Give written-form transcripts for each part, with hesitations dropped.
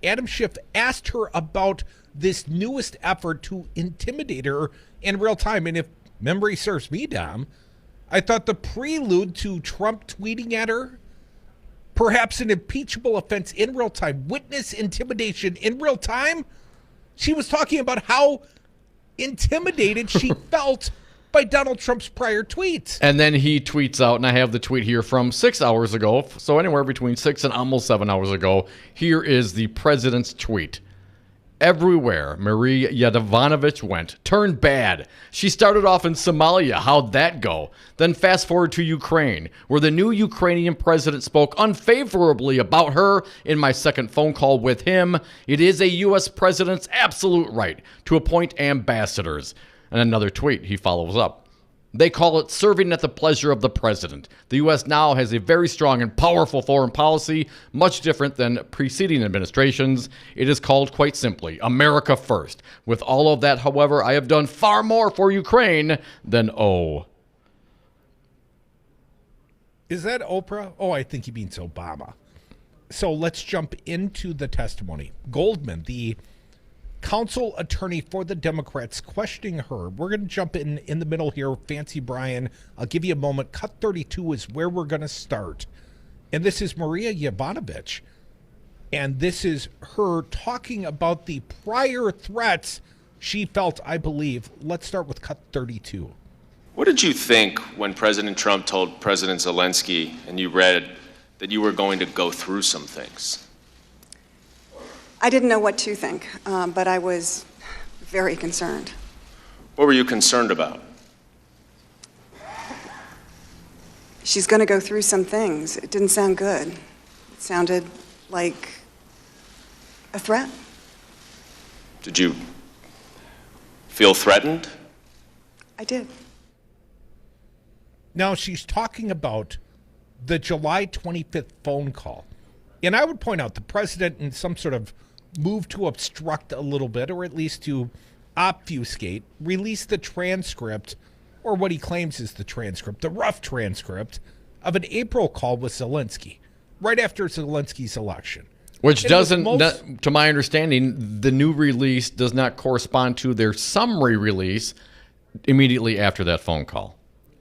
Adam Schiff asked her about this newest effort to intimidate her in real time. And if memory serves me, Dom, I thought the prelude to Trump tweeting at her, perhaps an impeachable offense in real time, witness intimidation in real time, she was talking about how intimidated she felt by Donald Trump's prior tweets. And then he tweets out, and I have the tweet here from 6 hours ago, so anywhere between 6 and almost 7 hours ago. Here is the president's tweet. Everywhere Marie Yovanovitch went turned bad. She started off in Somalia. How'd that go? Then fast forward to Ukraine, where the new Ukrainian president spoke unfavorably about her in my second phone call with him. It is a U.S. president's absolute right to appoint ambassadors. And another tweet, he follows up. They call it serving at the pleasure of the president. The U.S. now has a very strong and powerful foreign policy, much different than preceding administrations. It is called, quite simply, America First. With all of that, however, I have done far more for Ukraine than O. Is that Oprah? Oh, I think he means Obama. So let's jump into the testimony. Goldman, the counsel attorney for the Democrats, questioning her. We're going to jump in the middle here. Fancy Brian, I'll give you a moment. Cut 32 is where we're going to start. And this is Maria Yovanovitch. And this is her talking about the prior threats she felt, I believe. Let's start with cut 32. What did you think when President Trump told President Zelensky and you read that you were going to go through some things? I didn't know what to think, but I was very concerned. What were you concerned about? She's going to go through some things. It didn't sound good. It sounded like a threat. Did you feel threatened? I did. Now she's talking about the July 25th phone call. And I would point out the president, in some sort of move to obstruct a little bit, or at least to obfuscate, released the transcript, or what he claims is the transcript, the rough transcript, of an April call with Zelensky, right after Zelensky's election. Which doesn't, to my understanding, the new release does not correspond to their summary release immediately after that phone call.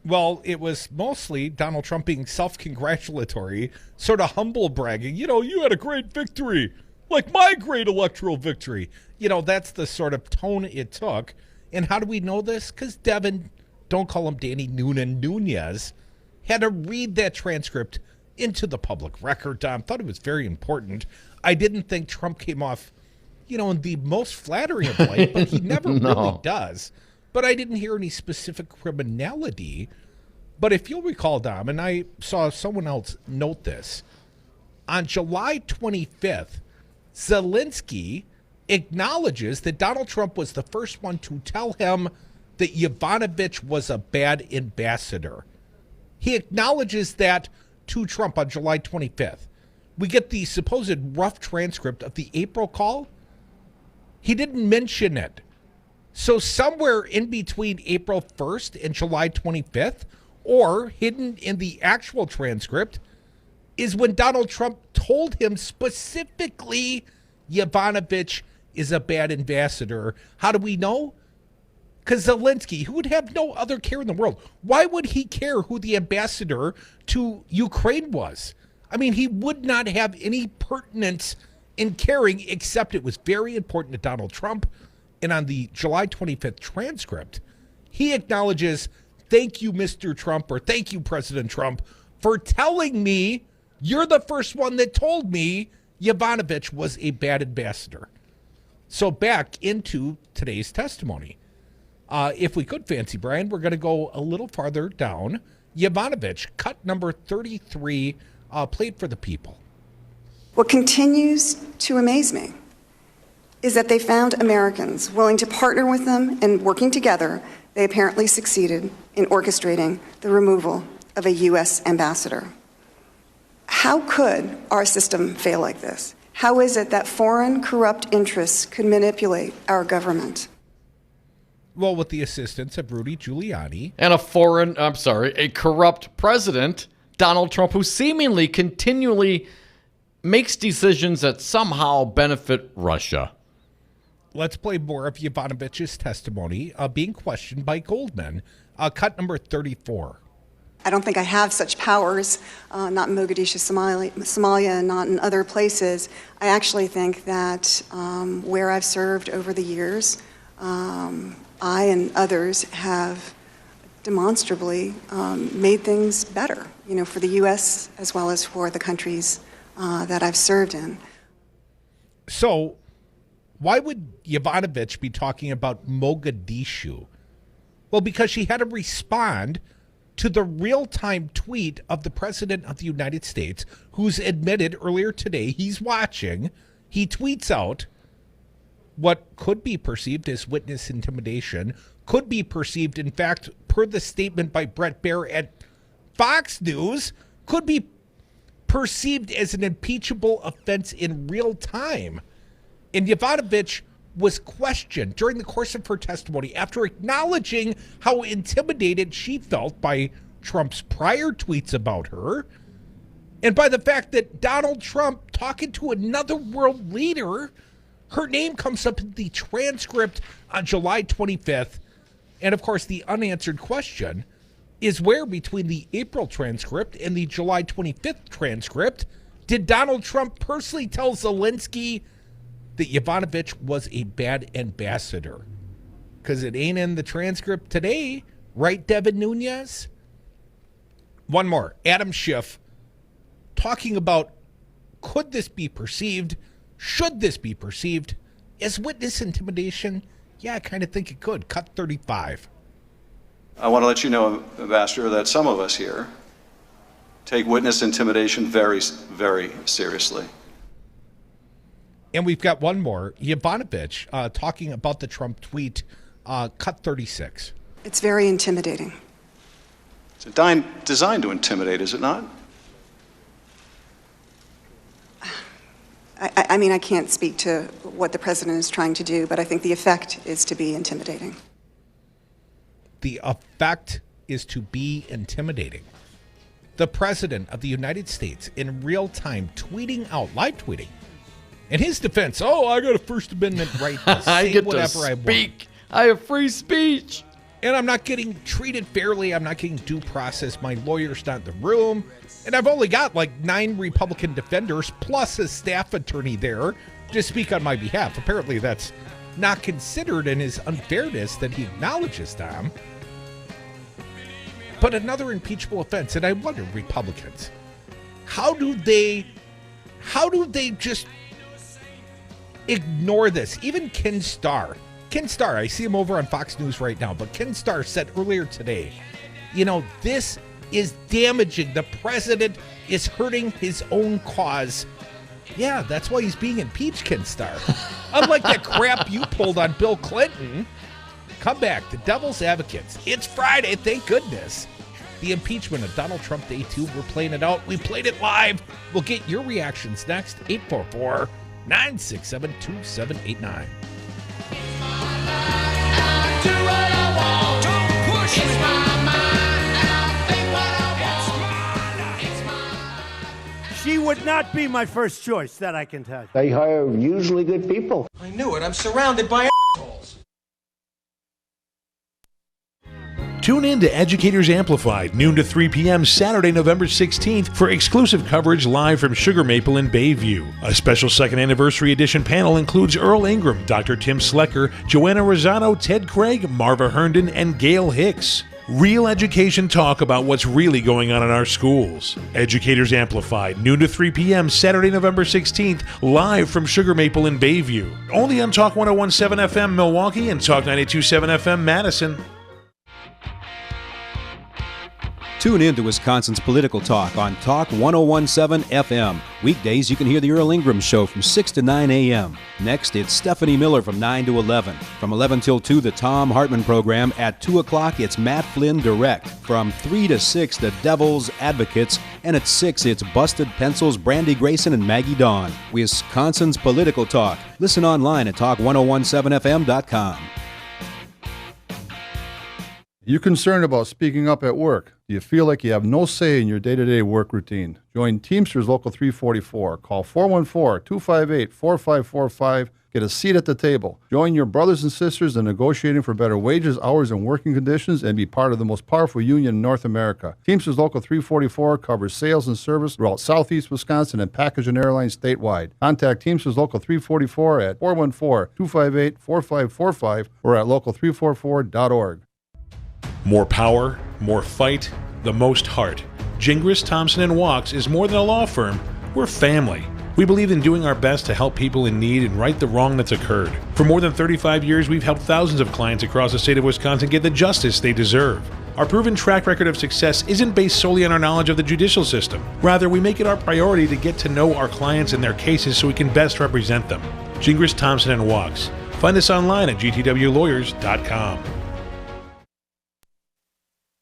Well, it was mostly Donald Trump being self-congratulatory, sort of humble bragging. You know, you had a great victory, like my great electoral victory. You know, that's the sort of tone it took. And how do we know this? Because Devin, don't call him Danny Noonan Nunez, had to read that transcript into the public record. Tom thought it was very important. I didn't think Trump came off, you know, in the most flattering of light, but he never really does. But I didn't hear any specific criminality. But if you'll recall, Dom, and I saw someone else note this, on July 25th, Zelensky acknowledges that Donald Trump was the first one to tell him that Yovanovitch was a bad ambassador. He acknowledges that to Trump on July 25th. We get the supposed rough transcript of the April call. He didn't mention it. So somewhere in between April 1st and July 25th, or hidden in the actual transcript, is when Donald Trump told him specifically Yovanovitch is a bad ambassador. How do we know? Because Zelensky, who would have no other care in the world, why would he care who the ambassador to Ukraine was? I mean, he would not have any pertinence in caring, except it was very important to Donald Trump. And on the July 25th transcript, he acknowledges, thank you, Mr. Trump, or thank you, President Trump, for telling me you're the first one that told me Yovanovitch was a bad ambassador. So back into today's testimony. If we could, Fancy Brian, we're going to go a little farther down. Yovanovitch, cut number 33, played for the people. What continues to amaze me is that they found Americans willing to partner with them, and working together, they apparently succeeded in orchestrating the removal of a U.S. ambassador. How could our system fail like this? How is it that foreign corrupt interests could manipulate our government? Well, with the assistance of Rudy Giuliani. And a corrupt president, Donald Trump, who seemingly continually makes decisions that somehow benefit Russia. Let's play more of Yovanovitch's testimony being questioned by Goldman. Cut number 34. I don't think I have such powers, not in Mogadishu, Somalia, and not in other places. I actually think that where I've served over the years, I and others have demonstrably made things better, for the U.S. as well as for the countries that I've served in. So why would Yovanovitch be talking about Mogadishu? Well, because she had to respond to the real-time tweet of the President of the United States, who's admitted earlier today he's watching. He tweets out what could be perceived as witness intimidation, could be perceived, in fact, per the statement by Bret Baier at Fox News, could be perceived as an impeachable offense in real time. And Yovanovitch was questioned during the course of her testimony after acknowledging how intimidated she felt by Trump's prior tweets about her and by the fact that Donald Trump talking to another world leader, her name comes up in the transcript on July 25th. And of course, the unanswered question is where between the April transcript and the July 25th transcript did Donald Trump personally tell Zelensky that Yovanovitch was a bad ambassador? Because it ain't in the transcript today, right, Devin Nunes? One more. Adam Schiff talking about could this be perceived, should this be perceived as witness intimidation? Yeah, I kind of think it could. Cut 35. I want to let you know, Ambassador, that some of us here take witness intimidation very, very seriously. And we've got one more. Yovanovitch talking about the Trump tweet, cut 36. It's very intimidating. It's designed to intimidate, is it not? I mean, I can't speak to what the president is trying to do, but I think the effect is to be intimidating. The effect is to be intimidating. The president of the United States in real time tweeting out, live tweeting, in his defense, I got a First Amendment right to say I get whatever to I speak. want. I have free speech. And I'm not getting treated fairly. I'm not getting due process. My lawyer's not in the room. And I've only got like 9 Republican defenders plus a staff attorney there to speak on my behalf. Apparently that's not considered in his unfairness that he acknowledges them. But another impeachable offense, and I wonder, Republicans, how do they just ignore this? Even Ken Starr, I see him over on Fox News right now, but Ken Starr said earlier today, this is damaging. The president is hurting his own cause. Yeah, that's why he's being impeached, Ken Starr. Unlike that crap you pulled on Bill Clinton. Come back, the devil's advocates. It's Friday, thank goodness. The impeachment of Donald Trump Day 2, we're playing it out. We played it live. We'll get your reactions next. 844-967-2789. She would not be my first choice, that I can tell you. They hire usually good people. I knew it. I'm surrounded by assholes. Tune in to Educators Amplified, noon to 3 p.m. Saturday, November 16th for exclusive coverage live from Sugar Maple in Bayview. A special second anniversary edition panel includes Earl Ingram, Dr. Tim Slecker, Joanna Rosado, Ted Craig, Marva Herndon, and Gail Hicks. Real education talk about what's really going on in our schools. Educators Amplified, noon to 3 p.m. Saturday, November 16th, live from Sugar Maple in Bayview. Only on Talk 101.7 FM Milwaukee and Talk 92.7 FM Madison. Tune in to Wisconsin's Political Talk on Talk 101.7 FM. Weekdays, you can hear the Earl Ingram Show from 6 to 9 a.m. Next, it's Stephanie Miller from 9 to 11. From 11 till 2, the Tom Hartman Program. At 2 o'clock, it's Matt Flynn Direct. From 3 to 6, the Devil's Advocates. And at 6, it's Busted Pencils, Brandy Grayson, and Maggie Dawn. Wisconsin's Political Talk. Listen online at Talk1017FM.com. you concerned about speaking up at work? Do you feel like you have no say in your day-to-day work routine? Join Teamsters Local 344. Call 414-258-4545. Get a seat at the table. Join your brothers and sisters in negotiating for better wages, hours, and working conditions, and be part of the most powerful union in North America. Teamsters Local 344 covers sales and service throughout Southeast Wisconsin and package and airlines statewide. Contact Teamsters Local 344 at 414-258-4545 or at local344.org. More power, more fight, the most heart. Gingras, Thompson & Walks is more than a law firm. We're family. We believe in doing our best to help people in need and right the wrong that's occurred. For more than 35 years, we've helped thousands of clients across the state of Wisconsin get the justice they deserve. Our proven track record of success isn't based solely on our knowledge of the judicial system. Rather, we make it our priority to get to know our clients and their cases so we can best represent them. Gingras, Thompson & Walks. Find us online at gtwlawyers.com.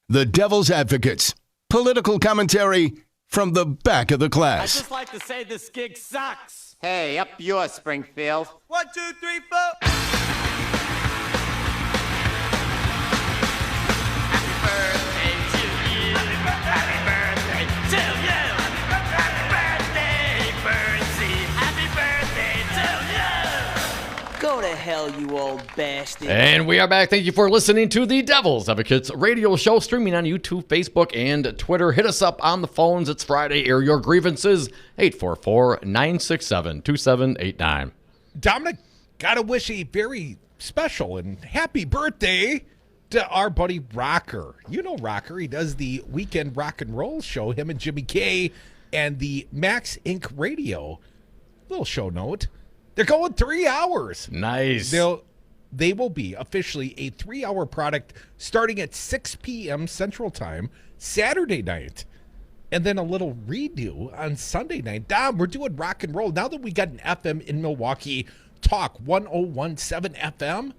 The Devil's Advocates. Political commentary from the back of the class. I'd just like to say this gig sucks. Hey, up yours, Springfield. 1, 2, 3, 4. Happy birthday to you. Happy birthday to you. Happy birthday, Bernsey. Happy birthday to you. Go to hell, you old bastard. And we are back. Thank you for listening to the Devil's Advocates radio show, streaming on YouTube, Facebook, and Twitter. Hit us up on the phones. It's Friday. Air your grievances. 844-967-2789. Dominic, gotta wish a very special and happy birthday to our buddy Rocker. You know Rocker. He does the Weekend Rock and Roll show, him and Jimmy K, and the Max Inc. Radio. Little show note. They're going 3 hours. Nice. They will be officially a 3-hour product starting at 6 p.m. Central Time, Saturday night. And then a little redo on Sunday night. Dom, we're doing rock and roll. Now that we got an FM in Milwaukee, Talk 1017 FM,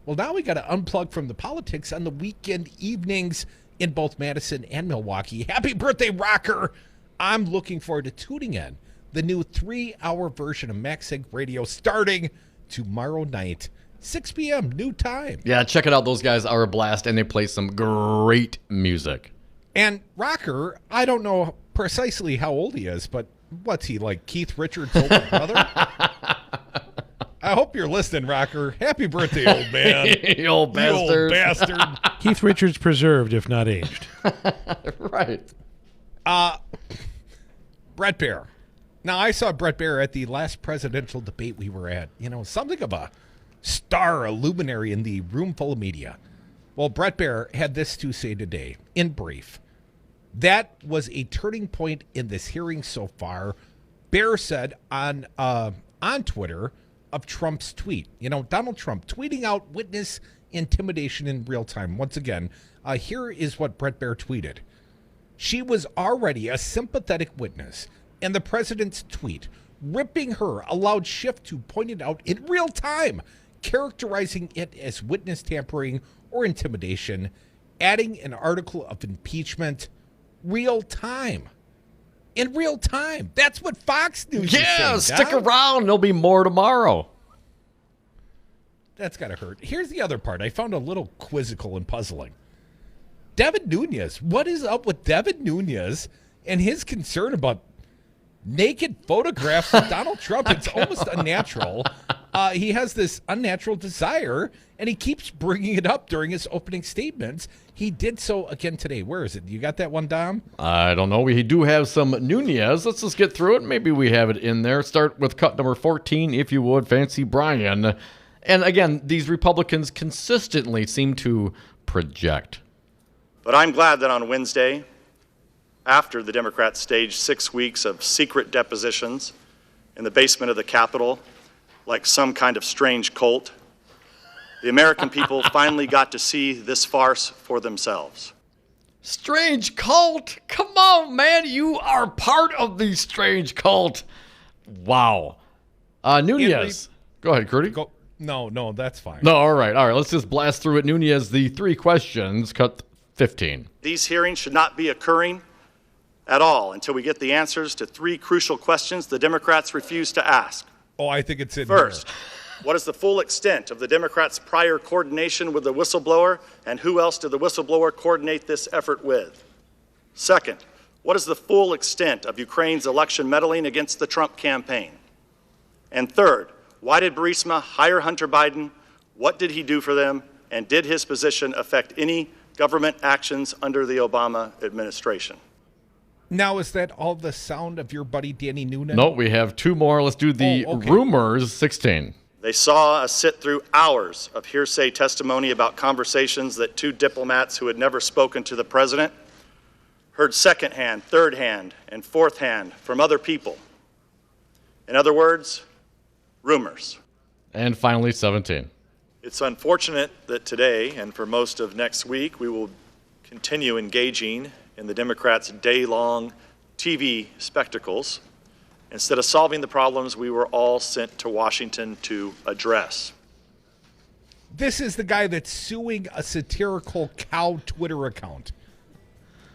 well, now we got to unplug from the politics on the weekend evenings in both Madison and Milwaukee. Happy birthday, Rocker. I'm looking forward to tuning in. The new 3-hour version of Max Inc. Radio starting tomorrow night, 6 p.m., new time. Yeah, check it out. Those guys are a blast, and they play some great music. And Rocker, I don't know precisely how old he is, but what's he, like Keith Richards' older brother? I hope you're listening, Rocker. Happy birthday, old man. You old bastard. You old bastard. Keith Richards preserved, if not aged. Right. Bret Baier. Now, I saw Bret Baier at the last presidential debate we were at. You know, something of a star, a luminary in the room full of media. Well, Bret Baier had this to say today, in brief. That was a turning point in this hearing so far. Baier said on Twitter of Trump's tweet. You know, Donald Trump tweeting out witness intimidation in real time. Once again, here is what Bret Baier tweeted. She was already a sympathetic witness, and the president's tweet, ripping her, allowed Schiff to point it out in real time, characterizing it as witness tampering or intimidation, adding an article of impeachment, real time. In real time. That's what Fox News is saying. Stick around. There'll be more tomorrow. That's got to hurt. Here's the other part. I found a little quizzical and puzzling. Devin Nunes. What is up with Devin Nunes and his concern about naked photographs of Donald Trump? It's almost unnatural. He has this unnatural desire, and he keeps bringing it up during his opening statements. He did so again today. Where is it? You got that one, Dom? I don't know. We do have some Nunes. Let's just get through it. Maybe we have it in there. Start with cut number 14, if you would. Fancy Brian. And again, these Republicans consistently seem to project. But I'm glad that on Wednesday, after the Democrats staged 6 weeks of secret depositions in the basement of the Capitol, like some kind of strange cult, the American people finally got to see this farce for themselves. Strange cult? Come on, man. You are part of the strange cult. Wow. Nunes. Go ahead, Curdy. No, that's fine. No, all right. Let's just blast through it. Nunes, the 3 questions, cut 15. These hearings should not be occurring at all until we get the answers to 3 crucial questions the Democrats refuse to ask. Oh, I think it's in First, What is the full extent of the Democrats' prior coordination with the whistleblower, and who else did the whistleblower coordinate this effort with? Second, what is the full extent of Ukraine's election meddling against the Trump campaign? And third, why did Burisma hire Hunter Biden? What did he do for them? And did his position affect any government actions under the Obama administration? Now, is that all the sound of your buddy Danny Noonan? No, we have two more. Let's do the rumors 16. They saw us sit through hours of hearsay testimony about conversations that two diplomats who had never spoken to the president heard secondhand, third-hand, and fourth-hand from other people. In other words, rumors. And finally, 17. It's unfortunate that today and for most of next week, we will continue engaging in the Democrats' day-long TV spectacles instead of solving the problems we were all sent to Washington to address. This is the guy that's suing a satirical cow Twitter account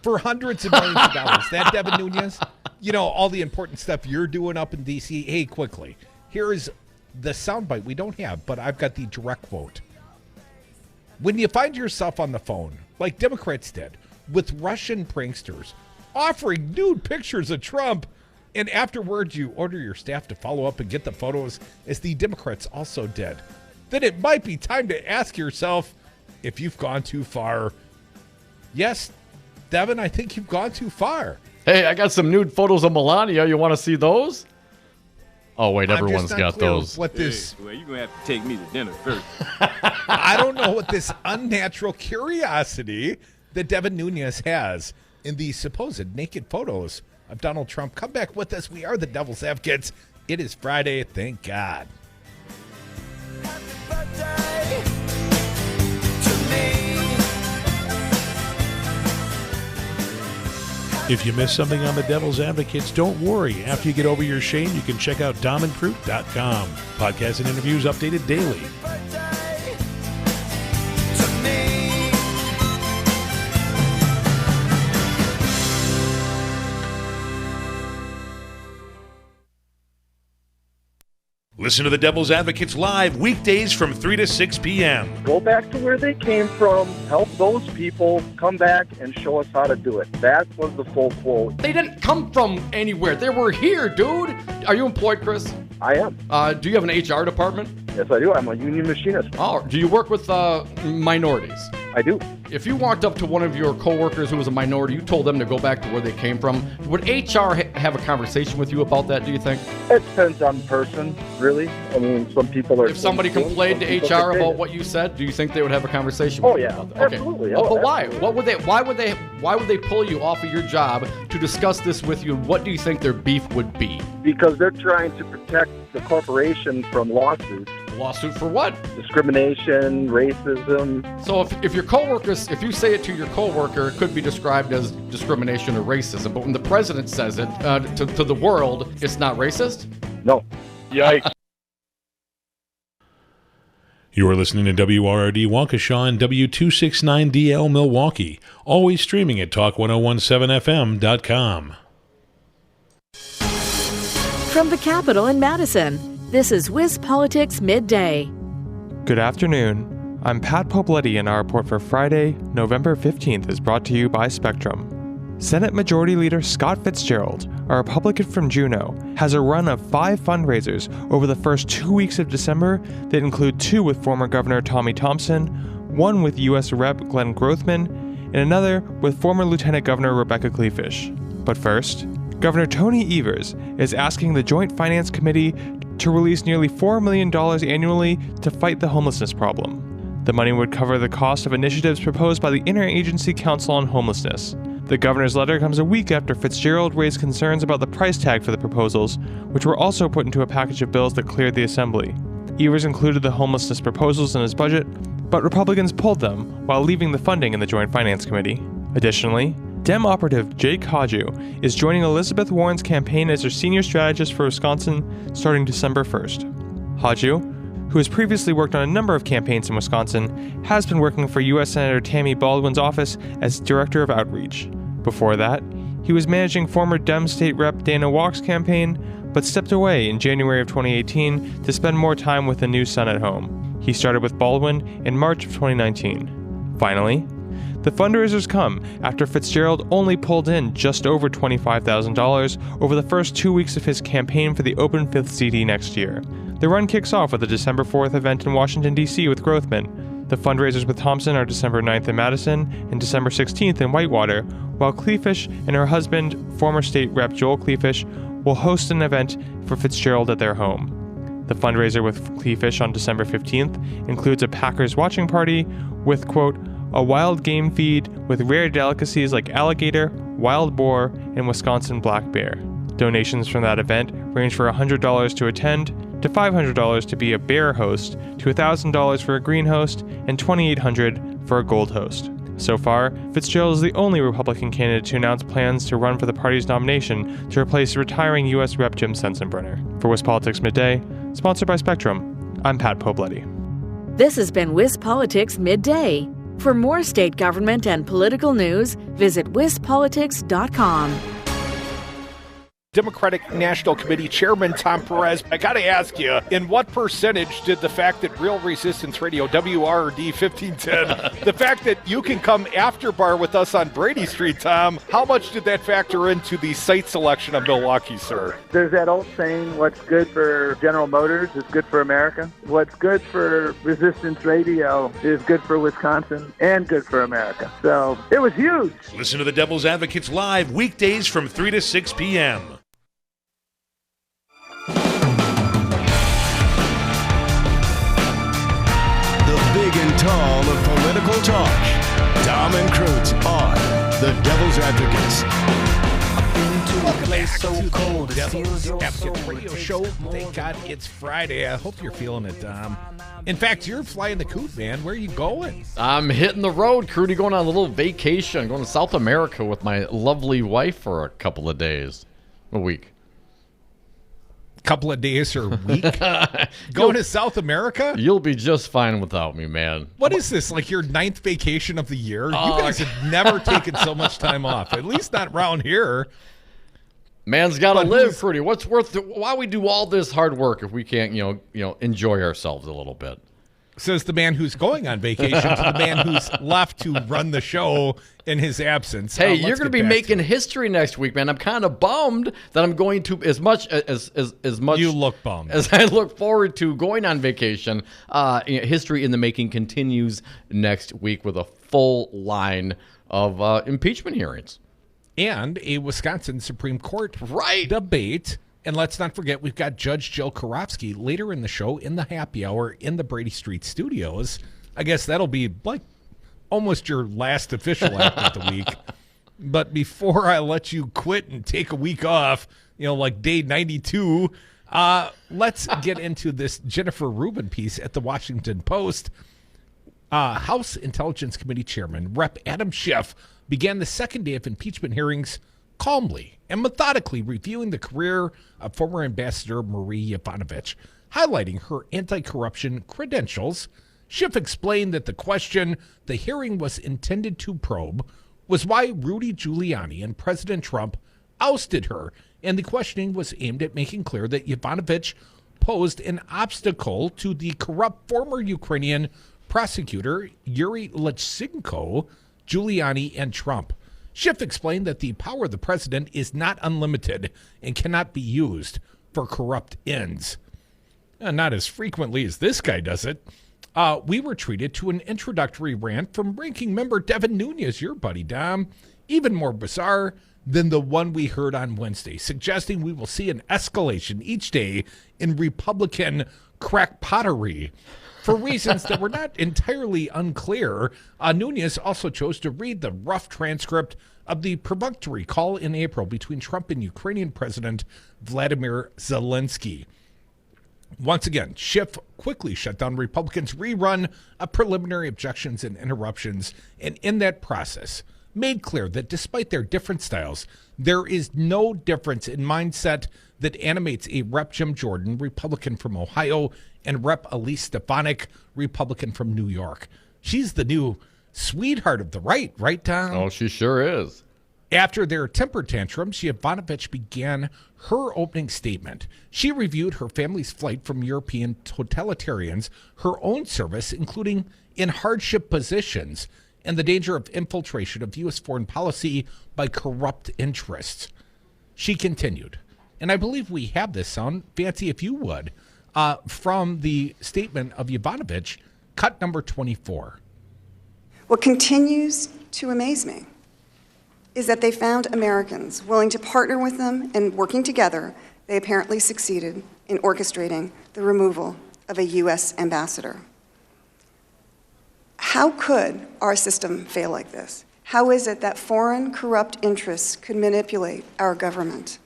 for hundreds of millions of dollars. That Devin Nunes, you know, all the important stuff you're doing up in D.C. Hey, quickly, here is the soundbite we don't have, but I've got the direct quote. When you find yourself on the phone, like Democrats did, with Russian pranksters offering nude pictures of Trump, and afterwards you order your staff to follow up and get the photos, as the Democrats also did, then it might be time to ask yourself if you've gone too far. Yes, Devin, I think you've gone too far. Hey, I got some nude photos of Melania. You want to see those? Oh, wait, everyone's got those. What this? Well, you're going to have to take me to dinner first. I don't know what this unnatural curiosity that Devin Nunes has in the supposed naked photos of Donald Trump. Come back with us. We are the Devil's Advocates. It is Friday. Thank God. If you missed something on the Devil's Advocates, don't worry. After you get over your shame, you can check out domandproof.com. Podcasts and interviews updated daily. Listen to the Devil's Advocates live weekdays from 3 to 6 p.m. Go back to where they came from, help those people, come back and show us how to do it. That was the full quote. They didn't come from anywhere. They were here, dude. Are you employed, Chris? I am. Do you have an HR department? Yes, I do. I'm a union machinist. Oh, do you work with minorities? I do. If you walked up to one of your coworkers who was a minority, you told them to go back to where they came from, would HR have a conversation with you about that, do you think? It depends on the person, really. I mean, some people are... If somebody complained to HR about what you said, do you think they would have a conversation with you about that? Okay. Absolutely. But why? Why would they pull you off of your job to discuss this with you, and what do you think their beef would be? Because they're trying to protect the corporation from lawsuits. Lawsuit for what? Discrimination, racism. So if your coworkers, if you say it to your coworker, it could be described as discrimination or racism. But when the president says it to the world, it's not racist? No. Yikes. You are listening to WRRD Waukesha and W269DL Milwaukee. Always streaming at talk1017fm.com. From the Capitol in Madison, this is Wiz Politics Midday. Good afternoon. I'm Pat Popoletti, and our report for Friday, November 15th is brought to you by Spectrum. Senate Majority Leader Scott Fitzgerald, a Republican from Juneau, has a run of 5 fundraisers over the first 2 weeks of December that include 2 with former Governor Tommy Thompson, 1 with U.S. Rep. Glenn Grothman, and another with former Lieutenant Governor Rebecca Kleefisch. But first, Governor Tony Evers is asking the Joint Finance Committee to release nearly $4 million annually to fight the homelessness problem. The money would cover the cost of initiatives proposed by the Interagency Council on Homelessness. The governor's letter comes a week after Fitzgerald raised concerns about the price tag for the proposals, which were also put into a package of bills that cleared the Assembly. Evers included the homelessness proposals in his budget, but Republicans pulled them while leaving the funding in the Joint Finance Committee. Additionally, Dem operative Jake Haju is joining Elizabeth Warren's campaign as her senior strategist for Wisconsin starting December 1st. Haju, who has previously worked on a number of campaigns in Wisconsin, has been working for U.S. Senator Tammy Baldwin's office as Director of Outreach. Before that, he was managing former Dem State Rep Dana Walk's campaign, but stepped away in January of 2018 to spend more time with the new son at home. He started with Baldwin in March of 2019. Finally, the fundraisers come after Fitzgerald only pulled in just over $25,000 over the first 2 weeks of his campaign for the open 5th CD next year. The run kicks off with a December 4th event in Washington, D.C. with Grothman. The fundraisers with Thompson are December 9th in Madison and December 16th in Whitewater, while Kleefisch and her husband, former state rep Joel Kleefisch, will host an event for Fitzgerald at their home. The fundraiser with Kleefisch on December 15th includes a Packers watching party with, quote, a wild game feed with rare delicacies like alligator, wild boar, and Wisconsin black bear. Donations from that event range from $100 to attend, to $500 to be a bear host, to $1,000 for a green host, and $2,800 for a gold host. So far, Fitzgerald is the only Republican candidate to announce plans to run for the party's nomination to replace retiring U.S. Rep. Jim Sensenbrenner. For WisPolitics Midday, sponsored by Spectrum, I'm Pat Pobletti. This has been WisPolitics Midday. For more state government and political news, visit wispolitics.com. Democratic National Committee Chairman Tom Perez, I got to ask you, in what percentage did the fact that Real Resistance Radio, WRD 1510, the fact that you can come after bar with us on Brady Street, Tom, how much did that factor into the site selection of Milwaukee, sir? There's that old saying, what's good for General Motors is good for America. What's good for Resistance Radio is good for Wisconsin and good for America. So it was huge. Listen to the Devil's Advocates live weekdays from 3 to 6 p.m. Big and tall of political talk. Tom and Krutz on the Devil's Advocates. Welcome back to the Devil's Advocates radio show. Thank God it's Friday. I hope you're feeling it, Tom. In fact, you're flying the coot, man. Where are you going? I'm hitting the road, Crudy, going on a little vacation. Going to South America with my lovely wife for a couple of days. A week. Couple of days or a week? Going to South America? You'll be just fine without me, man. What is this, like your 9th vacation of the year? You guys have never taken so much time off, at least not around here. Man's got to live, Crudy. What's worth it? Why we do all this hard work if we can't, enjoy ourselves a little bit? Says the man who's going on vacation to the man who's left to run the show in his absence. Hey, you're going to be making history next week, man. I'm kind of bummed that I'm going to as much. You look bummed as I look forward to going on vacation. History in the making continues next week with a full line of impeachment hearings and a Wisconsin Supreme Court debate. And let's not forget, we've got Judge Jill Karofsky later in the show in the happy hour in the Brady Street studios. I guess that'll be like almost your last official act of the week. But before I let you quit and take a week off, like day 92, let's get into this Jennifer Rubin piece at the Washington Post. House Intelligence Committee Chairman Rep. Adam Schiff began the second day of impeachment hearings calmly and methodically reviewing the career of former Ambassador Marie Yovanovitch, highlighting her anti-corruption credentials. Schiff explained that the question the hearing was intended to probe was why Rudy Giuliani and President Trump ousted her, and the questioning was aimed at making clear that Yovanovitch posed an obstacle to the corrupt former Ukrainian prosecutor Yuri Lutsenko, Giuliani, and Trump. Schiff explained that the power of the president is not unlimited and cannot be used for corrupt ends. Not as frequently as this guy does it. We were treated to an introductory rant from ranking member Devin Nunes, your buddy, Dom, even more bizarre than the one we heard on Wednesday, suggesting we will see an escalation each day in Republican crackpottery. For reasons that were not entirely unclear, Nunes also chose to read the rough transcript of the perfunctory call in April between Trump and Ukrainian President Vladimir Zelensky. Once again, Schiff quickly shut down Republicans' rerun of preliminary objections and interruptions, and in that process made clear that despite their different styles, there is no difference in mindset that animates a Rep. Jim Jordan, Republican from Ohio, and Rep. Elise Stefanik, Republican from New York. She's the new sweetheart of the right, Tom? Oh, she sure is. After their temper tantrums, Yovanovitch began her opening statement. She reviewed her family's flight from European totalitarians, her own service, including in hardship positions, and the danger of infiltration of U.S. foreign policy by corrupt interests. She continued, and I believe we have this sound, Fancy, if you would, from the statement of Yovanovitch, cut number 24. What continues to amaze me is that they found Americans willing to partner with them, and working together, they apparently succeeded in orchestrating the removal of a U.S. ambassador. How could our system fail like this? How is it that foreign corrupt interests could manipulate our government?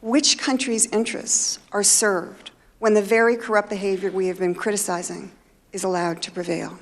Which country's interests are served when the very corrupt behavior we have been criticizing is allowed to prevail?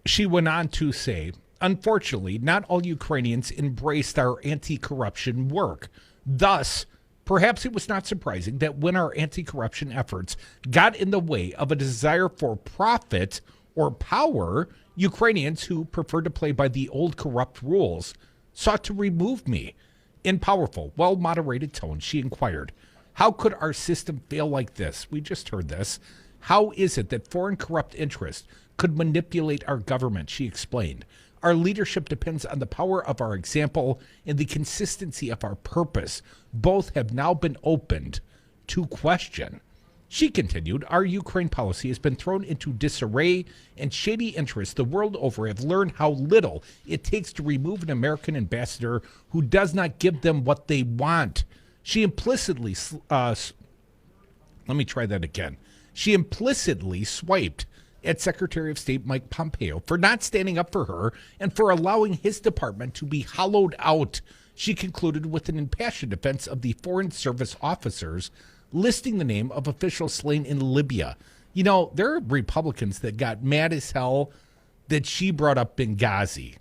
She went on to say, unfortunately, not all Ukrainians embraced our anti-corruption work. Thus, perhaps it was not surprising that when our anti-corruption efforts got in the way of a desire for profit or power, Ukrainians who preferred to play by the old corrupt rules sought to remove me. In powerful, well-moderated tone, she inquired, how could our system fail like this? We just heard this. How is it that foreign corrupt interests could manipulate our government? She explained. Our leadership depends on the power of our example and the consistency of our purpose. Both have now been opened to question. She continued, our Ukraine policy has been thrown into disarray, and shady interests the world over have learned how little it takes to remove an American ambassador who does not give them what they want. She implicitly, let me try that again. She implicitly swiped at Secretary of State Mike Pompeo for not standing up for her and for allowing his department to be hollowed out. She concluded with an impassioned defense of the Foreign Service officers, listing the name of officials slain in Libya. You know, there are Republicans that got mad as hell that she brought up Benghazi.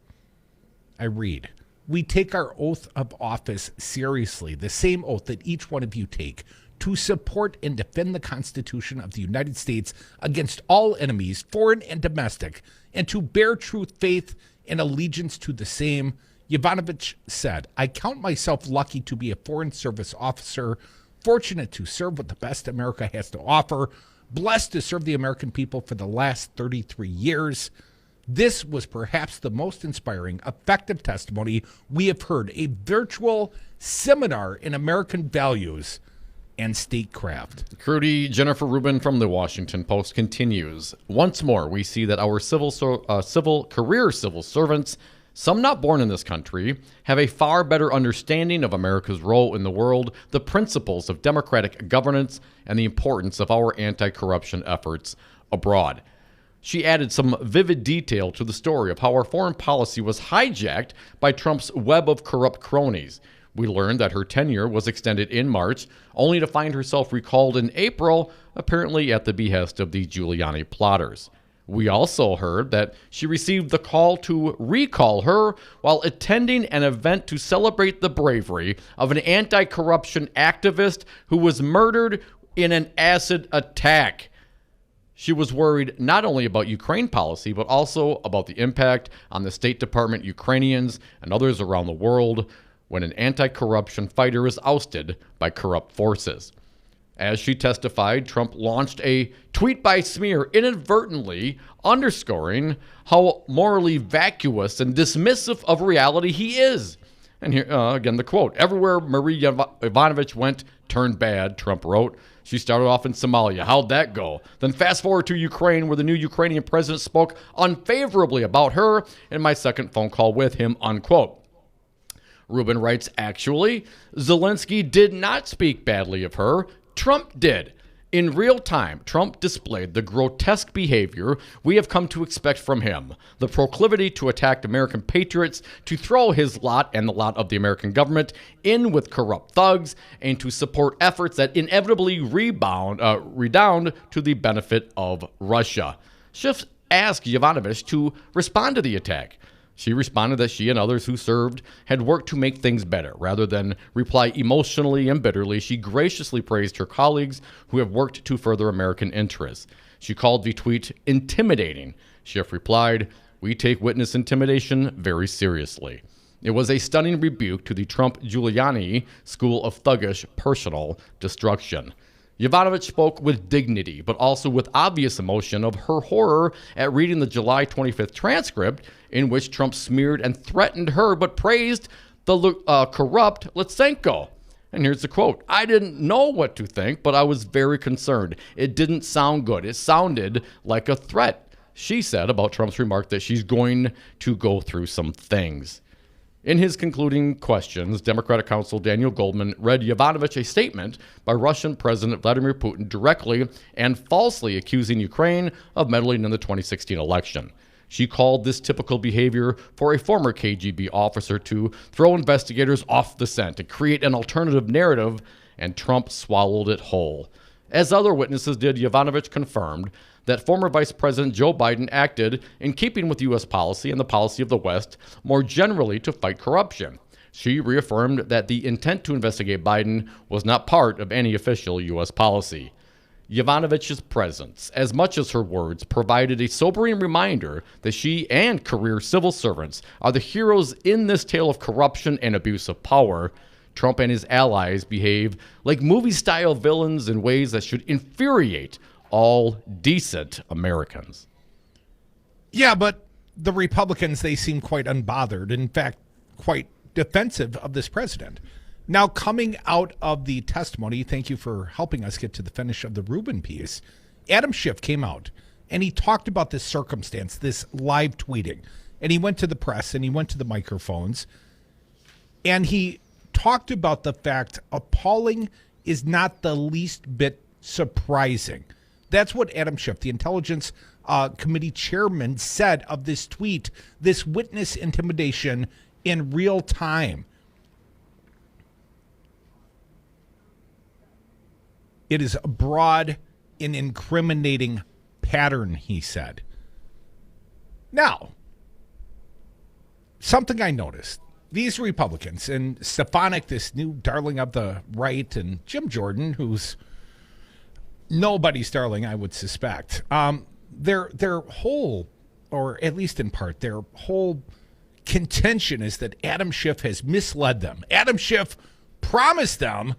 I read, we take our oath of office seriously, the same oath that each one of you take, to support and defend the Constitution of the United States against all enemies, foreign and domestic, and to bear true faith and allegiance to the same. Yovanovitch said, I count myself lucky to be a Foreign Service officer, fortunate to serve what the best America has to offer, blessed to serve the American people for the last 33 years. This was perhaps the most inspiring, effective testimony we have heard, a virtual seminar in American values and statecraft. Crudy, Jennifer Rubin from the Washington Post continues. Once more, we see that our career civil servants, some not born in this country, have a far better understanding of America's role in the world, the principles of democratic governance, and the importance of our anti-corruption efforts abroad. She added some vivid detail to the story of how our foreign policy was hijacked by Trump's web of corrupt cronies. We learned that her tenure was extended in March, only to find herself recalled in April, apparently at the behest of the Giuliani plotters. We also heard that she received the call to recall her while attending an event to celebrate the bravery of an anti-corruption activist who was murdered in an acid attack. She was worried not only about Ukraine policy, but also about the impact on the State Department, Ukrainians, and others around the world when an anti-corruption fighter is ousted by corrupt forces. As she testified, Trump launched a tweet by smear inadvertently underscoring how morally vacuous and dismissive of reality he is. And here, again, the quote, everywhere Marie Yovanovitch went turned bad, Trump wrote. She started off in Somalia. How'd that go? Then fast forward to Ukraine, where the new Ukrainian president spoke unfavorably about her in my second phone call with him, unquote. Rubin writes, actually, Zelensky did not speak badly of her. Trump did. In real time, Trump displayed the grotesque behavior we have come to expect from him, the proclivity to attack American patriots, to throw his lot and the lot of the American government in with corrupt thugs, and to support efforts that inevitably redound to the benefit of Russia. Schiff asked Yovanovitch to respond to the attack. She responded that she and others who served had worked to make things better. Rather than reply emotionally and bitterly, she graciously praised her colleagues who have worked to further American interests. She called the tweet intimidating. Schiff replied, we take witness intimidation very seriously. It was a stunning rebuke to the Trump-Giuliani school of thuggish personal destruction. Yovanovitch spoke with dignity, but also with obvious emotion of her horror at reading the July 25th transcript in which Trump smeared and threatened her, but praised the corrupt Lutsenko. And here's the quote. "I didn't know what to think, but I was very concerned. It didn't sound good. It sounded like a threat," she said about Trump's remark that she's going to go through some things. In his concluding questions, Democratic counsel Daniel Goldman read Yovanovitch a statement by Russian President Vladimir Putin directly and falsely accusing Ukraine of meddling in the 2016 election. She called this typical behavior for a former KGB officer to throw investigators off the scent, to create an alternative narrative, and Trump swallowed it whole. As other witnesses did, Yovanovitch confirmed that former Vice President Joe Biden acted in keeping with U.S. policy and the policy of the West more generally to fight corruption. She reaffirmed that the intent to investigate Biden was not part of any official U.S. policy. Yovanovitch's presence, as much as her words, provided a sobering reminder that she and career civil servants are the heroes in this tale of corruption and abuse of power. Trump and his allies behave like movie-style villains in ways that should infuriate all decent Americans. Yeah, but the Republicans, they seem quite unbothered. In fact, quite defensive of this president. Now, coming out of the testimony, thank you for helping us get to the finish of the Rubin piece, Adam Schiff came out and he talked about this circumstance, this live tweeting. And he went to the press and he went to the microphones and he talked about the fact appalling is not the least bit surprising. That's what Adam Schiff, the Intelligence Committee chairman, said of this tweet, this witness intimidation in real time. It is a broad and incriminating pattern, he said. Now, something I noticed. These Republicans, and Stefanik, this new darling of the right, and Jim Jordan, who's nobody's darling, I would suspect. Their whole, or at least in part, their whole contention is that Adam Schiff has misled them. Adam Schiff promised them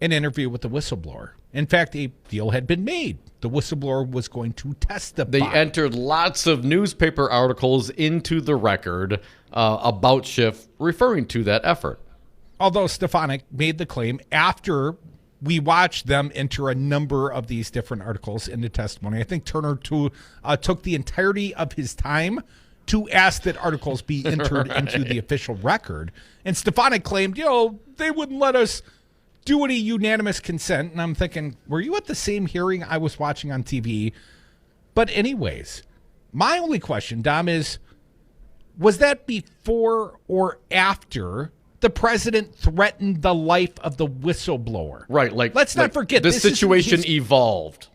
an interview with the whistleblower. In fact, a deal had been made. The whistleblower was going to testify. They entered lots of newspaper articles into the record about Schiff referring to that effort. Although Stefanik made the claim after we watched them enter a number of these different articles into testimony. I think Turner took the entirety of his time to ask that articles be entered into the official record. And Stefanik claimed, they wouldn't let us do any unanimous consent. And I'm thinking, were you at the same hearing I was watching on TV? But anyways, my only question, Dom, is, was that before or after the president threatened the life of the whistleblower? Right. Let's not forget, this situation evolved.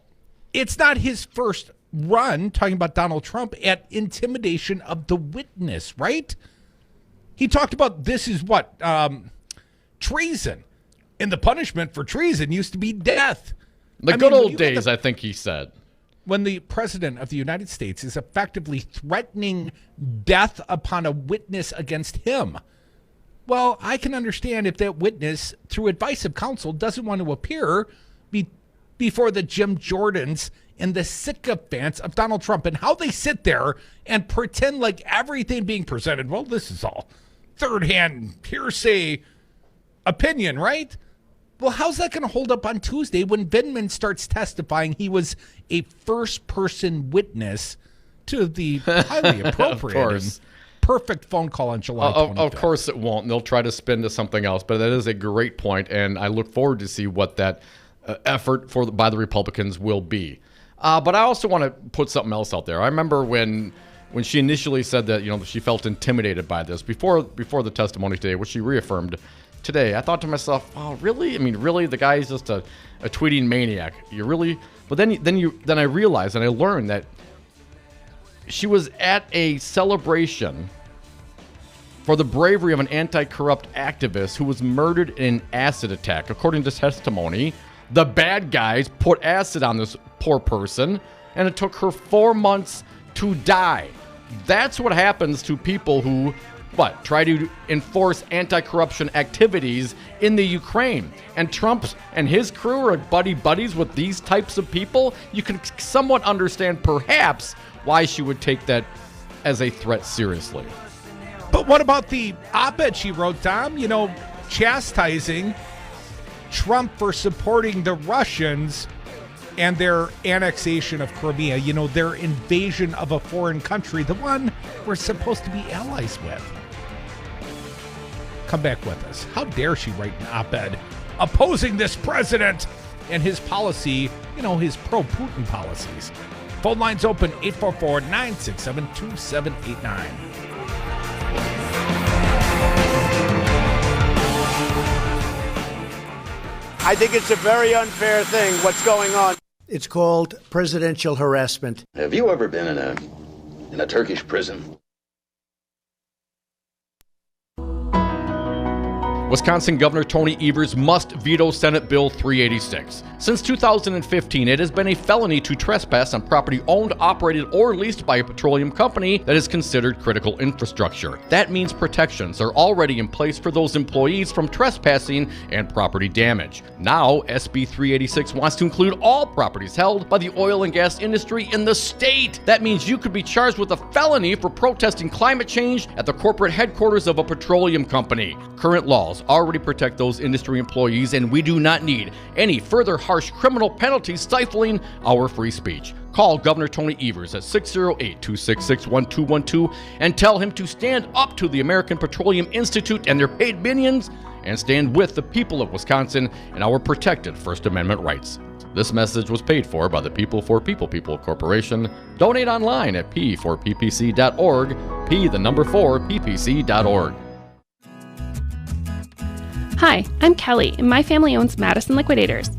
It's not his first run, talking about Donald Trump, at intimidation of the witness, right? He talked about this is what? Treason. And the punishment for treason used to be death. Good old days, I think he said. When the president of the United States is effectively threatening death upon a witness against him, well, I can understand if that witness, through advice of counsel, doesn't want to appear before the Jim Jordans and the sycophants of Donald Trump, and how they sit there and pretend like everything being presented, well, this is all third-hand hearsay opinion, right? Well, how's that going to hold up on Tuesday when Vindman starts testifying he was a first-person witness to the highly appropriate and perfect phone call on July 25th? Of course it won't. They'll try to spin to something else, but that is a great point, and I look forward to see what that effort by the Republicans will be. But I also want to put something else out there. I remember when she initially said that she felt intimidated by this before the testimony today, which she reaffirmed today. I thought to myself, oh, really? I mean, really? The guy is just a tweeting maniac. You really? But then I realized and I learned that she was at a celebration for the bravery of an anti-corrupt activist who was murdered in an acid attack. According to testimony, the bad guys put acid on this poor person, and it took her 4 months to die. That's what happens to people who try to enforce anti-corruption activities in the Ukraine. And Trump and his crew are buddies with these types of people. You can somewhat understand perhaps why she would take that as a threat seriously. But what about the op-ed she wrote, Tom? Chastising Trump for supporting the Russians and their annexation of Crimea, their invasion of a foreign country, the one we're supposed to be allies with. Come back with us. How dare she write an op-ed opposing this president and his policy, his pro-Putin policies. Phone lines open 844-967-2789. I think it's a very unfair thing what's going on. It's called presidential harassment. Have you ever been in a Turkish prison? Wisconsin Governor Tony Evers must veto Senate Bill 386. Since 2015, it has been a felony to trespass on property owned, operated, or leased by a petroleum company that is considered critical infrastructure. That means protections are already in place for those employees from trespassing and property damage. Now, SB 386 wants to include all properties held by the oil and gas industry in the state. That means you could be charged with a felony for protesting climate change at the corporate headquarters of a petroleum company. Current laws already protect those industry employees, and we do not need any further harsh criminal penalties stifling our free speech. Call Governor Tony Evers at 608-266-1212 and tell him to stand up to the American Petroleum Institute and their paid minions and stand with the people of Wisconsin and our protected First Amendment rights. This message was paid for by the People for People Corporation. Donate online at p4ppc.org, p4ppc.org. Hi, I'm Kelly, and my family owns Madison Liquidators.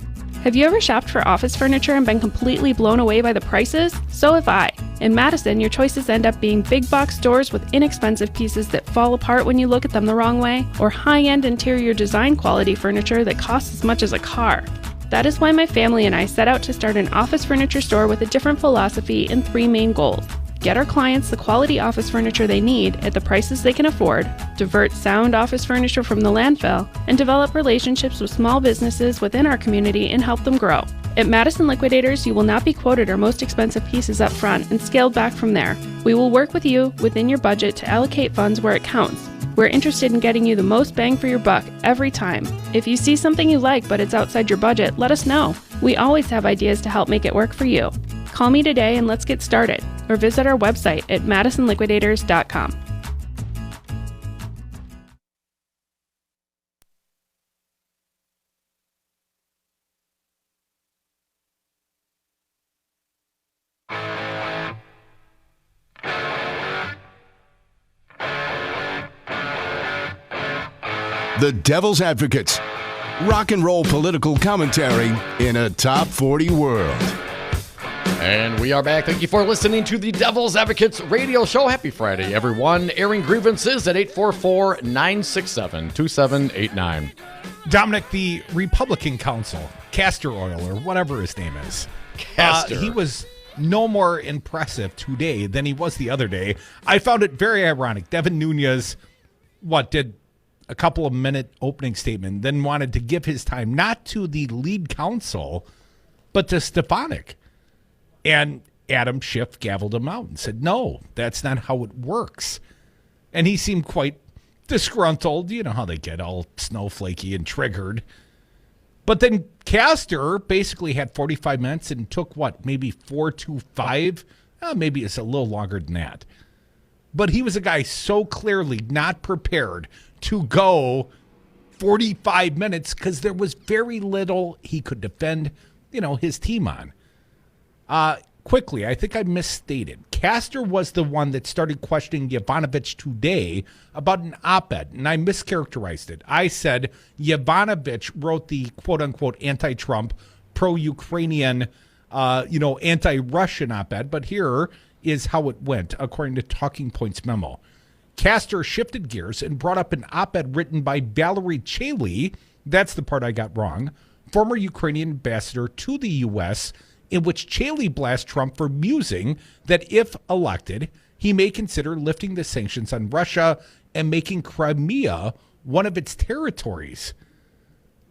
Have you ever shopped for office furniture and been completely blown away by the prices? So have I. In Madison, your choices end up being big box stores with inexpensive pieces that fall apart when you look at them the wrong way, or high-end interior design quality furniture that costs as much as a car. That is why my family and I set out to start an office furniture store with a different philosophy and three main goals. Get our clients the quality office furniture they need at the prices they can afford, divert sound office furniture from the landfill, and develop relationships with small businesses within our community and help them grow. At Madison Liquidators, you will not be quoted our most expensive pieces up front and scaled back from there. We will work with you within your budget to allocate funds where it counts. We're interested in getting you the most bang for your buck every time. If you see something you like but it's outside your budget, let us know. We always have ideas to help make it work for you. Call me today and let's get started, or visit our website at madisonliquidators.com. The Devil's Advocates. Rock and roll political commentary in a top 40 world. And we are back. Thank you for listening to the Devil's Advocates radio show. Happy Friday, everyone. Airing grievances at 844-967-2789. Dominic, the Republican counsel, Castor Oil, or whatever his name is. Castor. He was no more impressive today than he was the other day. I found it very ironic. Devin Nunes, did a couple of minute opening statement, then wanted to give his time not to the lead counsel, but to Stefanik. And Adam Schiff gavelled him out and said, no, that's not how it works. And he seemed quite disgruntled. You know how they get all snowflakey and triggered. But then Castor basically had 45 minutes and took maybe 4 to 5? Maybe it's a little longer than that. But he was a guy so clearly not prepared to go 45 minutes because there was very little he could defend, his team on. Quickly, I think I misstated. Castor was the one that started questioning Yovanovitch today about an op-ed, and I mischaracterized it. I said Yovanovitch wrote the quote-unquote anti-Trump, pro-Ukrainian, anti-Russian op-ed, but here is how it went, according to Talking Points memo. Castor shifted gears and brought up an op-ed written by Valerie Chaley, that's the part I got wrong, former Ukrainian ambassador to the U.S., in which Chaley blasts Trump for musing that if elected, he may consider lifting the sanctions on Russia and making Crimea one of its territories.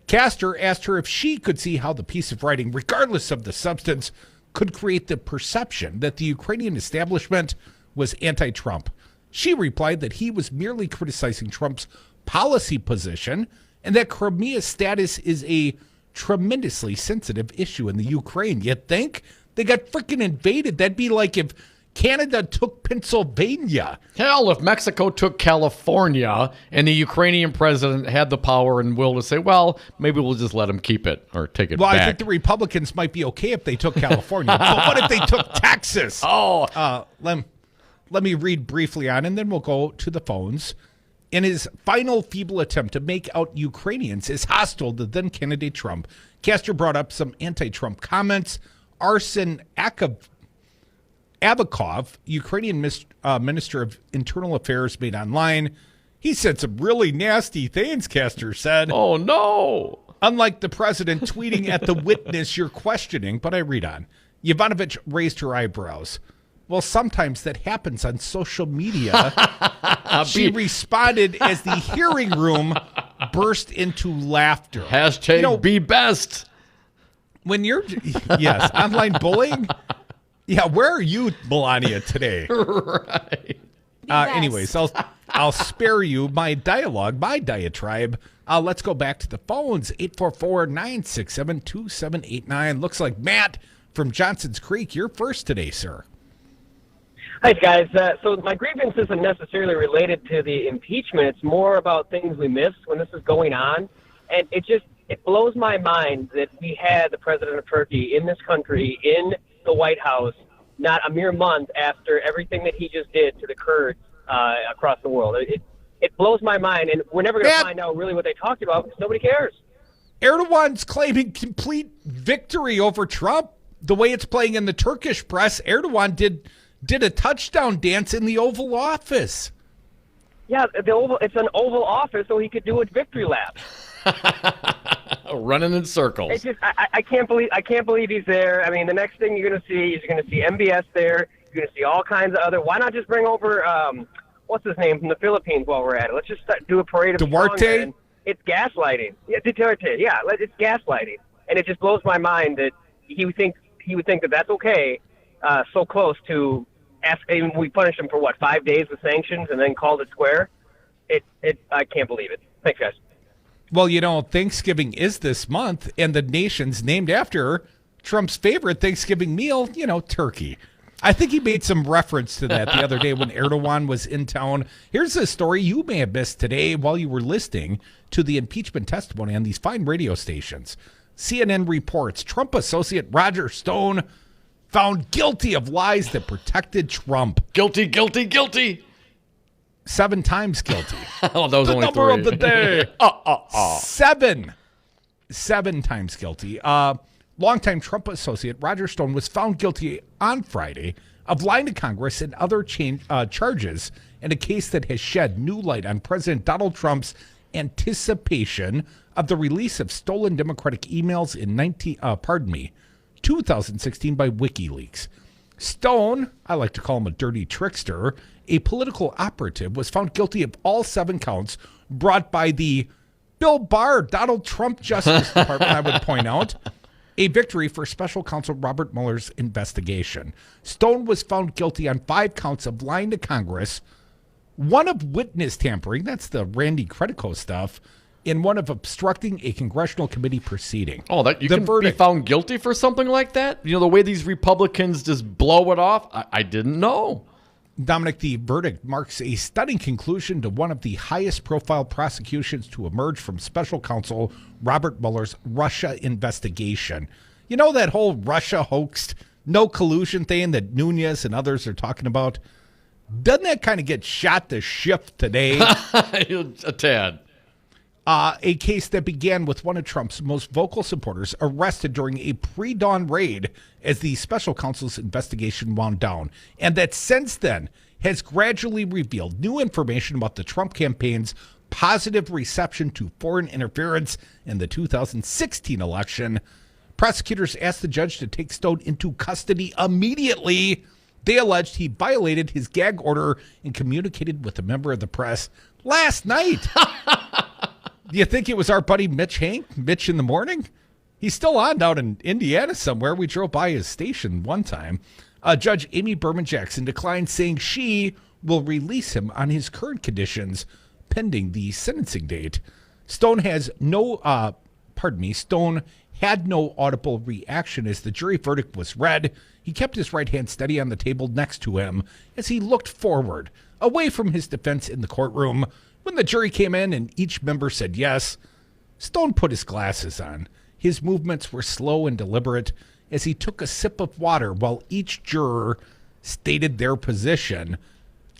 Castor asked her if she could see how the piece of writing, regardless of the substance, could create the perception that the Ukrainian establishment was anti-Trump. She replied that he was merely criticizing Trump's policy position and that Crimea's status is a tremendously sensitive issue in the Ukraine. You think? They got freaking invaded. That'd be like if Canada took Pennsylvania. Hell, if Mexico took California and the Ukrainian president had the power and will to say, well, maybe we'll just let him keep it or take it back. Well, I think the Republicans might be okay if they took California. But what if they took Texas? Let me read briefly on, and then we'll go to the phones. In his final feeble attempt to make out Ukrainians as hostile to then-candidate Trump, Castor brought up some anti-Trump comments. Arsen Avakov, Ukrainian Minister of Internal Affairs, made online. He said some really nasty things, Castor said. Oh, no. Unlike the president tweeting at the witness you're questioning, but I read on. Yovanovitch raised her eyebrows. Well, sometimes that happens on social media. She responded as the hearing room burst into laughter. Hashtag be best. When you're, yes, online bullying. Yeah, where are you, Melania, today? Right. Anyways, I'll spare you my dialogue, my diatribe. Let's go back to the phones. 844-967-2789. Looks like Matt from Johnson's Creek. You're first today, sir. Hi, guys. So my grievance isn't necessarily related to the impeachment. It's more about things we missed when this is going on. And it blows my mind that we had the president of Turkey in this country, in the White House, not a mere month after everything that he just did to the Kurds across the world. It blows my mind, and we're never going to find out really what they talked about because nobody cares. Erdogan's claiming complete victory over Trump. The way it's playing in the Turkish press, Erdogan did a touchdown dance in the Oval Office. Yeah, it's an Oval Office, so he could do a victory lap. Running in circles. It's just I can't believe he's there. I mean, the next thing you're going to see is MBS there. You're going to see all kinds of other. Why not just bring over what's his name from the Philippines while we're at it? Let's just do a parade of Duarte. It's gaslighting. Yeah, Duterte. Yeah, it's gaslighting, and it just blows my mind that he would think that that's okay. So close to asking, we punished him for 5 days with sanctions and then called it square. I can't believe it. Thanks, guys. Well, Thanksgiving is this month, and the nation's named after Trump's favorite Thanksgiving meal, turkey. I think he made some reference to that the other day when Erdogan was in town. Here's a story you may have missed today while you were listening to the impeachment testimony on these fine radio stations. CNN reports Trump associate Roger Stone found guilty of lies that protected Trump. Guilty, guilty, guilty. 7 times guilty. Oh, that was the only number 3. of the day. 7 times guilty. Longtime Trump associate Roger Stone was found guilty on Friday of lying to Congress and other charges in a case that has shed new light on President Donald Trump's anticipation of the release of stolen Democratic emails in 2016 by WikiLeaks. Stone, I like to call him a dirty trickster, a political operative, was found guilty of all 7 counts brought by the Bill Barr, Donald Trump Justice Department, I would point out, a victory for special counsel Robert Mueller's investigation. Stone was found guilty on 5 counts of lying to Congress, 1 of witness tampering, that's the Randy Credico stuff, and 1 of obstructing a congressional committee proceeding. Oh, that you can be found guilty for something like that? The way these Republicans just blow it off? I didn't know. Dominic, the verdict marks a stunning conclusion to one of the highest profile prosecutions to emerge from special counsel Robert Mueller's Russia investigation. You know that whole Russia hoax, no collusion thing that Nunez and others are talking about? Doesn't that kind of get shot to shift today? A tad. A case that began with one of Trump's most vocal supporters arrested during a pre-dawn raid as the special counsel's investigation wound down, and that since then has gradually revealed new information about the Trump campaign's positive reception to foreign interference in the 2016 election. Prosecutors asked the judge to take Stone into custody immediately. They alleged he violated his gag order and communicated with a member of the press Last night. Do you think it was our buddy Mitch in the morning? He's still on down in Indiana somewhere. We drove by his station one time. Judge Amy Berman Jackson declined, saying she will release him on his current conditions pending the sentencing date. Stone had no audible reaction as the jury verdict was read. He kept his right hand steady on the table next to him as he looked forward, away from his defense in the courtroom. When the jury came in and each member said yes, Stone put his glasses on. His movements were slow and deliberate as he took a sip of water while each juror stated their position.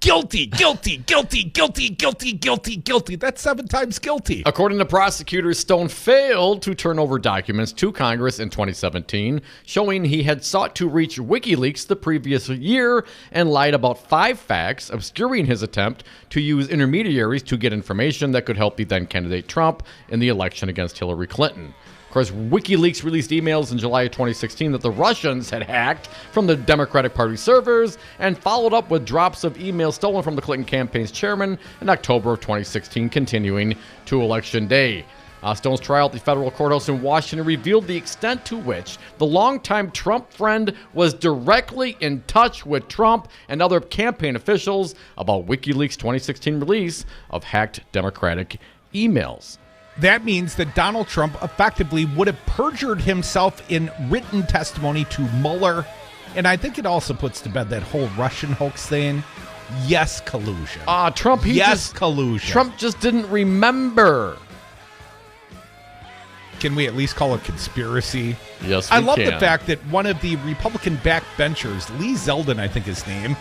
Guilty, guilty, guilty, guilty, guilty, guilty, guilty. That's 7 times guilty. According to prosecutors, Stone failed to turn over documents to Congress in 2017, showing he had sought to reach WikiLeaks the previous year and lied about 5 facts, obscuring his attempt to use intermediaries to get information that could help the then candidate Trump in the election against Hillary Clinton. Of course, WikiLeaks released emails in July of 2016 that the Russians had hacked from the Democratic Party servers and followed up with drops of emails stolen from the Clinton campaign's chairman in October of 2016, continuing to Election Day. Stone's trial at the federal courthouse in Washington revealed the extent to which the longtime Trump friend was directly in touch with Trump and other campaign officials about WikiLeaks' 2016 release of hacked Democratic emails. That means that Donald Trump effectively would have perjured himself in written testimony to Mueller. And I think it also puts to bed that whole Russian hoax thing. Yes, collusion. Collusion. Trump just didn't remember. Can we at least call it conspiracy? Yes, we I love can. the fact that one of the Republican backbenchers, Lee Zeldin, I think his name,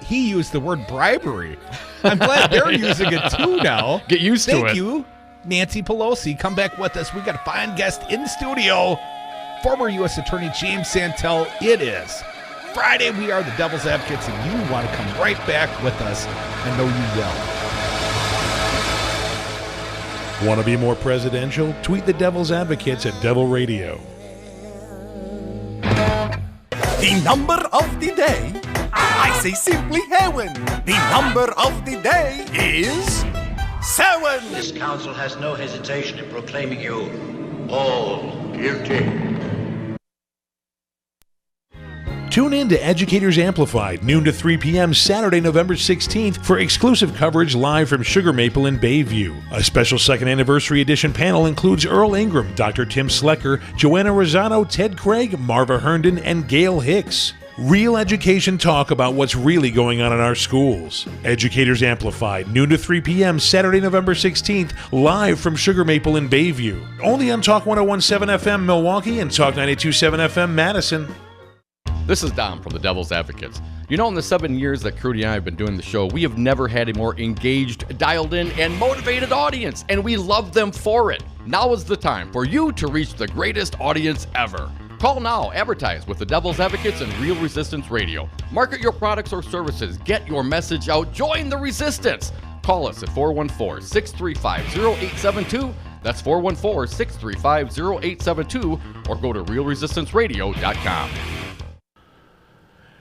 he used the word bribery. I'm glad they're using it too now. Get used to it. Thank you, Nancy Pelosi. Come back with us. We got a fine guest in studio, former U.S. Attorney James Santel. It is Friday. We are the Devil's Advocates, and you want to come right back with us. I know you will. Want to be more presidential? Tweet the Devil's Advocates at Devil Radio. The number of the day, I say simply heaven. The number of the day is 7. This council has no hesitation in proclaiming you all guilty. Tune in to Educators Amplified, noon to 3 p.m. Saturday, November 16th for exclusive coverage live from Sugar Maple in Bayview. A special second anniversary edition panel includes Earl Ingram, Dr. Tim Slecker, Joanna Rosano, Ted Craig, Marva Herndon, and Gail Hicks. Real education talk about what's really going on in our schools. Educators Amplified, noon to 3 p.m. Saturday, November 16th, live from Sugar Maple in Bayview. Only on Talk 101.7 FM Milwaukee and Talk 92.7 FM Madison. This is Dom from the Devil's Advocates. You know, in the 7 years that Crudy and I have been doing the show, we have never had a more engaged, dialed in, and motivated audience, and we love them for it. Now is the time for you to reach the greatest audience ever. Call now, advertise with the Devil's Advocates and Real Resistance Radio. Market your products or services, get your message out, join the resistance. Call us at 414-635-0872. That's 414-635-0872, or go to realresistanceradio.com.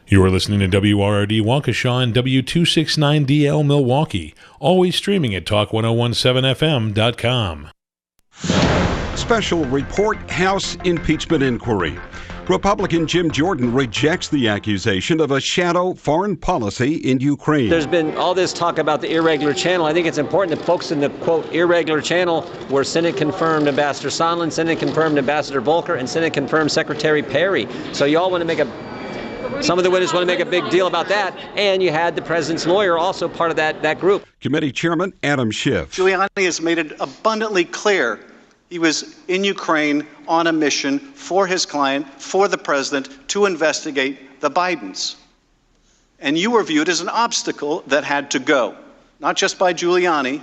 You are listening to WRRD Waukesha and W269DL Milwaukee. Always streaming at Talk1017FM.com. Special report, House impeachment inquiry. Republican Jim Jordan rejects the accusation of a shadow foreign policy in Ukraine. There's been all this talk about the irregular channel. I think it's important that folks in the, quote, irregular channel were Senate confirmed Ambassador Sondland, Senate confirmed Ambassador Volker, and Senate confirmed Secretary Perry. So you all want to make some of the witnesses want to make a big deal about that. And you had the president's lawyer also part of that group. Committee Chairman Adam Schiff. Giuliani has made it abundantly clear he was in Ukraine on a mission for his client, for the president, to investigate the Bidens. And you were viewed as an obstacle that had to go, not just by Giuliani,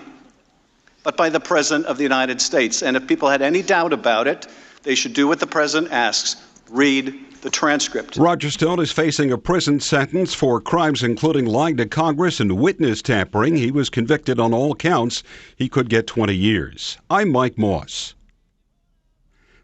but by the President of the United States. And if people had any doubt about it, they should do what the president asks, read the transcript. Roger Stone is facing a prison sentence for crimes including lying to Congress and witness tampering. He was convicted on all counts. He could get 20 years. I'm Mike Moss.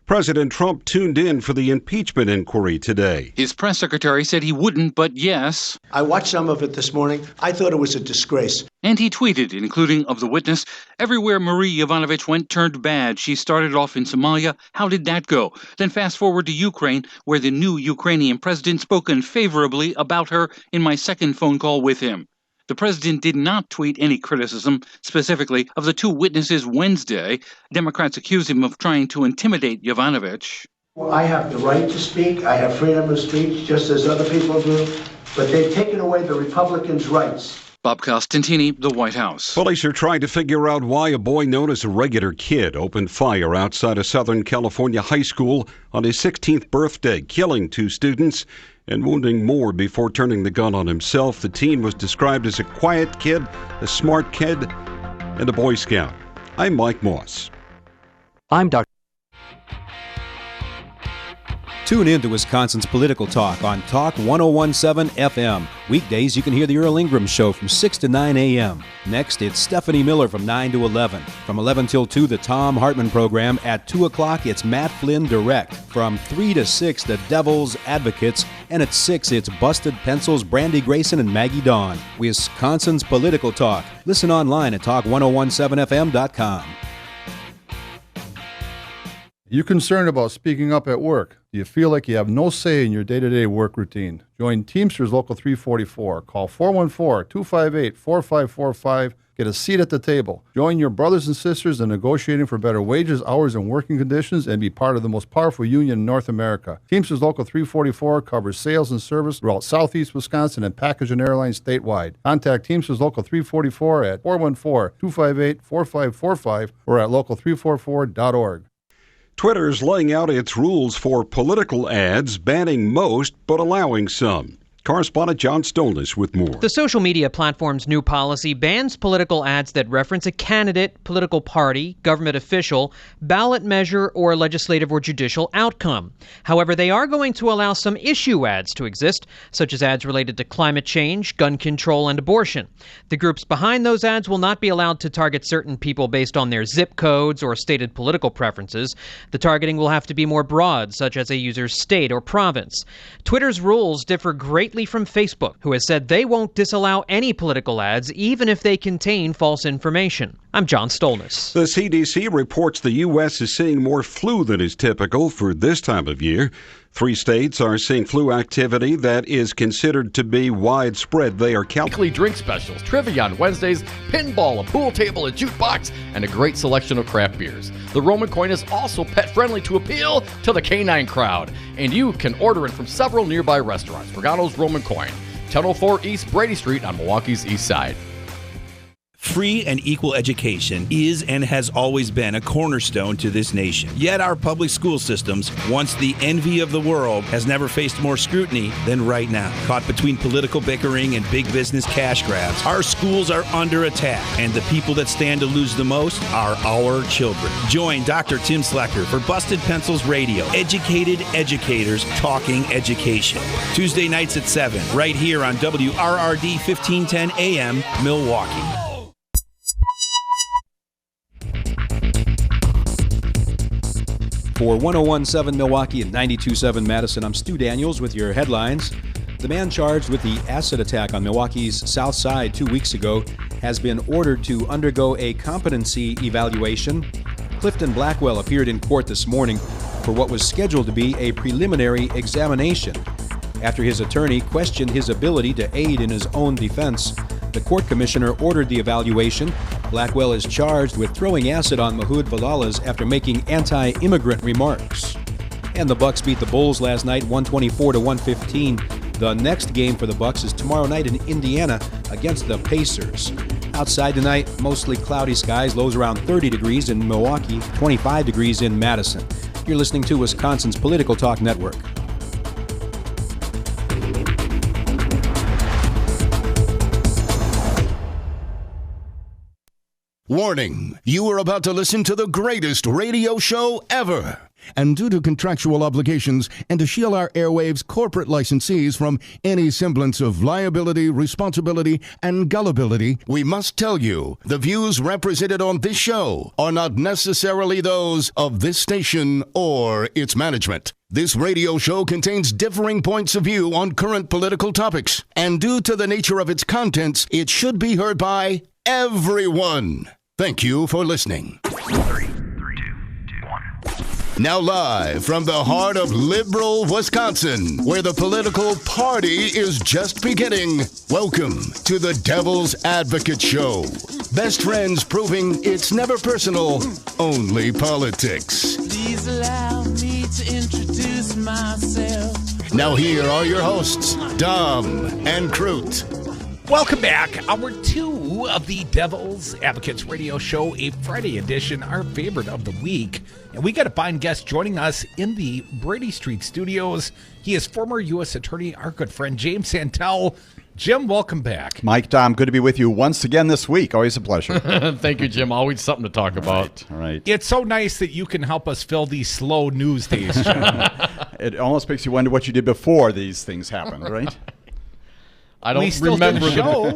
President Trump tuned in for the impeachment inquiry today. His press secretary said he wouldn't, but yes. I watched some of it this morning. I thought it was a disgrace. And he tweeted, including of the witness, everywhere Marie Yovanovitch went turned bad. She started off in Somalia. How did that go? Then fast forward to Ukraine, where the new Ukrainian president spoke unfavorably about her in my second phone call with him. The president did not tweet any criticism, specifically of the two witnesses Wednesday. Democrats accuse him of trying to intimidate Yovanovitch. Well, I have the right to speak. I have freedom of speech, just as other people do. But they've taken away the Republicans' rights. Bob Costantini, the White House. Police are trying to figure out why a boy known as a regular kid opened fire outside a Southern California high school on his 16th birthday, killing 2 students and wounding more before turning the gun on himself. The teen was described as a quiet kid, a smart kid, and a Boy Scout. I'm Mike Moss. I'm Dr. Tune in to Wisconsin's Political Talk on Talk 1017 FM. Weekdays, you can hear the Earl Ingram Show from 6 to 9 a.m. Next, it's Stephanie Miller from 9 to 11. From 11 till 2, the Tom Hartman program. At 2 o'clock, it's Matt Flynn Direct. From 3 to 6, the Devil's Advocates. And at 6, it's Busted Pencils, Brandy Grayson, and Maggie Dawn. Wisconsin's Political Talk. Listen online at talk1017fm.com. You concerned about speaking up at work? Do you feel like you have no say in your day-to-day work routine? Join Teamsters Local 344. Call 414-258-4545. Get a seat at the table. Join your brothers and sisters in negotiating for better wages, hours, and working conditions, and be part of the most powerful union in North America. Teamsters Local 344 covers sales and service throughout Southeast Wisconsin and package and airlines statewide. Contact Teamsters Local 344 at 414-258-4545 or at local344.org. Twitter's laying out its rules for political ads, banning most but allowing some. Correspondent John Stolnis with more. The social media platform's new policy bans political ads that reference a candidate, political party, government official, ballot measure, or legislative or judicial outcome. However, they are going to allow some issue ads to exist, such as ads related to climate change, gun control, and abortion. The groups behind those ads will not be allowed to target certain people based on their zip codes or stated political preferences. The targeting will have to be more broad, such as a user's state or province. Twitter's rules differ greatly from Facebook, who has said they won't disallow any political ads, even if they contain false information. I'm John Stolnis. The CDC reports the U.S. is seeing more flu than is typical for this time of year. 3 states are seeing flu activity that is considered to be widespread. They are weekly drink specials, trivia on Wednesdays, pinball, a pool table, a jukebox, and a great selection of craft beers. The Roman coin is also pet-friendly to appeal to the canine crowd, and you can order it from several nearby restaurants. Regano's Roman Coin, 1004 East Brady Street on Milwaukee's East Side. Free and equal education is and has always been a cornerstone to this nation. Yet our public school systems, once the envy of the world, has never faced more scrutiny than right now. Caught between political bickering and big business cash grabs, our schools are under attack, and the people that stand to lose the most are our children. Join Dr. Tim Slecker for Busted Pencils Radio. Educated educators talking education. Tuesday nights at 7, right here on WRRD 1510 AM, Milwaukee. For 1017 Milwaukee and 92.7 Madison, I'm Stu Daniels with your headlines. The man charged with the acid attack on Milwaukee's South Side 2 weeks ago has been ordered to undergo a competency evaluation. Clifton Blackwell appeared in court this morning for what was scheduled to be a preliminary examination. After his attorney questioned his ability to aid in his own defense, the court commissioner ordered the evaluation. Blackwell is charged with throwing acid on Mahoud Valalas after making anti-immigrant remarks. And the Bucks beat the Bulls last night, 124-115. The next game for the Bucks is tomorrow night in Indiana against the Pacers. Outside tonight, mostly cloudy skies, lows around 30 degrees in Milwaukee, 25 degrees in Madison. You're listening to Wisconsin's Political Talk Network. Warning, you are about to listen to the greatest radio show ever. And due to contractual obligations and to shield our airwaves corporate licensees from any semblance of liability, responsibility, and gullibility, we must tell you the views represented on this show are not necessarily those of this station or its management. This radio show contains differing points of view on current political topics, and due to the nature of its contents, it should be heard by everyone. Thank you for listening. 3, 2, 1. Now live from the heart of liberal Wisconsin, where the political party is just beginning, welcome to the Devil's Advocate Show. Best friends proving it's never personal, only politics. Please allow me to introduce myself. Now here are your hosts, Dom and Crute. Welcome back. Hour 2 of the Devil's Advocates Radio Show, a Friday edition, our favorite of the week. And we got a fine guest joining us in the Brady Street studios. He is former U.S. Attorney, our good friend, James Santel. Jim, welcome back. Mike, Dom, good to be with you once again this week. Always a pleasure. Thank you, Jim. Always something to talk about. All right. It's so nice that you can help us fill these slow news days, Jim. It almost makes you wonder what you did before these things happened, right? I don't remember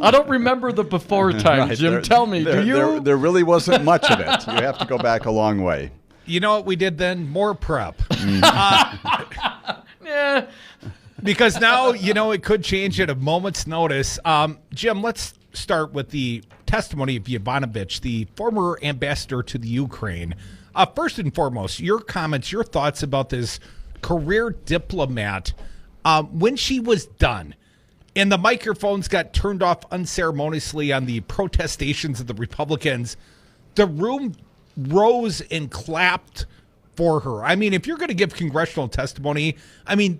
I don't remember the before time, right, Jim. Tell me, do you? There really wasn't much of it. You have to go back a long way. You know what we did then? More prep. Yeah. Because now, it could change at a moment's notice. Jim, let's start with the testimony of Yovanovitch, the former ambassador to the Ukraine. First and foremost, your comments, your thoughts about this career diplomat when she was done and the microphones got turned off unceremoniously on the protestations of the Republicans, the room rose and clapped for her. I mean, if you're going to give congressional testimony,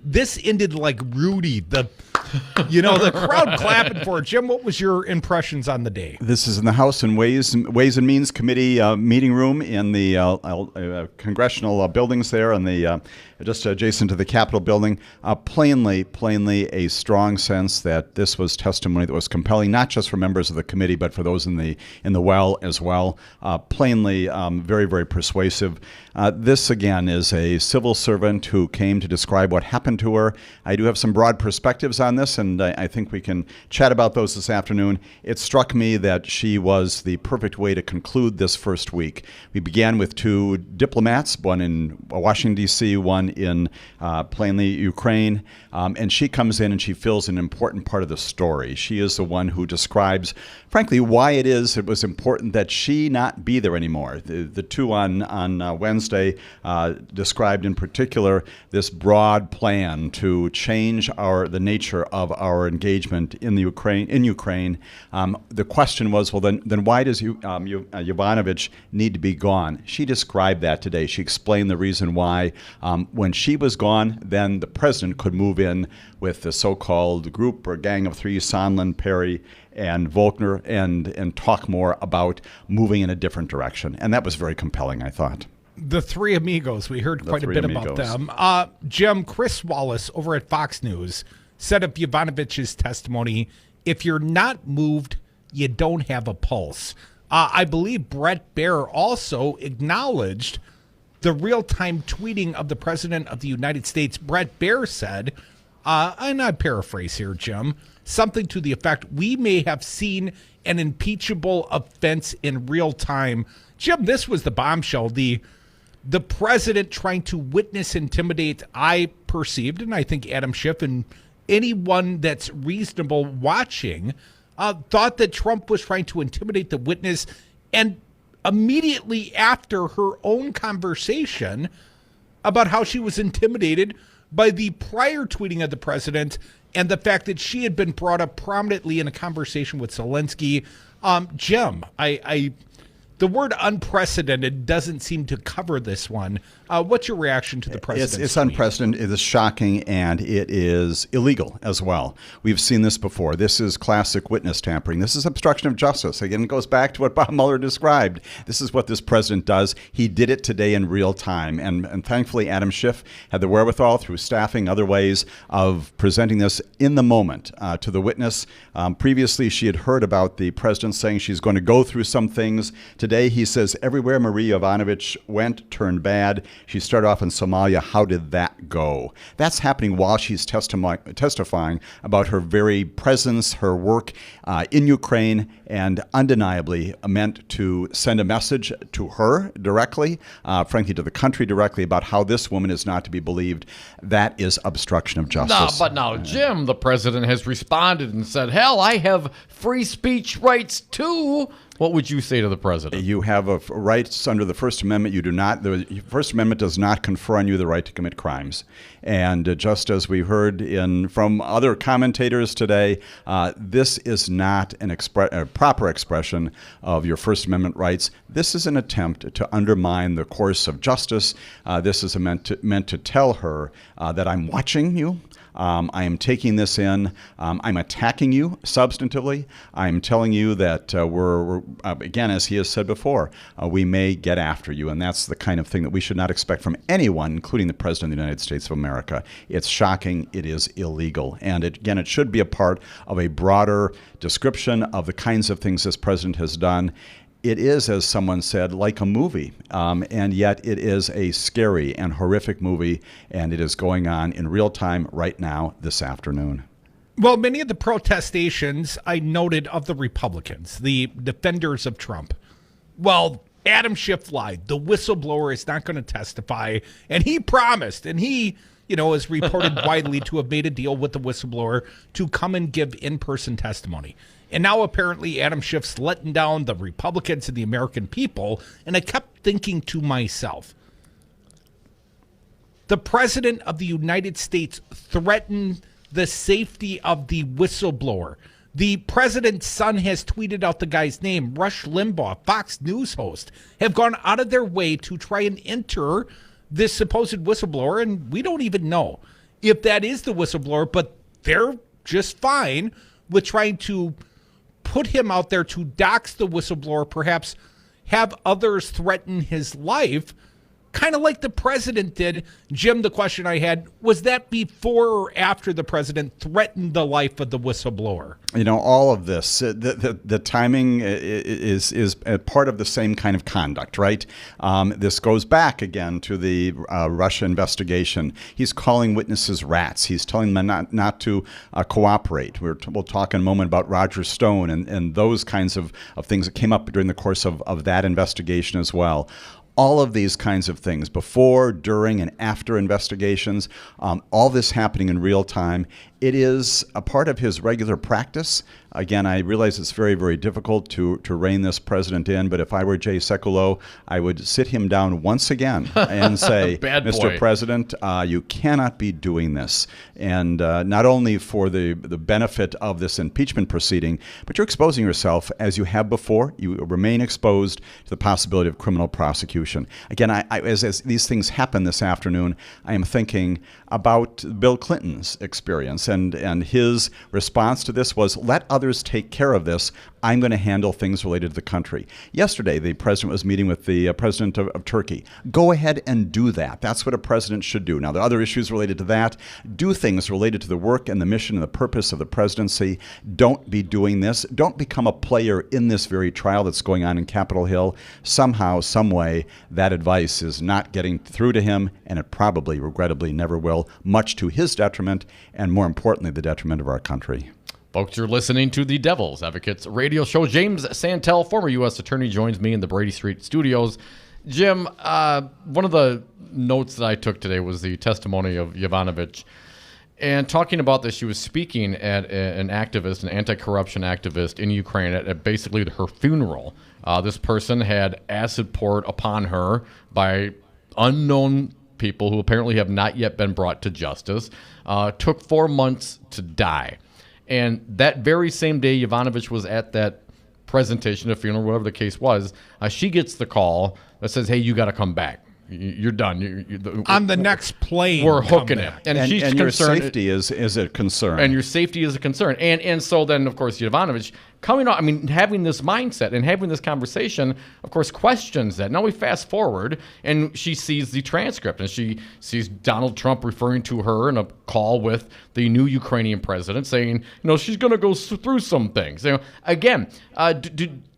this ended like Rudy, the crowd clapping for it. Jim, what was your impressions on the day? This is in the House and Ways and Means Committee meeting room in the congressional buildings there, and the just adjacent to the Capitol building. Plainly a strong sense that this was testimony that was compelling, not just for members of the committee, but for those in the well as well. Plainly, very, very persuasive. This, again, is a civil servant who came to describe what happened to her. I do have some broad perspectives on this, and I think we can chat about those this afternoon. It struck me that she was the perfect way to conclude this first week. We began with 2 diplomats, one in Washington, D.C., one in plainly Ukraine, and she comes in and she fills an important part of the story. She is the one who describes, frankly, why it was important that she not be there anymore. The 2 on Wednesday described in particular this broad plan to change the nature of our engagement in Ukraine. The question was, well, then why does Yovanovitch need to be gone? She described that today. She explained the reason why. When she was gone, then the president could move in with the so-called group or gang of 3, Sondland, Perry, and Volker, and talk more about moving in a different direction. And that was very compelling, I thought. The 3 amigos, we heard quite a bit about them. Jim, Chris Wallace over at Fox News said of Yovanovitch's testimony, if you're not moved, you don't have a pulse. I believe Bret Baier also acknowledged the real-time tweeting of the President of the United States. Bret Baier said, and I paraphrase here, Jim, something to the effect, we may have seen an impeachable offense in real time. Jim, this was the bombshell. The president trying to witness intimidate, I perceived, and I think Adam Schiff and anyone that's reasonable watching thought that Trump was trying to intimidate the witness, and immediately after her own conversation about how she was intimidated by the prior tweeting of the president and the fact that she had been brought up prominently in a conversation with Zelensky. Jim, the word unprecedented doesn't seem to cover this one. What's your reaction to the president's It's tweet? unprecedented, it is shocking, and it is illegal as well. We've seen this before. This is classic witness tampering. This is obstruction of justice. Again, it goes back to what Bob Mueller described. This is what this president does. He did it today in real time, and thankfully Adam Schiff had the wherewithal through staffing, other ways of presenting this in the moment to the witness. Previously, she had heard about the president saying she's going to go through some things. Today, he says everywhere Marie Yovanovitch went turned bad. She started off in Somalia. How did that go? That's happening while she's testifying about her very presence, her work in Ukraine, and undeniably meant to send a message to her directly, frankly, to the country directly, about how this woman is not to be believed. That is obstruction of justice. But now, Jim, the president, has responded and said, hell, I have free speech rights too. What would you say to the president? You have rights under the First Amendment. You do not. The First Amendment does not confer on you the right to commit crimes. And just as we heard from other commentators today, this is not a proper expression of your First Amendment rights. This is an attempt to undermine the course of justice. This is meant to tell her that I'm watching you. I am taking this in. I'm attacking you substantively. I'm telling you that we're again, as he has said before, we may get after you. And that's the kind of thing that we should not expect from anyone, including the President of the United States of America. It's shocking. It is illegal. And it should be a part of a broader description of the kinds of things this president has done. It is, as someone said, like a movie, and yet it is a scary and horrific movie, and it is going on in real time right now this afternoon. Well, many of the protestations I noted of the Republicans, the defenders of Trump, well, Adam Schiff lied. The whistleblower is not going to testify, and he promised, and he, is reported widely to have made a deal with the whistleblower to come and give in-person testimony. And now apparently Adam Schiff's letting down the Republicans and the American people. And I kept thinking to myself, the President of the United States threatened the safety of the whistleblower. The president's son has tweeted out the guy's name. Rush Limbaugh, Fox News host, have gone out of their way to try and enter this supposed whistleblower. And we don't even know if that is the whistleblower, but they're just fine with trying to put him out there to dox the whistleblower, perhaps have others threaten his life, kind of like the president did. Jim, the question I had, was that before or after the president threatened the life of the whistleblower? All of this, the timing is a part of the same kind of conduct, right? This goes back again to the Russia investigation. He's calling witnesses rats. He's telling them not to cooperate. We'll talk in a moment about Roger Stone and those kinds of things that came up during the course of that investigation as well. All of these kinds of things, before, during, and after investigations, all this happening in real time. It is a part of his regular practice. Again, I realize it's very, very difficult to rein this president in, but if I were Jay Sekulow, I would sit him down once again and say, Mr. President, you cannot be doing this. And not only for the benefit of this impeachment proceeding, but you're exposing yourself, as you have before. You remain exposed to the possibility of criminal prosecution. Again, as these things happen this afternoon, I am thinking about Bill Clinton's experience, and his response to this was, let others take care of this. I'm going to handle things related to the country. Yesterday, the president was meeting with the president of Turkey. Go ahead and do that. That's what a president should do. Now, there are other issues related to that. Do things related to the work and the mission and the purpose of the presidency. Don't be doing this. Don't become a player in this very trial that's going on in Capitol Hill. Somehow, some way, that advice is not getting through to him, and it probably, regrettably, never will, much to his detriment, and more importantly, the detriment of our country. Folks, you're listening to the Devil's Advocates radio show. James Santel, former U.S. attorney, joins me in the Brady Street studios. Jim, one of the notes that I took today was the testimony of Yovanovitch. And talking about this, she was speaking at an activist, an anti-corruption activist in Ukraine at basically her funeral. This person had acid poured upon her by unknown people who apparently have not yet been brought to justice. Took 4 months to die. And that very same day Yovanovitch was at that presentation, a funeral, whatever the case was, she gets the call that says, hey, you got to come back. You're done. On the next plane. We're hooking it. And she's concerned. Your safety is a concern. And your safety is a concern. And so then, of course, Yovanovitch coming on, having this mindset and having this conversation, of course, questions that. Now we fast forward, and she sees the transcript, and she sees Donald Trump referring to her in a call with the new Ukrainian president, saying, she's going to go through some things. Again,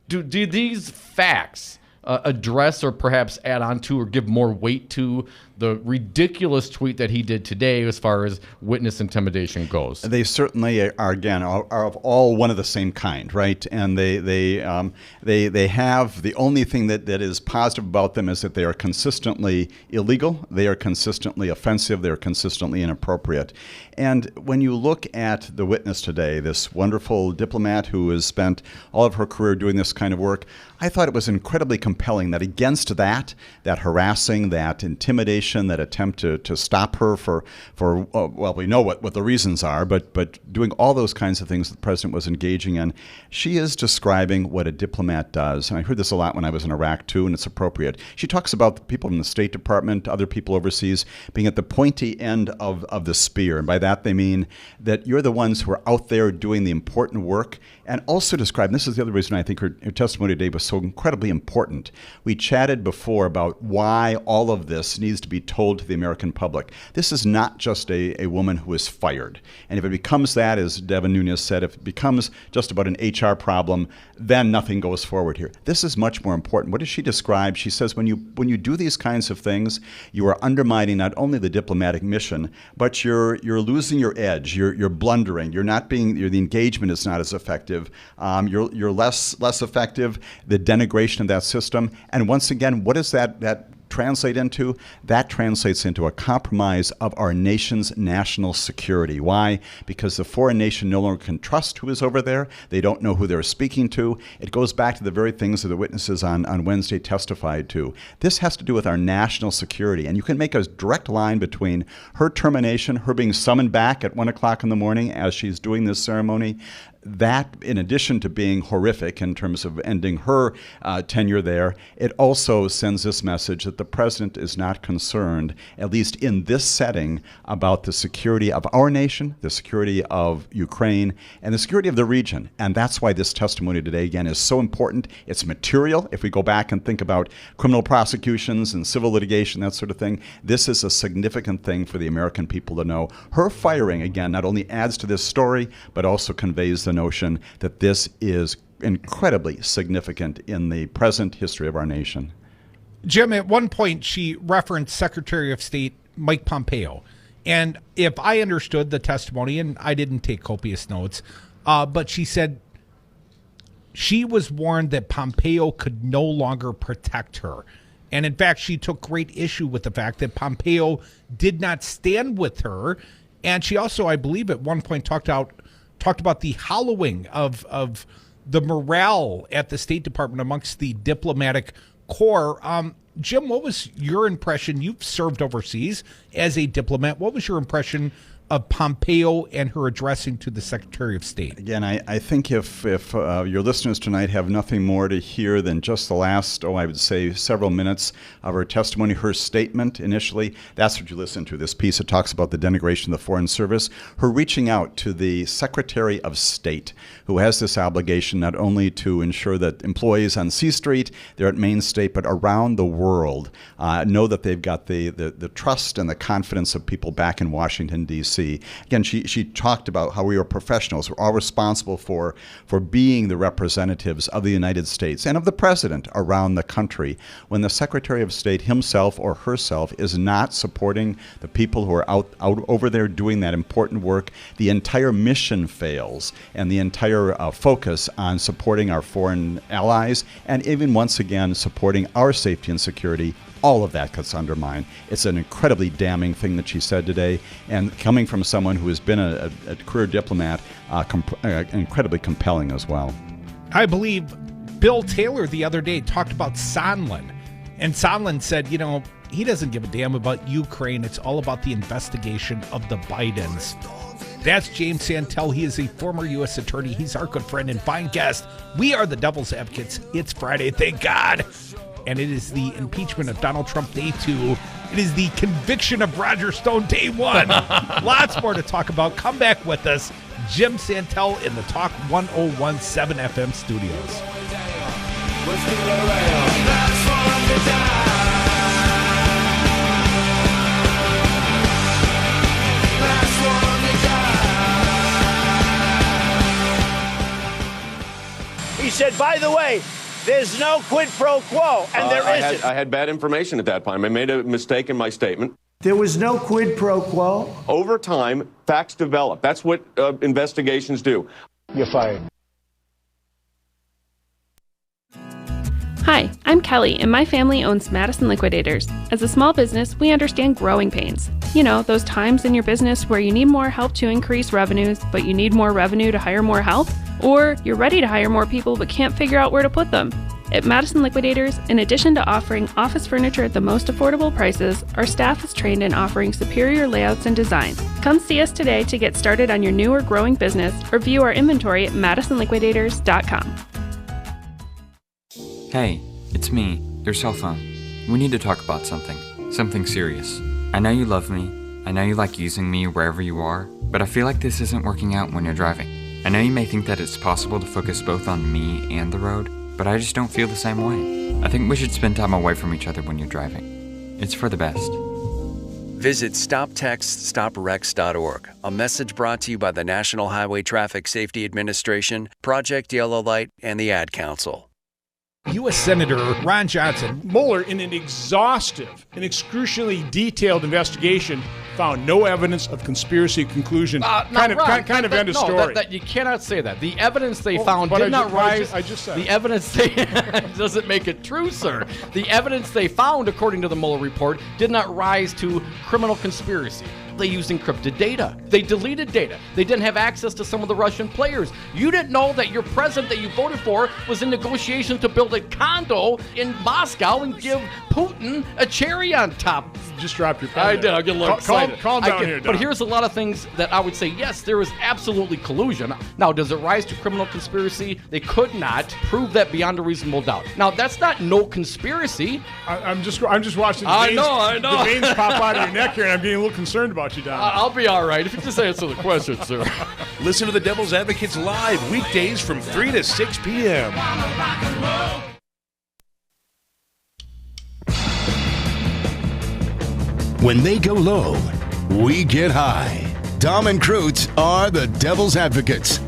do these facts address or perhaps add on to or give more weight to the ridiculous tweet that he did today as far as witness intimidation goes? They certainly are, again, are of all one of the same kind, right? And they have, the only thing that is positive about them is that they are consistently illegal, they are consistently offensive, they are consistently inappropriate. And when you look at the witness today, this wonderful diplomat who has spent all of her career doing this kind of work, I thought it was incredibly compelling that against that harassing, that intimidation, that attempt to stop her for well, we know what the reasons are, but doing all those kinds of things the president was engaging in, she is describing what a diplomat does. And I heard this a lot when I was in Iraq too, and it's appropriate. She talks about the people in the State Department, other people overseas, being at the pointy end of the spear. And by that they mean that you're the ones who are out there doing the important work, and also describe, and this is the other reason I think her testimony today was so incredibly important. We chatted before about why all of this needs to be told to the American public. This is not just a woman who is fired. And if it becomes that, as Devin Nunes said, if it becomes just about an HR problem, then nothing goes forward here. This is much more important. What does she describe? She says when you do these kinds of things, you are undermining not only the diplomatic mission, but you're losing your edge. You're blundering. The engagement is not as effective. You're less effective. The denigration of that system. And once again, what does that translate into? That translates into a compromise of our nation's national security. Why? Because the foreign nation no longer can trust who is over there. They don't know who they're speaking to. It goes back to the very things that the witnesses on Wednesday testified to. This has to do with our national security. And you can make a direct line between her termination, her being summoned back at 1 o'clock in the morning as she's doing this ceremony. That, in addition to being horrific in terms of ending her tenure there, it also sends this message that the president is not concerned, at least in this setting, about the security of our nation, the security of Ukraine, and the security of the region. And that's why this testimony today, again, is so important. It's material. If we go back and think about criminal prosecutions and civil litigation, that sort of thing, this is a significant thing for the American people to know. Her firing, again, not only adds to this story, but also conveys the notion that this is incredibly significant in the present history of our nation. Jim, at one point she referenced Secretary of State Mike Pompeo. And if I understood the testimony, and I didn't take copious notes, but she said she was warned that Pompeo could no longer protect her. And in fact, she took great issue with the fact that Pompeo did not stand with her. And she also, I believe, at one point talked about the hollowing of the morale at the State Department amongst the diplomatic corps. Jim, what was your impression? You've served overseas as a diplomat. What was your impression of Pompeo and her addressing to the Secretary of State? Again, I think if your listeners tonight have nothing more to hear than just the last, I would say several minutes of her testimony, her statement initially, that's what you listen to. This piece that talks about the denigration of the Foreign Service, her reaching out to the Secretary of State, who has this obligation not only to ensure that employees on C Street, they're at Main State, but around the world know that they've got the trust and the confidence of people back in Washington, D.C. Again, she talked about how we are professionals. We're all responsible for being the representatives of the United States and of the president around the country. When the Secretary of State himself or herself is not supporting the people who are out over there doing that important work, the entire mission fails, and the entire focus on supporting our foreign allies and even once again supporting our safety and security, all of that gets undermined. It's an incredibly damning thing that she said today, and coming from someone who has been a career diplomat, incredibly compelling as well. I believe Bill Taylor the other day talked about Sondland, and Sondland said, he doesn't give a damn about Ukraine. It's all about the investigation of the Bidens. That's James Santel. He is a former U.S. attorney. He's our good friend and fine guest. We are the Devil's Advocates. It's Friday, thank God. And it is the impeachment of Donald Trump day 2. It is the conviction of Roger Stone day 1. Lots more to talk about. Come back with us. Jim Santel in the Talk 1017 FM studios. He said, by the way, There's no quid pro quo, and there isn't. I had bad information at that time. I made a mistake in my statement. There was no quid pro quo? Over time, facts develop. That's what investigations do. You're fired. Hi, I'm Kelly, and my family owns Madison Liquidators. As a small business, we understand growing pains. You know, those times in your business where you need more help to increase revenues, but you need more revenue to hire more help? Or you're ready to hire more people but can't figure out where to put them? At Madison Liquidators, in addition to offering office furniture at the most affordable prices, our staff is trained in offering superior layouts and designs. Come see us today to get started on your new or growing business, or view our inventory at madisonliquidators.com. Hey, it's me, your cell phone. We need to talk about something serious. I know you love me, I know you like using me wherever you are, but I feel like this isn't working out when you're driving. I know you may think that it's possible to focus both on me and the road, but I just don't feel the same way. I think we should spend time away from each other when you're driving. It's for the best. Visit StopTextStopWrecks.org, a message brought to you by the National Highway Traffic Safety Administration, Project Yellow Light, and the Ad Council. U.S. Senator Ron Johnson. Mueller, in an exhaustive and excruciatingly detailed investigation, found no evidence of conspiracy conclusion. Kind of end of story. You cannot say that. The evidence they found did not rise. I just said the evidence they doesn't make it true, sir. The evidence they found, according to the Mueller report, did not rise to criminal conspiracy. They used encrypted data. They deleted data. They didn't have access to some of the Russian players. You didn't know that your president that you voted for was in negotiations to build a condo in Moscow and give Putin a cherry on top. Just dropped your pen. I did. I get a little excited. Calm down here, Don. But here's a lot of things that I would say, yes, there is absolutely collusion. Now, does it rise to criminal conspiracy? They could not prove that beyond a reasonable doubt. Now, that's not no conspiracy. I'm just watching the veins pop out of your neck here, and I'm getting a little concerned about you, Don. I'll be all right if you just answer the question, sir. Listen to the Devil's Advocates live weekdays from 3 to 6 p.m. When they go low, we get high. Dom and Krutz are the Devil's Advocates.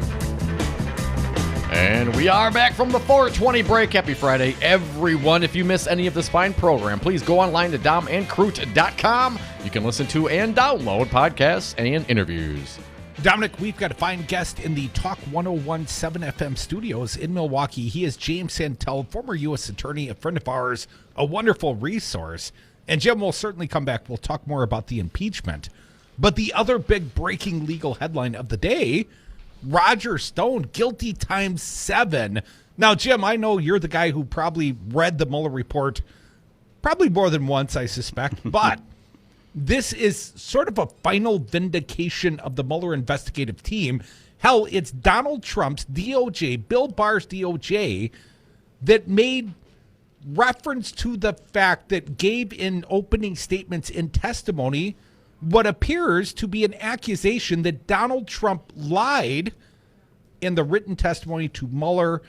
And we are back from the 420 break. Happy Friday, everyone. If you miss any of this fine program, please go online to domandkrut.com. You can listen to and download podcasts and interviews. Dominic, we've got a fine guest in the Talk 101.7 FM studios in Milwaukee. He is James Santel, former U.S. attorney, a friend of ours, a wonderful resource. And Jim will certainly come back. We'll talk more about the impeachment. But the other big breaking legal headline of the day, Roger Stone, guilty times 7. Now, Jim, I know you're the guy who probably read the Mueller report probably more than once, I suspect. But this is sort of a final vindication of the Mueller investigative team. Hell, it's Donald Trump's DOJ, Bill Barr's DOJ, that made reference to the fact that gave in opening statements in testimony what appears to be an accusation that Donald Trump lied in the written testimony to Mueller.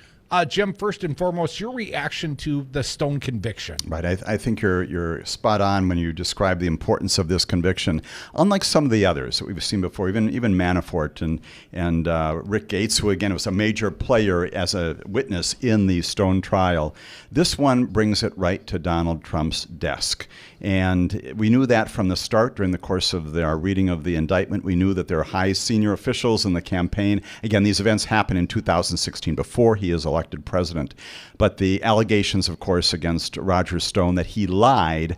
Jim, first and foremost, your reaction to the Stone conviction. Right. I think you're spot on when you describe the importance of this conviction. Unlike some of the others that we've seen before, even Manafort and Rick Gates, who again was a major player as a witness in the Stone trial, this one brings it right to Donald Trump's desk. And we knew that from the start during the course of our reading of the indictment. We knew that there are high senior officials in the campaign. Again, these events happened in 2016 before he is elected president. But the allegations, of course, against Roger Stone that he lied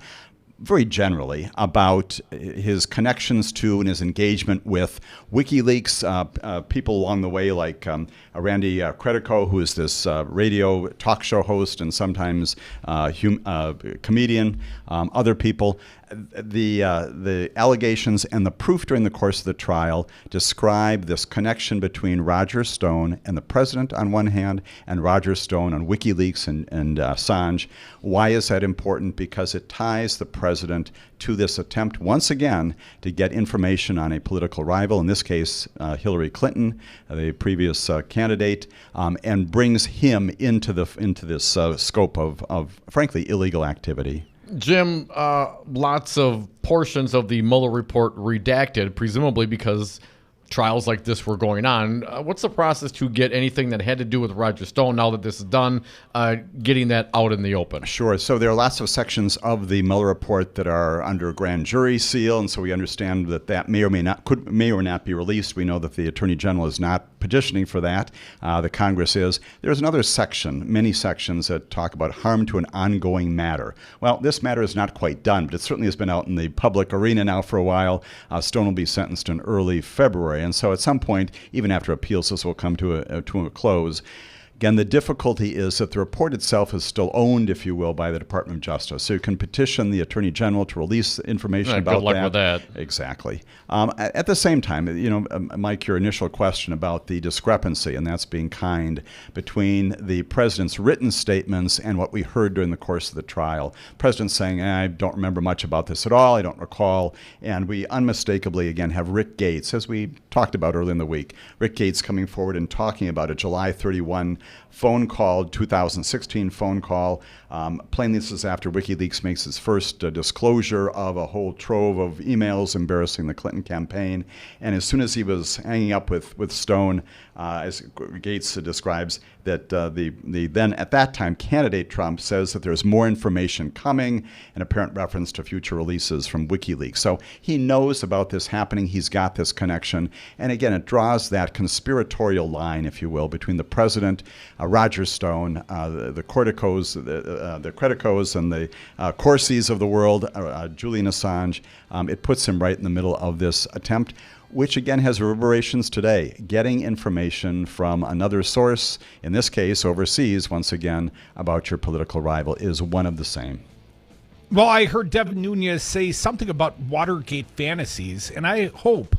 very generally about his connections to and his engagement with WikiLeaks, people along the way like Randy Credico, who is this radio talk show host and sometimes comedian, other people. The allegations and the proof during the course of the trial describe this connection between Roger Stone and the president on one hand and Roger Stone on WikiLeaks and Assange. Why is that important? Because it ties the president to this attempt once again to get information on a political rival, in this case Hillary Clinton, the previous candidate, and brings him into this scope of frankly illegal activity. Jim, lots of portions of the Mueller report redacted, presumably because trials like this were going on. What's the process to get anything that had to do with Roger Stone, now that this is done, getting that out in the open? Sure. So there are lots of sections of the Mueller report that are under grand jury seal, and so we understand that may or may not be released. We know that the Attorney General is not petitioning for that. The Congress is. There's another section, many sections, that talk about harm to an ongoing matter. Well, this matter is not quite done, but it certainly has been out in the public arena now for a while. Stone will be sentenced in early February. And so at some point, even after appeals, this will come to a close. Again, the difficulty is that the report itself is still owned, if you will, by the Department of Justice. So you can petition the Attorney General to release information about that. Good luck with that. Exactly. At the same time, Mike, your initial question about the discrepancy, and that's being kind, between the President's written statements and what we heard during the course of the trial. The President saying, I don't remember much about this at all, I don't recall. And we unmistakably, again, have Rick Gates, as we talked about earlier in the week, Rick Gates coming forward and talking about a July 31 phone call, 2016 phone call. Plainly, this is after WikiLeaks makes its first disclosure of a whole trove of emails embarrassing the Clinton campaign. And as soon as he was hanging up with Stone, as Gates describes, that the then at that time candidate Trump says that there's more information coming, an apparent reference to future releases from WikiLeaks. So he knows about this happening. He's got this connection. And again, it draws that conspiratorial line, if you will, between the president, Roger Stone, the Corticos, the Criticos, and the Corsis of the world, Julian Assange. It puts him right in the middle of this attempt, which again has reverberations today. Getting information from another source, in this case overseas, once again, about your political rival is one of the same. Well, I heard Devin Nunes say something about Watergate fantasies, and I hope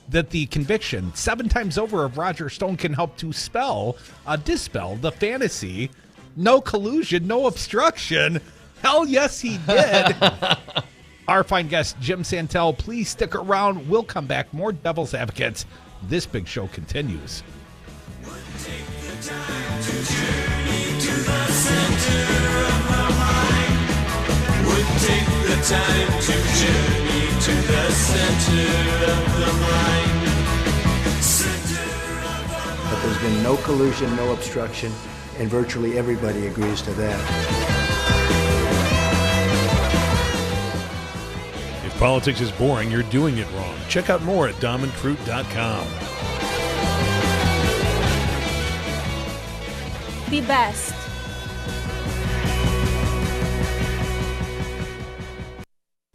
that the conviction 7 times over of Roger Stone can help to dispel the fantasy. No collusion, no obstruction. Hell yes, he did. Our fine guest, Jim Santel, please stick around. We'll come back. More Devil's Advocates. This big show continues. Take the time to journey to the center of the mind. But there's been no collusion, no obstruction, and virtually everybody agrees to that. If politics is boring, you're doing it wrong. Check out more at DomandFruit.com. Be best.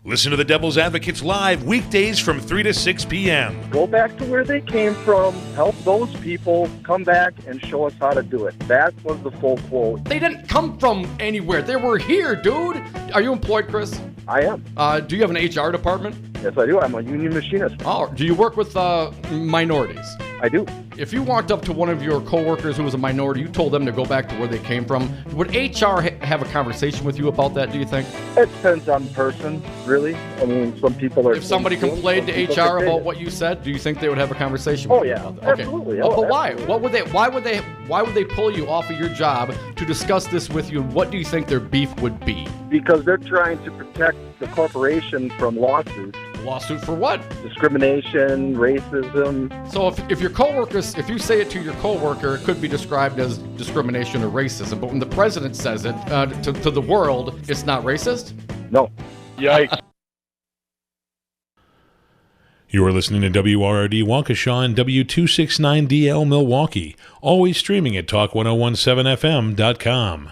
Listen to the Devil's Advocates live weekdays from 3 to 6 p.m. Go back to where they came from, help those people, come back and show us how to do it. That was the full quote. They didn't come from anywhere. They were here, dude. Are you employed, Chris? I am. Do you have an HR department? Yes, I do. I'm a union machinist. Oh, do you work with minorities? I do. If you walked up to one of your coworkers who was a minority, you told them to go back to where they came from, would HR have a conversation with you about that, do you think? It depends on the person, really. I mean, some people are... If somebody complained to HR about what you said, do you think they would have a conversation with you about that? Okay. Absolutely. But why? Why would they pull you off of your job to discuss this with you, and what do you think their beef would be? Because they're trying to protect the corporation from lawsuits. Lawsuit for what? Discrimination, racism. So if your coworkers, if you say it to your coworker, it could be described as discrimination or racism. But when the president says it to the world, it's not racist? No. Yikes. You are listening to WRRD Waukesha and W269DL Milwaukee. Always streaming at Talk1017FM.com.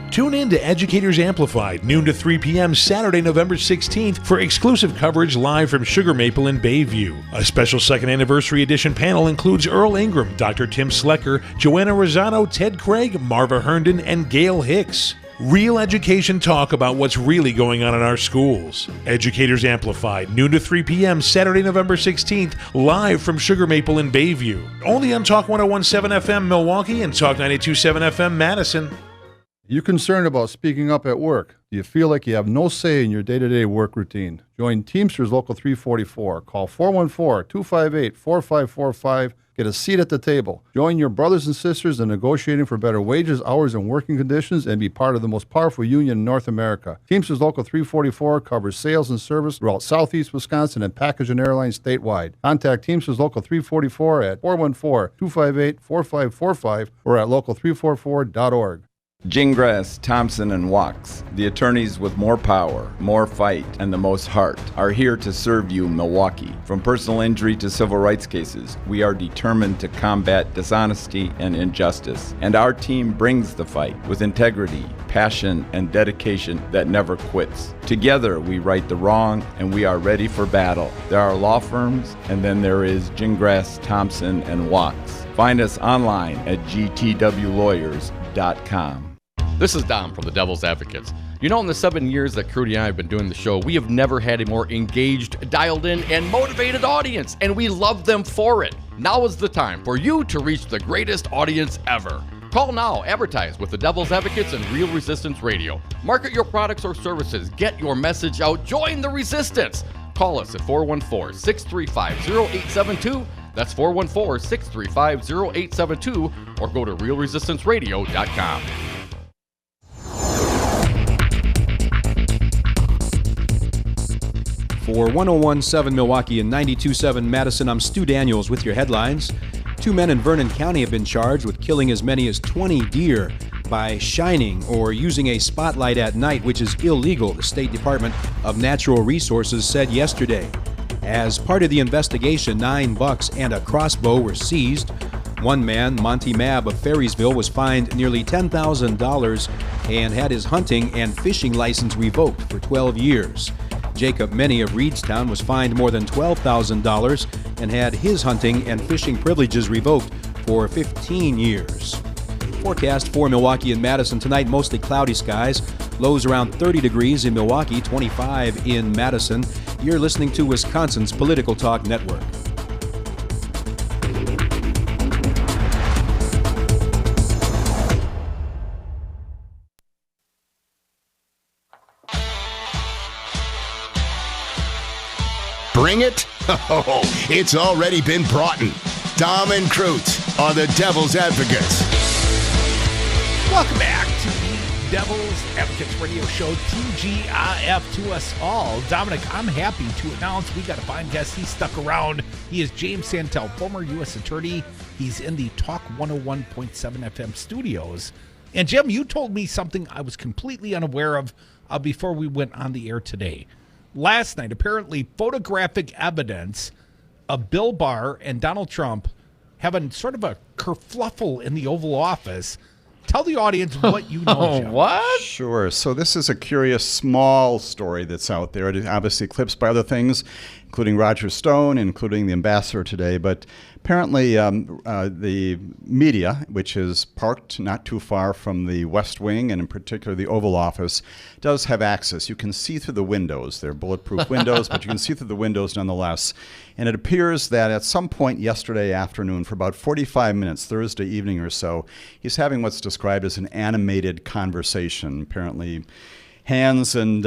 Tune in to Educators Amplified, noon to 3 p.m. Saturday, November 16th for exclusive coverage live from Sugar Maple in Bayview. A special second anniversary edition panel includes Earl Ingram, Dr. Tim Slecker, Joanna Rosano, Ted Craig, Marva Herndon, and Gail Hicks. Real education talk about what's really going on in our schools. Educators Amplified, noon to 3 p.m. Saturday, November 16th, live from Sugar Maple in Bayview. Only on Talk 1017 FM Milwaukee and Talk 92.7 FM Madison. You concerned about speaking up at work? Do you feel like you have no say in your day-to-day work routine? Join Teamsters Local 344. Call 414-258-4545. Get a seat at the table. Join your brothers and sisters in negotiating for better wages, hours, and working conditions, and be part of the most powerful union in North America. Teamsters Local 344 covers sales and service throughout Southeast Wisconsin and package and airlines statewide. Contact Teamsters Local 344 at 414-258-4545 or at local344.org. Gingras, Thompson, and Wachs, the attorneys with more power, more fight, and the most heart, are here to serve you, Milwaukee. From personal injury to civil rights cases, we are determined to combat dishonesty and injustice. And our team brings the fight with integrity, passion, and dedication that never quits. Together, we right the wrong, and we are ready for battle. There are law firms, and then there is Gingras, Thompson, and Wachs. Find us online at gtwlawyers.com. This is Dom from the Devil's Advocates. You know, in the 7 years that Crudy and I have been doing the show, we have never had a more engaged, dialed in, and motivated audience, and we love them for it. Now is the time for you to reach the greatest audience ever. Call now, advertise with the Devil's Advocates and Real Resistance Radio. Market your products or services, get your message out, join the resistance. Call us at 414-635-0872. That's 414-635-0872, or go to realresistanceradio.com. For 101.7 Milwaukee and 92.7 Madison, I'm Stu Daniels with your headlines. 2 men in Vernon County have been charged with killing as many as 20 deer by shining or using a spotlight at night, which is illegal, the State Department of Natural Resources said yesterday. As part of the investigation, 9 bucks and a crossbow were seized. One man, Monty Mabb of Ferrysville, was fined nearly $10,000 and had his hunting and fishing license revoked for 12 years. Jacob Meny of Reedstown was fined more than $12,000 and had his hunting and fishing privileges revoked for 15 years. Forecast for Milwaukee and Madison tonight, mostly cloudy skies. Lows around 30 degrees in Milwaukee, 25 in Madison. You're listening to Wisconsin's Political Talk Network. Bring it? Oh, it's already been brought in. Dom and Krutz are the Devil's Advocates. Welcome back to the Devil's Advocates Radio Show, TGIF to us all. Dominic, I'm happy to announce we got a fine guest. He stuck around. He is James Santel, former U.S. Attorney. He's in the Talk 101.7 FM studios. And Jim, you told me something I was completely unaware of before we went on the air today. Last night, apparently photographic evidence of Bill Barr and Donald Trump having sort of a kerfluffle in the Oval Office. Tell the audience what you know, Jim. What? Sure. So this is a curious small story that's out there. It is obviously eclipsed by other things, including Roger Stone, including the ambassador today. But apparently the media, which is parked not too far from the West Wing, and in particular the Oval Office, does have access. You can see through the windows. They're bulletproof windows, but you can see through the windows nonetheless. And it appears that at some point yesterday afternoon, for about 45 minutes, Thursday evening or so, he's having what's described as an animated conversation. Apparently hands and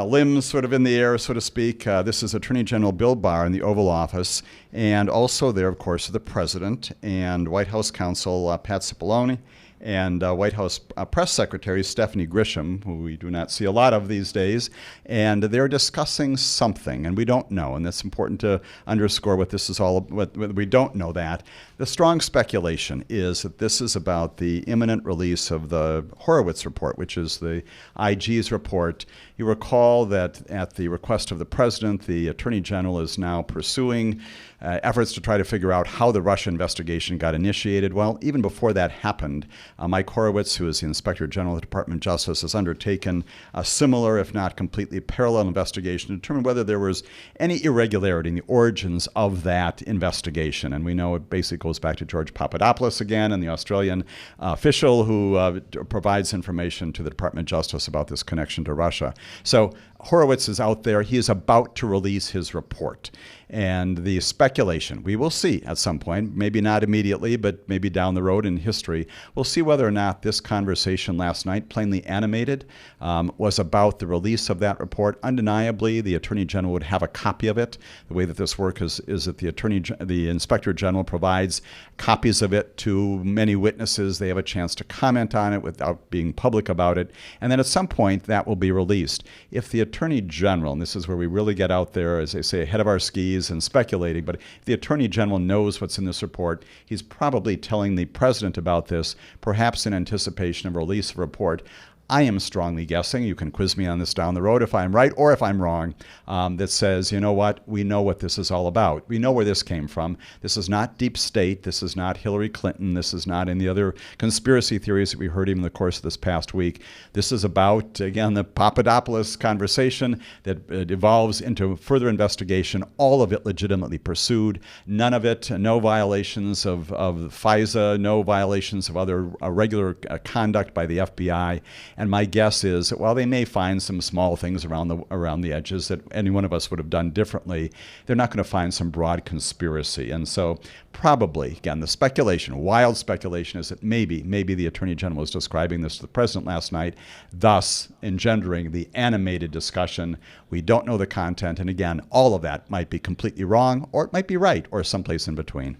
limbs sort of in the air, so to speak. This is Attorney General Bill Barr in the Oval Office. And also there, of course, are the President and White House Counsel Pat Cipollone and White House Press Secretary Stephanie Grisham, who we do not see a lot of these days. And they're discussing something, and we don't know. And that's important to underscore what this is all about. We don't know that. The strong speculation is that this is about the imminent release of the Horowitz report, which is the IG's report. You recall that at the request of the President, the Attorney General is now pursuing efforts to try to figure out how the Russia investigation got initiated. Well, even before that happened, Mike Horowitz, who is the Inspector General of the Department of Justice, has undertaken a similar, if not completely parallel investigation to determine whether there was any irregularity in the origins of that investigation. And we know it basically goes back to George Papadopoulos again, and the Australian official who provides information to the Department of Justice about this connection to Russia. So Horowitz is out there. He is about to release his report. And the speculation speculation. We will see at some point, maybe not immediately, but maybe down the road in history. We'll see whether or not this conversation last night, plainly animated, was about the release of that report. Undeniably, the Attorney General would have a copy of it. The way that this works is that the Inspector General provides copies of it to many witnesses. They have a chance to comment on it without being public about it. And then at some point, that will be released. If the Attorney General, and this is where we really get out there, as they say, ahead of our skis and speculating, but if the Attorney General knows what's in this report, he's probably telling the President about this, perhaps in anticipation of a release of a report. I am strongly guessing, you can quiz me on this down the road if I'm right or if I'm wrong, that says, you know what, we know what this is all about. We know where this came from. This is not deep state. This is not Hillary Clinton. This is not any other conspiracy theories that we heard even in the course of this past week. This is about, again, the Papadopoulos conversation that evolves into further investigation, all of it legitimately pursued. None of it, no violations of FISA, no violations of other regular conduct by the FBI. And my guess is that while they may find some small things around the edges that any one of us would have done differently, they're not going to find some broad conspiracy. And so probably, again, the speculation, wild speculation, is that maybe the Attorney General was describing this to the President last night, thus engendering the animated discussion. We don't know the content. And again, all of that might be completely wrong, or it might be right, or someplace in between.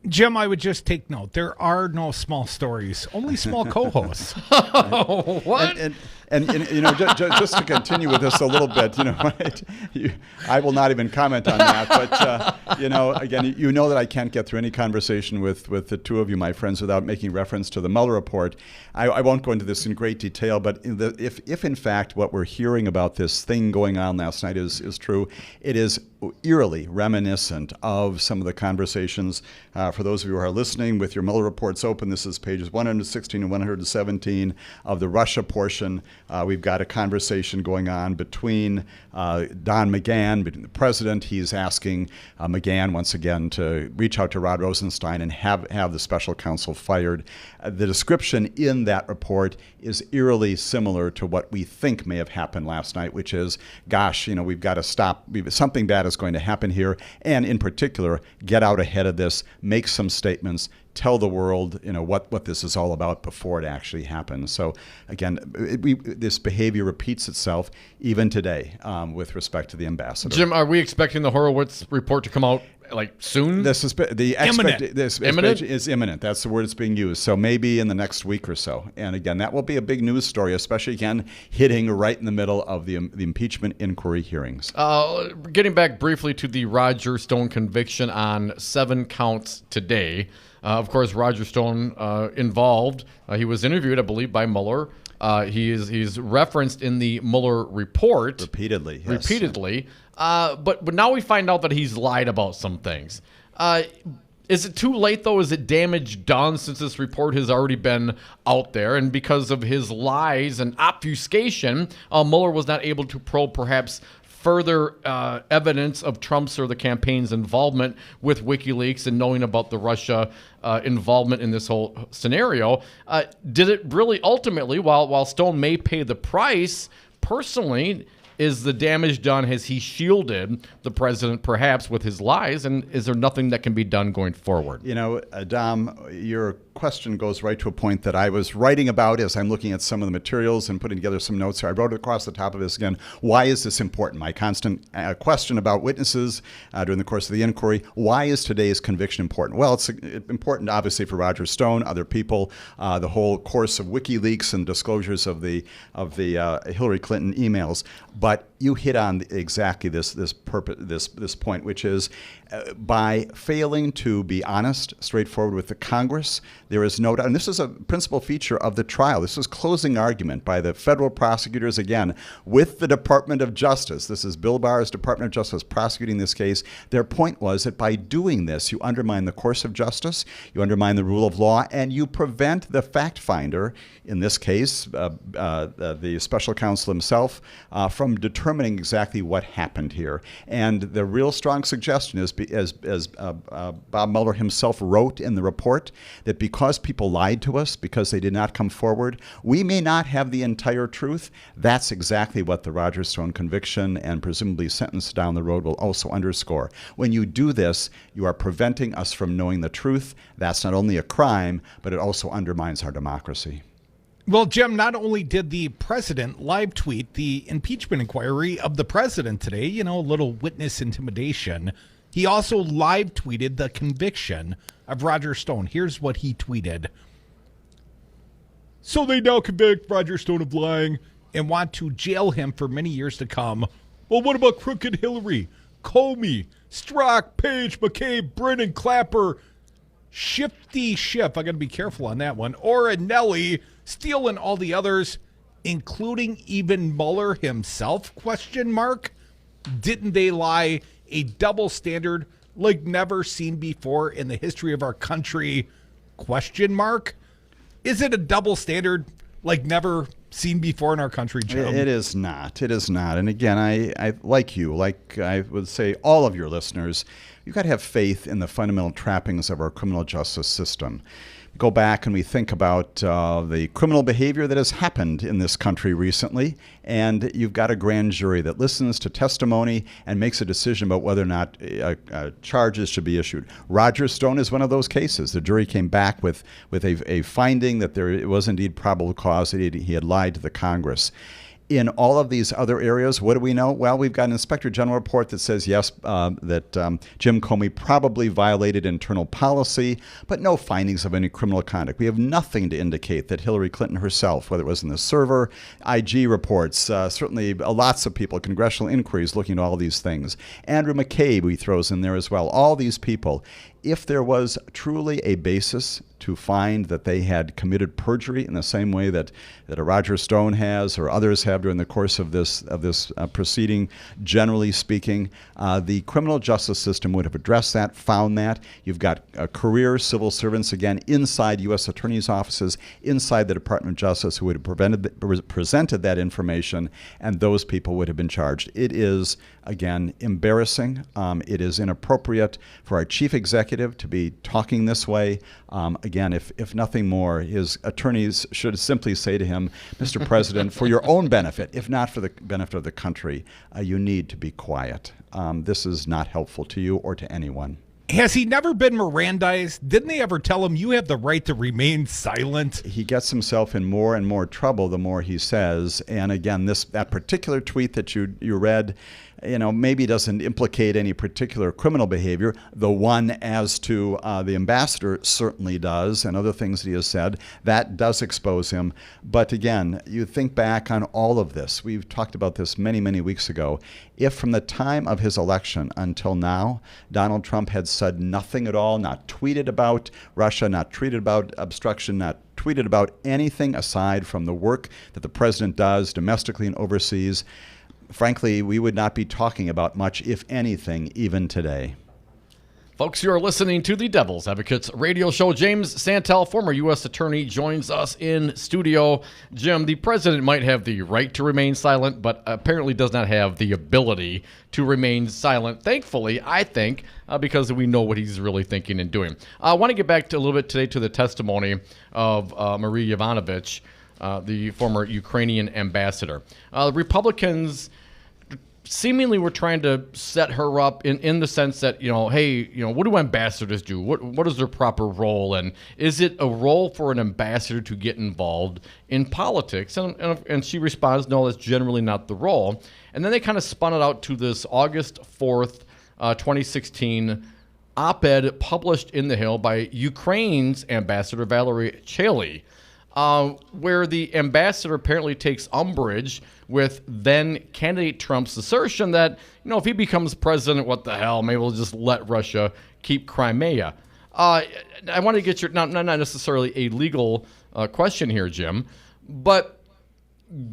Jim, I would just take note. There are no small stories, only small co-hosts. What? And you know, just to continue with this a little bit, you know, right? I will not even comment on that. But you know, again, you know that I can't get through any conversation with the two of you, my friends, without making reference to the Mueller report. I won't go into this in great detail, but if in fact what we're hearing about this thing going on last night is true, it is eerily reminiscent of some of the conversations. For those of you who are listening, with your Mueller reports open, this is pages 116 and 117 of the Russia portion. We've got a conversation going on between Don McGahn, between the president. He's asking McGahn once again to reach out to Rod Rosenstein and have the special counsel fired. The description in that report is eerily similar to what we think may have happened last night, which is, gosh, you know, we've got to stop. Something bad is going to happen here, and in particular, get out ahead of this, make some statements, tell the world, you know, what this is all about before it actually happens. So again, this behavior repeats itself even today with respect to the ambassador. Jim, are we expecting the Horowitz report to come out like soon? This is Imminent. Is imminent. That's the word that's being used. So maybe in the next week or so. And again, that will be a big news story, especially again hitting right in the middle of the impeachment inquiry hearings. Getting back briefly to the Roger Stone conviction on 7 counts today. Of course, Roger Stone involved. He was interviewed, I believe, by Mueller. He's referenced in the Mueller report repeatedly. Yes. But now we find out that he's lied about some things. Is it too late, though? Is it damage done since this report has already been out there? And because of his lies and obfuscation, Mueller was not able to probe perhaps further evidence of Trump's or the campaign's involvement with WikiLeaks and knowing about the Russia involvement in this whole scenario. Did it really ultimately, while Stone may pay the price, personally, is the damage done? Has he shielded the president perhaps with his lies? And is there nothing that can be done going forward? You know, Dom, your question goes right to a point that I was writing about as I'm looking at some of the materials and putting together some notes here. I wrote across the top of this again, why is this important? My constant question about witnesses during the course of the inquiry. Why is today's conviction important? Well, it's important obviously for Roger Stone, other people, the whole course of WikiLeaks and disclosures of the Hillary Clinton emails. But you hit on exactly this point, which is by failing to be honest, straightforward with the Congress, there is no doubt, and this is a principal feature of the trial. This was closing argument by the federal prosecutors, again, with the Department of Justice. This is Bill Barr's Department of Justice prosecuting this case. Their point was that by doing this, you undermine the course of justice, you undermine the rule of law, and you prevent the fact finder, in this case, the special counsel himself, from determining determining exactly what happened here. And the real strong suggestion is, as Bob Mueller himself wrote in the report, that because people lied to us, because they did not come forward, we may not have the entire truth. That's exactly what the Roger Stone conviction and presumably sentence down the road will also underscore. When you do this, you are preventing us from knowing the truth. That's not only a crime, but it also undermines our democracy. Well, Jim, not only did the president live tweet the impeachment inquiry of the president today, you know, a little witness intimidation, he also live tweeted the conviction of Roger Stone. Here's what he tweeted. So they now convict Roger Stone of lying and want to jail him for many years to come. Well, what about crooked Hillary, Comey, Strzok, Page, McCabe, Brennan, Clapper, Shifty Schiff, I got to be careful on that one, Orrinelli, Steele, and all the others, including even Mueller himself, question mark? Didn't they lie? A double standard like never seen before in the history of our country, question mark? Is it a double standard like never seen before in our country, Jim? It is not. It is not. And again, I like you, like I would say all of your listeners, you've got to have faith in the fundamental trappings of our criminal justice system. Go back and we think about the criminal behavior that has happened in this country recently, and you've got a grand jury that listens to testimony and makes a decision about whether or not charges should be issued. Roger Stone is one of those cases. The jury came back with a finding that there was indeed probable cause that he had lied to the Congress. In all of these other areas, what do we know? Well, we've got an Inspector General report that says, yes, that Jim Comey probably violated internal policy, but no findings of any criminal conduct. We have nothing to indicate that Hillary Clinton herself, whether it was in the server, IG reports, certainly lots of people, congressional inquiries looking at all these things. Andrew McCabe he throws in there as well. All these people. If there was truly a basis to find that they had committed perjury in the same way that a Roger Stone has or others have during the course of this proceeding, generally speaking, the criminal justice system would have addressed that, found that. You've got career civil servants, again, inside U.S. attorneys' offices, inside the Department of Justice who would have presented that information, and those people would have been charged. It is, again, embarrassing. It is inappropriate for our chief executive to be talking this way. Again, if nothing more, his attorneys should simply say to him, Mr. President, for your own benefit, if not for the benefit of the country, you need to be quiet. This is not helpful to you or to anyone. Has he never been Mirandized? Didn't they ever tell him you have the right to remain silent? He gets himself in more and more trouble the more he says. And again, that particular tweet that you read, maybe doesn't implicate any particular criminal behavior. The one as to the ambassador certainly does, and other things that he has said. That does expose him. But again, you think back on all of this. We've talked about this many, many weeks ago. If from the time of his election until now, Donald Trump had said nothing at all, not tweeted about Russia, not tweeted about obstruction, not tweeted about anything aside from the work that the president does domestically and overseas, frankly, we would not be talking about much, if anything, even today. Folks, you are listening to the Devil's Advocates radio show. James Santel, former U.S. attorney, joins us in studio. Jim, the president might have the right to remain silent, but apparently does not have the ability to remain silent. Thankfully, I think, because we know what he's really thinking and doing. I want to get back to a little bit today to the testimony of Marie Yovanovitch, the former Ukrainian ambassador. The Republicans seemingly were trying to set her up in the sense that, hey, what do ambassadors do? What is their proper role? And is it a role for an ambassador to get involved in politics? And she responds, no, that's generally not the role. And then they kind of spun it out to this August 4th, 2016 op-ed published in The Hill by Ukraine's ambassador, Valery Chaley, where the ambassador apparently takes umbrage with then candidate Trump's assertion that, if he becomes president, what the hell, maybe we'll just let Russia keep Crimea. I want to get your, not necessarily a legal question here, Jim, but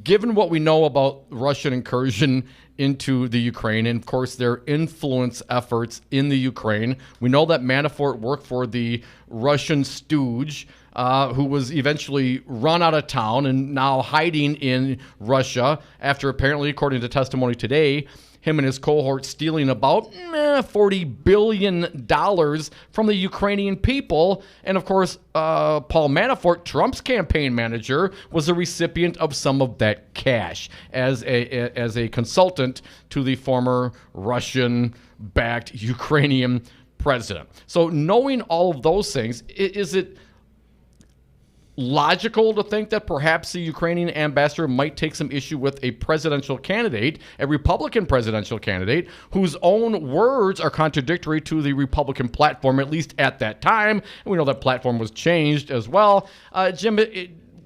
given what we know about Russian incursion into the Ukraine and, of course, their influence efforts in the Ukraine, we know that Manafort worked for the Russian stooge, who was eventually run out of town and now hiding in Russia after apparently, according to testimony today, him and his cohort stealing about $40 billion from the Ukrainian people. And of course, Paul Manafort, Trump's campaign manager, was a recipient of some of that cash as a consultant to the former Russian-backed Ukrainian president. So knowing all of those things, is it logical to think that perhaps the Ukrainian ambassador might take some issue with a presidential candidate, a Republican presidential candidate, whose own words are contradictory to the Republican platform, at least at that time? And we know that platform was changed as well. Jim,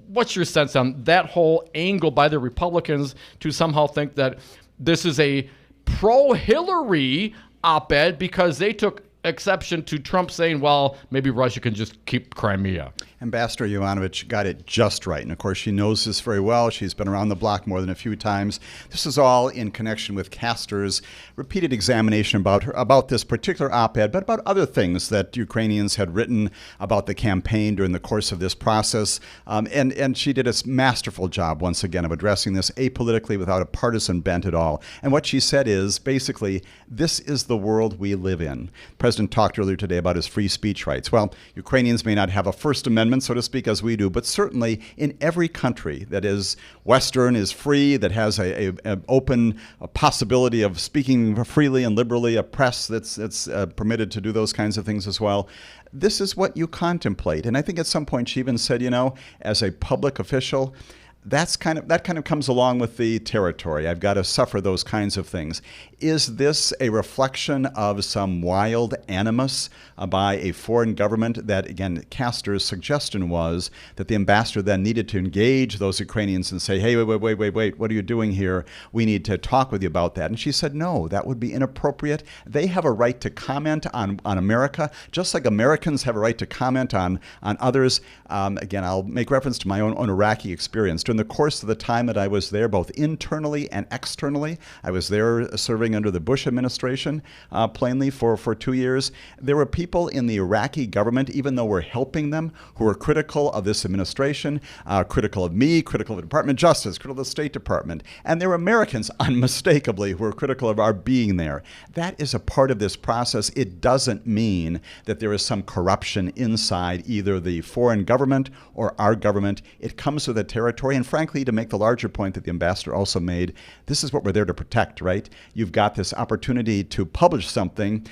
what's your sense on that whole angle by the Republicans to somehow think that this is a pro-Hillary op-ed because they took exception to Trump saying, well, maybe Russia can just keep Crimea? Ambassador Yovanovitch got it just right. And of course, she knows this very well. She's been around the block more than a few times. This is all in connection with Castor's repeated examination about this particular op-ed, but about other things that Ukrainians had written about the campaign during the course of this process. And she did a masterful job, once again, of addressing this apolitically without a partisan bent at all. And what she said is, basically, this is the world we live in. The president talked earlier today about his free speech rights. Well, Ukrainians may not have a First Amendment, so to speak, as we do, but certainly in every country that is Western, is free, that has a open possibility of speaking freely and liberally, a press that's permitted to do those kinds of things as well. This is what you contemplate. And I think at some point she even said, as a public official, that kind of comes along with the territory. I've got to suffer those kinds of things. Is this a reflection of some wild animus by a foreign government that, again, Castor's suggestion was that the ambassador then needed to engage those Ukrainians and say, hey, wait, what are you doing here? We need to talk with you about that. And she said, no, that would be inappropriate. They have a right to comment on America, just like Americans have a right to comment on others. Again, I'll make reference to my own Iraqi experience. During the course of the time that I was there, both internally and externally, I was there serving under the Bush administration, plainly, for 2 years. There were people in the Iraqi government, even though we're helping them, who were critical of this administration, critical of me, critical of the Department of Justice, critical of the State Department. And there were Americans, unmistakably, who were critical of our being there. That is a part of this process. It doesn't mean that there is some corruption inside either the foreign government or our government. It comes with the territory. And frankly, to make the larger point that the ambassador also made, this is what we're there to protect, right? You've got this opportunity to publish something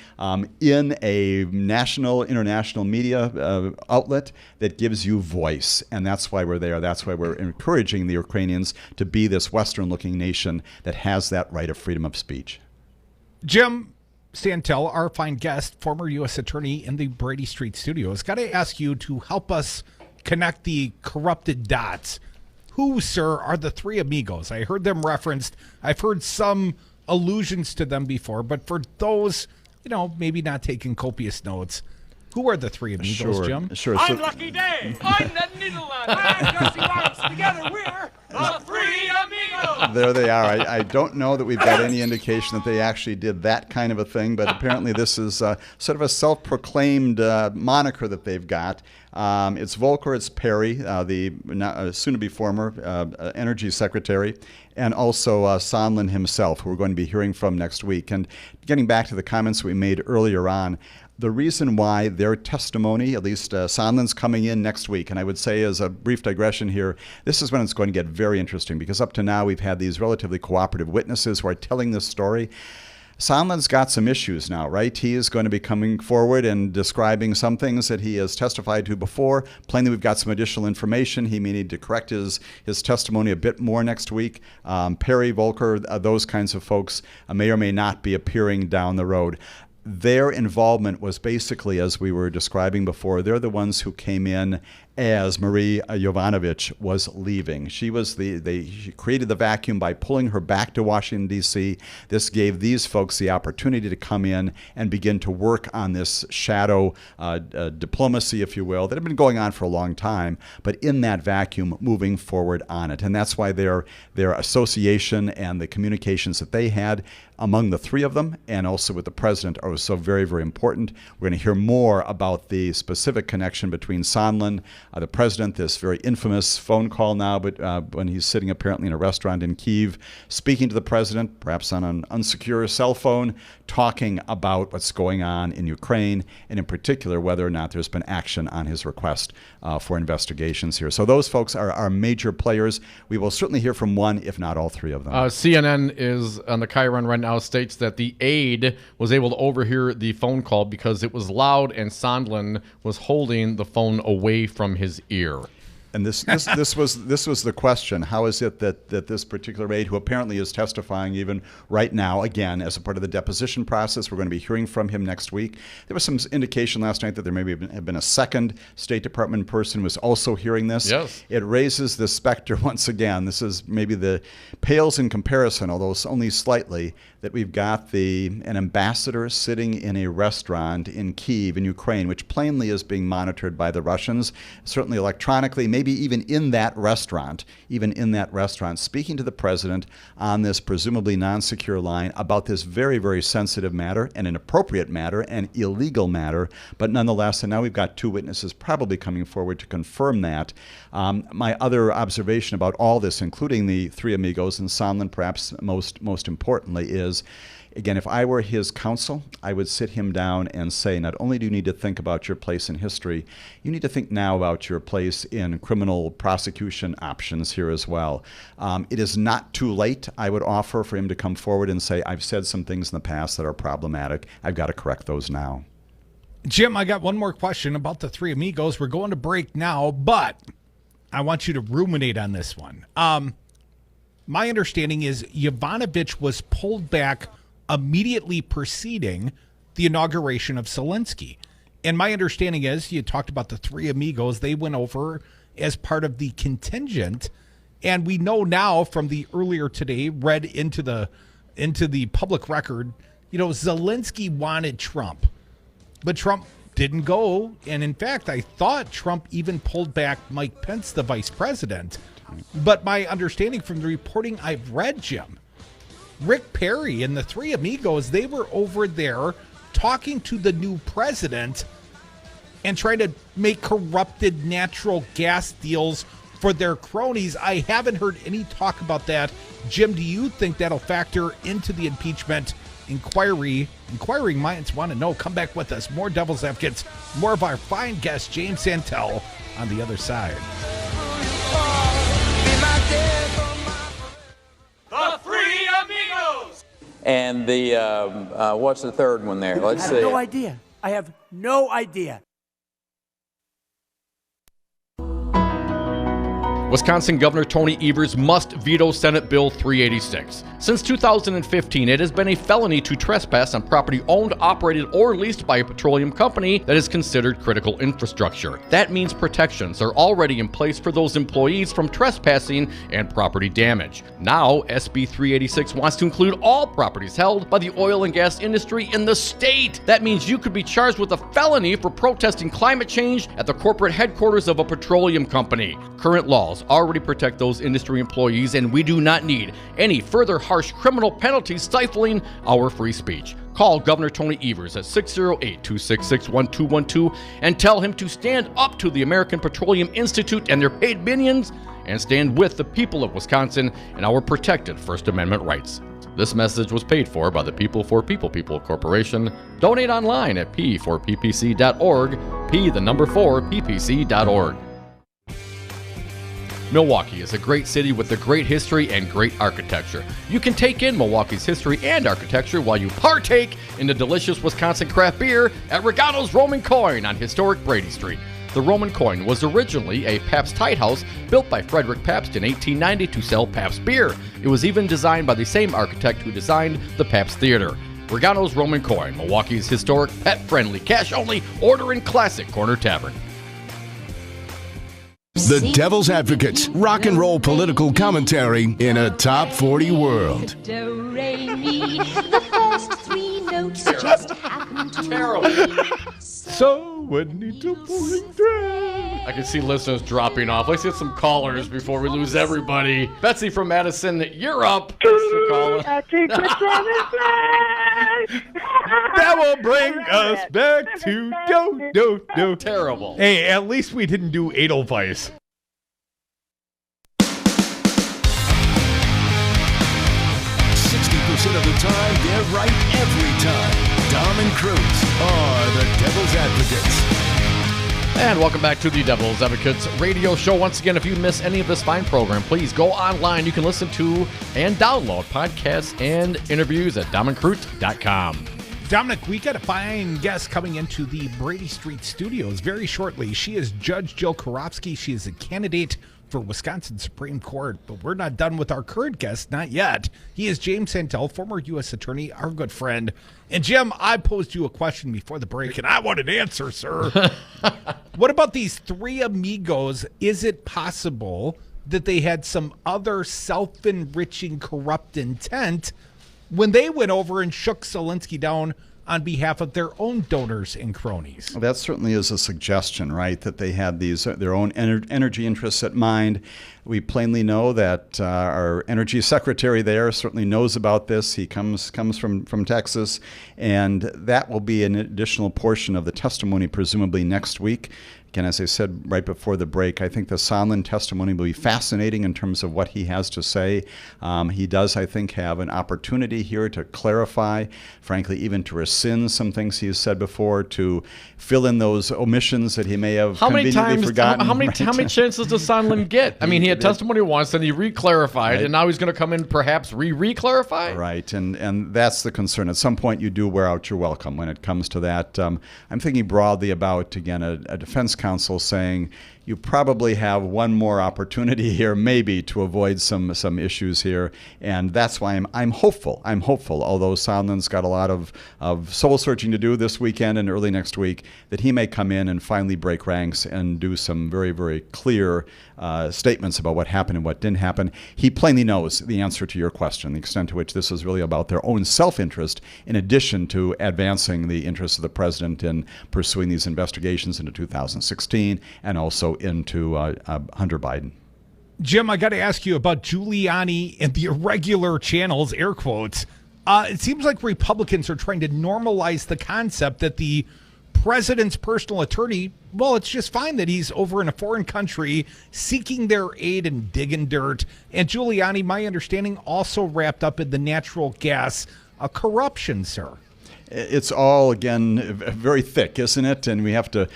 in a national, international media outlet that gives you voice. And that's why we're there. That's why we're encouraging the Ukrainians to be this Western-looking nation that has that right of freedom of speech. Jim Santel, our fine guest, former U.S. attorney in the Brady Street studios, got to ask you to help us connect the corrupted dots. Who, sir, are the three amigos? I heard them referenced. I've heard some allusions to them before, but for those, maybe not taking copious notes, who are the three amigos, Jim? Sure. I'm Lucky Day. I'm Ned Niederland. I'm Jesse Lawrence. Together we're the Three Amigos. There they are. I don't know that we've got any indication that they actually did that kind of a thing, but apparently this is sort of a self-proclaimed moniker that they've got. It's Volker, it's Perry, the soon-to-be former Energy Secretary, and also Sondland himself, who we're going to be hearing from next week. And getting back to the comments we made earlier on, the reason why their testimony, at least Sondland's coming in next week, and I would say as a brief digression here, this is when it's going to get very interesting, because up to now we've had these relatively cooperative witnesses who are telling this story. Sondland's got some issues now, right? He is going to be coming forward and describing some things that he has testified to before. Plainly, we've got some additional information. He may need to correct his testimony a bit more next week. Perry, Volker, those kinds of folks may or may not be appearing down the road. Their involvement was basically, as we were describing before, they're the ones who came in as Marie Yovanovitch was leaving. She was she created the vacuum by pulling her back to Washington, D.C. This gave these folks the opportunity to come in and begin to work on this shadow diplomacy, if you will, that had been going on for a long time, but in that vacuum, moving forward on it. And that's why their association and the communications that they had among the three of them and also with the president are so very, very important. We're going to hear more about the specific connection between Sondland, the president, this very infamous phone call now, but when he's sitting apparently in a restaurant in Kyiv, speaking to the president, perhaps on an unsecure cell phone, talking about what's going on in Ukraine, and in particular whether or not there's been action on his request for investigations here. So those folks are our major players. We will certainly hear from one, if not all three of them. CNN is on the Chiron right now, states that the aide was able to overhear the phone call because it was loud and Sondland was holding the phone away from his ear. And this was the question. How is it that this particular aide, who apparently is testifying even right now, again, as a part of the deposition process, we're going to be hearing from him next week. There was some indication last night that there maybe have been a second State Department person who was also hearing this. Yes. It raises the specter once again. This is maybe the pales in comparison, although it's only slightly, that we've got an ambassador sitting in a restaurant in Kyiv in Ukraine, which plainly is being monitored by the Russians, certainly electronically, maybe even in that restaurant, speaking to the president on this presumably non-secure line about this very, very sensitive matter, an inappropriate matter, an illegal matter, but nonetheless, and now we've got two witnesses probably coming forward to confirm that. My other observation about all this, including the three amigos and Sondland perhaps most importantly, is, again, if I were his counsel, I would sit him down and say, not only do you need to think about your place in history, you need to think now about your place in criminal prosecution options here as well. It is not too late, I would offer, for him to come forward and say, I've said some things in the past that are problematic. I've got to correct those now. Jim, I got one more question about the three amigos. We're going to break now, but I want you to ruminate on this one. My understanding is Yovanovitch was pulled back immediately preceding the inauguration of Zelensky. And my understanding is, you talked about the three amigos, they went over as part of the contingent. And we know now from the earlier today, read into the public record, Zelensky wanted Trump, but Trump didn't go. And in fact, I thought Trump even pulled back Mike Pence, the vice president. But my understanding from the reporting I've read, Jim, Rick Perry and the three amigos, they were over there talking to the new president and trying to make corrupted natural gas deals for their cronies. I haven't heard any talk about that. Jim, do you think that'll factor into the impeachment inquiry? Inquiring minds want to know. Come back with us. More Devil's Advocates, more of our fine guest, James Santel, on the other side. The Three Amigos! And the, what's the third one there? Let's see. I have no idea. I have no idea. Wisconsin Governor Tony Evers must veto Senate Bill 386. Since 2015, it has been a felony to trespass on property owned, operated, or leased by a petroleum company that is considered critical infrastructure. That means protections are already in place for those employees from trespassing and property damage. Now, SB 386 wants to include all properties held by the oil and gas industry in the state. That means you could be charged with a felony for protesting climate change at the corporate headquarters of a petroleum company. Current laws already protect those industry employees, and we do not need any further harsh criminal penalties stifling our free speech. Call Governor Tony Evers at 608-266-1212 and tell him to stand up to the American Petroleum Institute and their paid minions and stand with the people of Wisconsin and our protected First Amendment rights. This message was paid for by the People for People Corporation. Donate online at p4ppc.org, p4ppc.org. Milwaukee is a great city with a great history and great architecture. You can take in Milwaukee's history and architecture while you partake in the delicious Wisconsin craft beer at Regano's Roman Coin on historic Brady Street. The Roman Coin was originally a Pabst Tight House built by Frederick Pabst in 1890 to sell Pabst beer. It was even designed by the same architect who designed the Pabst Theater. Regano's Roman Coin, Milwaukee's historic, pet-friendly, cash-only, order-in classic corner tavern. The Devil's Advocates, rock and roll political commentary in a top 40 world. Do, re, mi. The first three notes just happen to be. So when need to pulling down. I can see listeners dropping off. Let's get some callers before we lose everybody. Betsy from Madison, you're up. Thanks for calling. That will bring us back to do. Terrible. Hey, at least we didn't do Edelweiss. 60% of the time, they're right every time. Dom and Cruz are the Devil's Advocates. And welcome back to the Devil's Advocates radio show. Once again, if you miss any of this fine program, please go online. You can listen to and download podcasts and interviews at domandcruz.com. Dominic, we got a fine guest coming into the Brady Street studios very shortly. She is Judge Jill Karofsky. She is a candidate for Wisconsin Supreme Court, but we're not done with our current guest, not yet. He is James Santel, former U.S. attorney, our good friend. And Jim, I posed you a question before the break, and I want an answer, sir. What about these three amigos? Is it possible that they had some other self-enriching corrupt intent when they went over and shook Zelensky down on behalf of their own donors and cronies? Well, that certainly is a suggestion, right? That they had these their own energy interests at mind. We plainly know that our energy secretary there certainly knows about this. He comes from Texas, and that will be an additional portion of the testimony, presumably next week. Again, as I said right before the break, I think the Sondland testimony will be fascinating in terms of what he has to say. He does, I think, have an opportunity here to clarify, frankly, even to rescind some things he has said before, to fill in those omissions that he may have conveniently forgotten. How many chances does Sondland get? I mean, he had testimony once, then he re-clarified, right, and now he's going to come in perhaps re-clarify? Right, and that's the concern. At some point, you do wear out your welcome when it comes to that. I'm thinking broadly about, again, a defense counsel saying you probably have one more opportunity here, maybe, to avoid some issues here, and that's why I'm hopeful. I'm hopeful, although Sondland's got a lot of soul searching to do this weekend and early next week, that he may come in and finally break ranks and do some very, very clear statements about what happened and what didn't happen. He plainly knows the answer to your question, the extent to which this is really about their own self-interest, in addition to advancing the interests of the president in pursuing these investigations into 2016 and also into Hunter Biden. Jim, I got to ask you about Giuliani and the irregular channels, air quotes. It seems like Republicans are trying to normalize the concept that the president's personal attorney, well, it's just fine that he's over in a foreign country seeking their aid and digging dirt. And Giuliani, my understanding, also wrapped up in the natural gas corruption, sir. It's all, again, very thick, isn't it? And we have to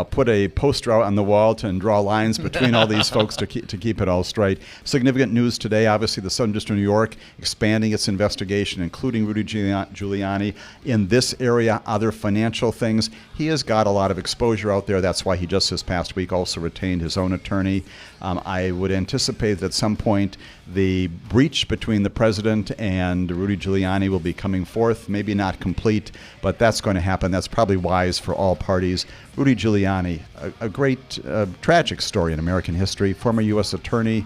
put a poster out on the wall and draw lines between all these folks to keep it all straight. Significant news today, obviously, the Southern District of New York expanding its investigation, including Rudy Giuliani in this area, other financial things. He has got a lot of exposure out there. That's why he just this past week also retained his own attorney. I would anticipate that at some point the breach between the president and Rudy Giuliani will be coming forth, maybe not complete, but that's going to happen. That's probably wise for all parties. Rudy Giuliani, a great tragic story in American history, former U.S. attorney,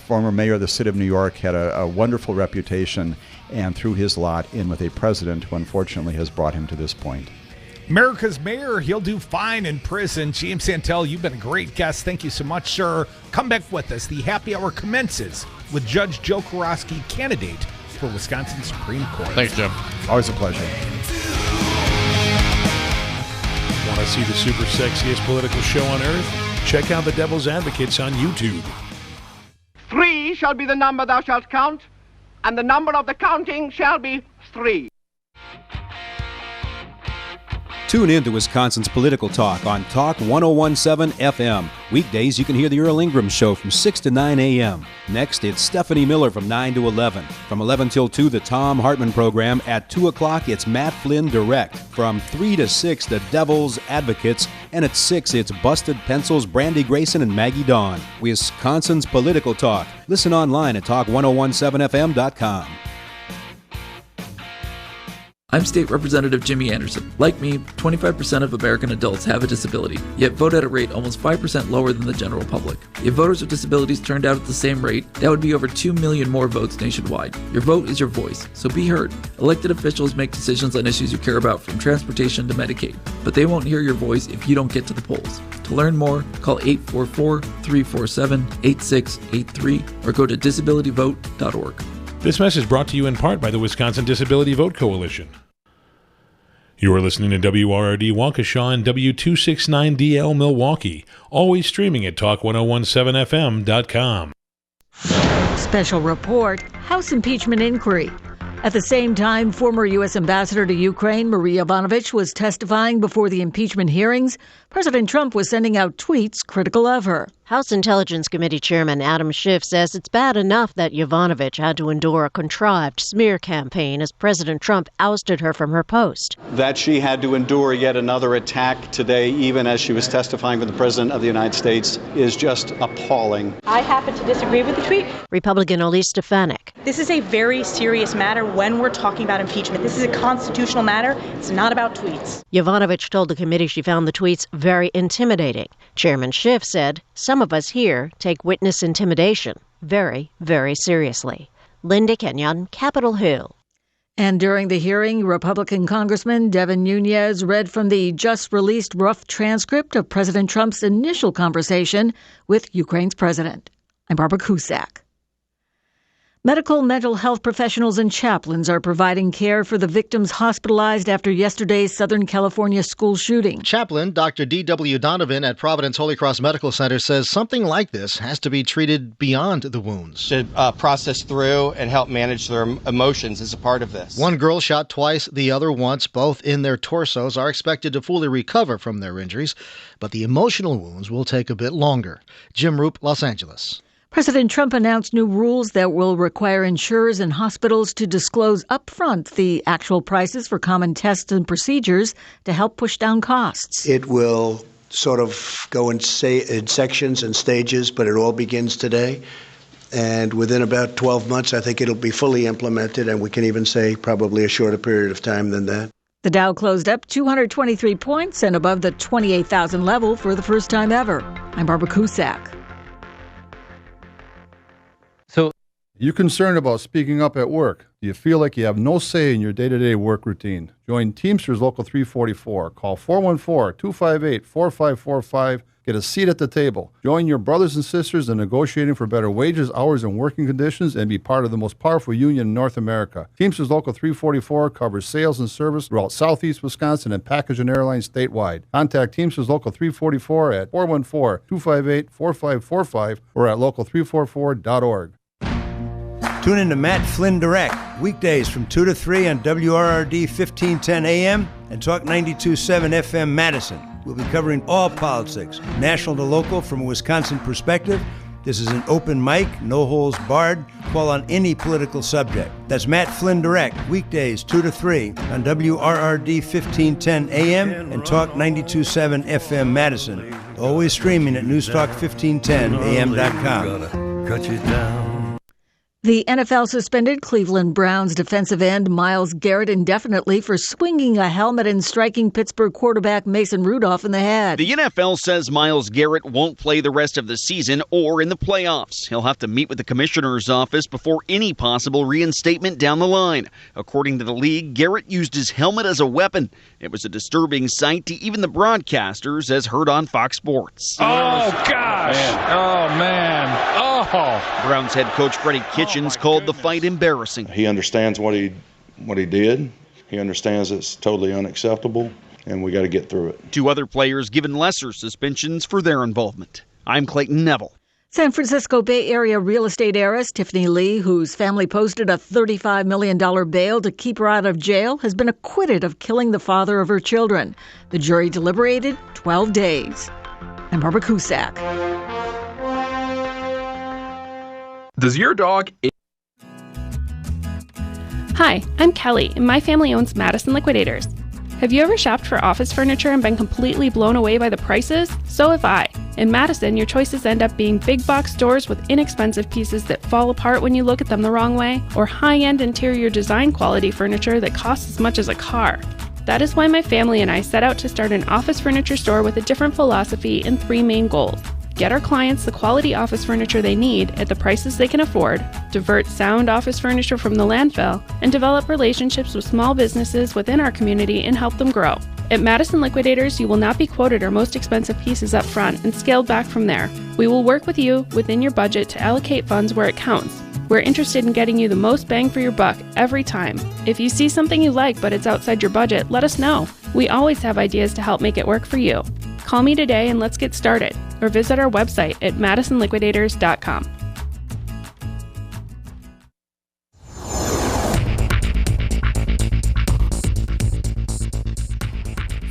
former mayor of the city of New York, had a wonderful reputation, and threw his lot in with a president who unfortunately has brought him to this point. America's mayor, he'll do fine in prison. James Santel, you've been a great guest. Thank you so much, sir. Come back with us. The happy hour commences with Judge Jill Karofsky, candidate for Wisconsin Supreme Court. Thanks, Jim. Always a pleasure. Want to see the super sexiest political show on earth? Check out the Devil's Advocates on YouTube. 3 shall be the number thou shalt count, and the number of the counting shall be 3. Tune in to Wisconsin's Political Talk on Talk 1017 FM. Weekdays, you can hear the Earl Ingram Show from 6 to 9 a.m. Next, it's Stephanie Miller from 9 to 11. From 11 till 2, the Tom Hartman Program. At 2 o'clock, it's Matt Flynn Direct. From 3 to 6, the Devil's Advocates. And at 6, it's Busted Pencils, Brandy Grayson, and Maggie Dawn. Wisconsin's Political Talk. Listen online at Talk1017FM.com. I'm State Representative Jimmy Anderson. Like me, 25% of American adults have a disability, yet vote at a rate almost 5% lower than the general public. If voters with disabilities turned out at the same rate, that would be over 2 million more votes nationwide. Your vote is your voice, so be heard. Elected officials make decisions on issues you care about, from transportation to Medicaid, but they won't hear your voice if you don't get to the polls. To learn more, call 844-347-8683 or go to disabilityvote.org. This message brought to you in part by the Wisconsin Disability Vote Coalition. You are listening to WRRD Waukesha and W269DL Milwaukee, always streaming at talk1017fm.com. Special report, House impeachment inquiry. At the same time, former U.S. Ambassador to Ukraine, Marie Yovanovitch, was testifying before the impeachment hearings, President Trump was sending out tweets critical of her. House Intelligence Committee Chairman Adam Schiff says it's bad enough that Yovanovitch had to endure a contrived smear campaign as President Trump ousted her from her post. That she had to endure yet another attack today, even as she was testifying for the President of the United States, is just appalling. I happen to disagree with the tweet. Republican Elise Stefanik. This is a very serious matter when we're talking about impeachment. This is a constitutional matter. It's not about tweets. Yovanovitch told the committee she found the tweets very intimidating. Chairman Schiff said, "Some of us here take witness intimidation very, very seriously." Linda Kenyon, Capitol Hill. And during the hearing, Republican Congressman Devin Nunes read from the just-released rough transcript of President Trump's initial conversation with Ukraine's president. I'm Barbara Cusack. Medical mental health professionals and chaplains are providing care for the victims hospitalized after yesterday's Southern California school shooting. Chaplain Dr. D.W. Donovan at Providence Holy Cross Medical Center says something like this has to be treated beyond the wounds. To process through and help manage their emotions is a part of this. One girl shot twice, the other once, both in their torsos, are expected to fully recover from their injuries, but the emotional wounds will take a bit longer. Jim Roop, Los Angeles. President Trump announced new rules that will require insurers and hospitals to disclose upfront the actual prices for common tests and procedures to help push down costs. It will sort of go in sections and stages, but it all begins today. And within about 12 months, I think it'll be fully implemented, and we can even say probably a shorter period of time than that. The Dow closed up 223 points and above the 28,000 level for the first time ever. I'm Barbara Cusack. You concerned about speaking up at work? Do you feel like you have no say in your day-to-day work routine? Join Teamsters Local 344. Call 414-258-4545. Get a seat at the table. Join your brothers and sisters in negotiating for better wages, hours, and working conditions, and be part of the most powerful union in North America. Teamsters Local 344 covers sales and service throughout Southeast Wisconsin and package and airlines statewide. Contact Teamsters Local 344 at 414-258-4545 or at local344.org. Tune in to Matt Flynn Direct, weekdays from 2 to 3 on WRRD 1510 AM and Talk 92.7 FM Madison. We'll be covering all politics, national to local, from a Wisconsin perspective. This is an open mic, no holds barred, call on any political subject. That's Matt Flynn Direct, weekdays 2 to 3 on WRRD 1510 AM and Talk 92.7 FM Madison. Always streaming at newstalk1510am.com. Cut you down. The NFL suspended Cleveland Browns defensive end Myles Garrett indefinitely for swinging a helmet and striking Pittsburgh quarterback Mason Rudolph in the head. The NFL says Myles Garrett won't play the rest of the season or in the playoffs. He'll have to meet with the commissioner's office before any possible reinstatement down the line. According to the league, Garrett used his helmet as a weapon. It was a disturbing sight to even the broadcasters, as heard on Fox Sports. Oh, gosh. Oh, man. Oh. Browns head coach Freddie Kitchens called the fight embarrassing. He understands what he did. He understands it's totally unacceptable, and we got to get through it. Two other players given lesser suspensions for their involvement. I'm Clayton Neville. San Francisco Bay Area real estate heiress Tiffany Lee, whose family posted a $35 million bail to keep her out of jail, has been acquitted of killing the father of her children. The jury deliberated 12 days. I'm Barbara Cusack. Does your dog... Hi, I'm Kelly, and my family owns Madison Liquidators. Have you ever shopped for office furniture and been completely blown away by the prices? So have I. In Madison, your choices end up being big box stores with inexpensive pieces that fall apart when you look at them the wrong way, or high-end interior design quality furniture that costs as much as a car. That is why my family and I set out to start an office furniture store with a different philosophy and 3 main goals. Get our clients the quality office furniture they need at the prices they can afford, divert sound office furniture from the landfill, and develop relationships with small businesses within our community and help them grow. At Madison Liquidators, you will not be quoted our most expensive pieces up front and scaled back from there. We will work with you within your budget to allocate funds where it counts. We're interested in getting you the most bang for your buck every time. If you see something you like but it's outside your budget, let us know. We always have ideas to help make it work for you. Call me today and let's get started, or visit our website at madisonliquidators.com.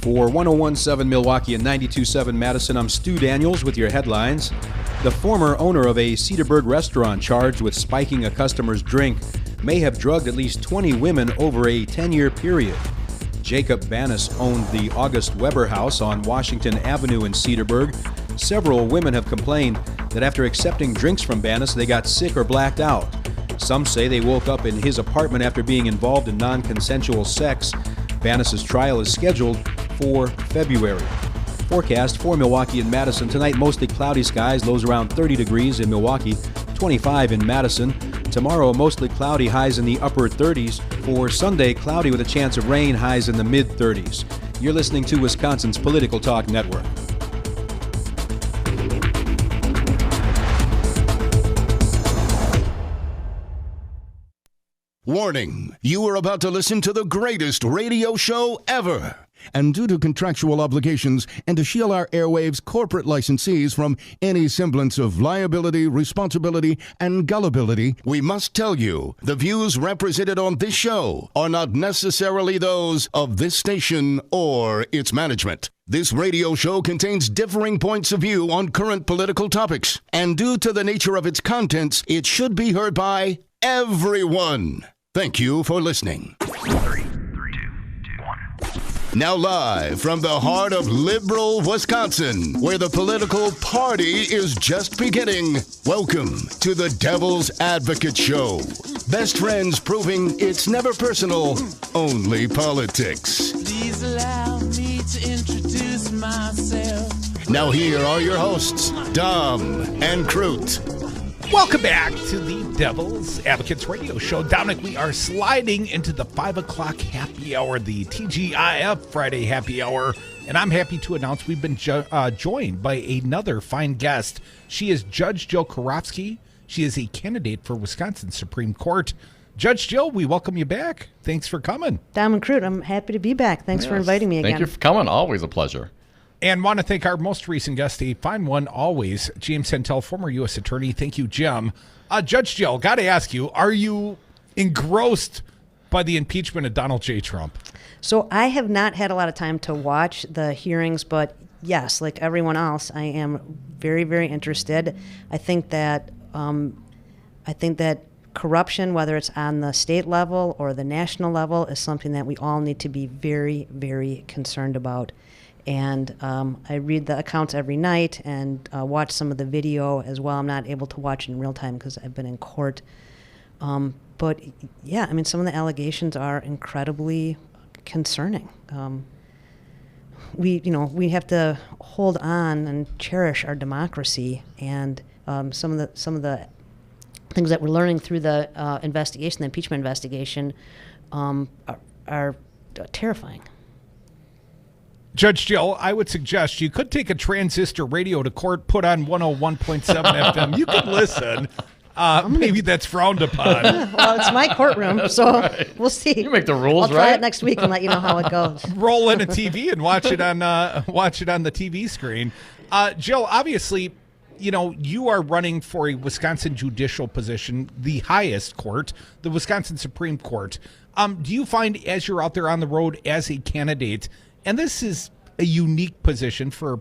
For 101.7 Milwaukee and 92.7 Madison, I'm Stu Daniels with your headlines. The former owner of a Cedarburg restaurant charged with spiking a customer's drink may have drugged at least 20 women over a 10-year period. Jacob Banas owned the August Weber House on Washington Avenue in Cedarburg. Several women have complained that after accepting drinks from Banas, they got sick or blacked out. Some say they woke up in his apartment after being involved in non-consensual sex. Banas' trial is scheduled for February. Forecast for Milwaukee and Madison. Tonight, mostly cloudy skies, lows around 30 degrees in Milwaukee, 25 in Madison. Tomorrow, mostly cloudy, highs in the upper 30s. For Sunday, cloudy with a chance of rain, highs in the mid-30s. You're listening to Wisconsin's Political Talk Network. Warning, you are about to listen to the greatest radio show ever. And due to contractual obligations and to shield our airwaves corporate licensees from any semblance of liability, responsibility, and gullibility, we must tell you the views represented on this show are not necessarily those of this station or its management. This radio show contains differing points of view on current political topics, and due to the nature of its contents, it should be heard by everyone. Thank you for listening. 3, 2, 1. Now live from the heart of liberal Wisconsin, where the political party is just beginning, welcome to the Devil's Advocate Show. Best friends proving it's never personal, only politics. Please allow me to introduce myself. Now here are your hosts, Dom and Crute. Welcome back to the Devil's Advocates Radio Show. Dominic, we are sliding into the 5 o'clock happy hour, the TGIF Friday happy hour, and I'm happy to announce we've been joined by another fine guest. She is Judge Jill Karofsky. She is a candidate for Wisconsin Supreme Court. Judge Jill, we welcome you back. Thanks for coming. Dom and Crute, I'm happy to be back. Thanks for inviting me again. Thank you for coming. Always a pleasure. And want to thank our most recent guest, a fine one always, James Santel, former U.S. Attorney. Thank you, Jim. Judge Jill, got to ask you, are you engrossed by the impeachment of Donald J. Trump? So I have not had a lot of time to watch the hearings, but yes, like everyone else, I am very, very interested. I think that corruption, whether it's on the state level or the national level, is something that we all need to be very, very concerned about. And I read the accounts every night and watch some of the video as well. I'm not able to watch in real time because I've been in court. But yeah, I mean, some of the allegations are incredibly concerning. We have to hold on and cherish our democracy. And some of the things that we're learning through the investigation, the impeachment investigation, are terrifying. Judge Jill, I would suggest you could take a transistor radio to court, put on 101.7 FM. You could listen. Maybe that's frowned upon. Well, it's my courtroom, so We'll see. You make the rules, I'll try it next week and let you know how it goes. Roll in a TV and watch it on the TV screen. Jill, obviously, you are running for a Wisconsin judicial position, the highest court, the Wisconsin Supreme Court. Do you find, as you're out there on the road as a candidate, and this is a unique position for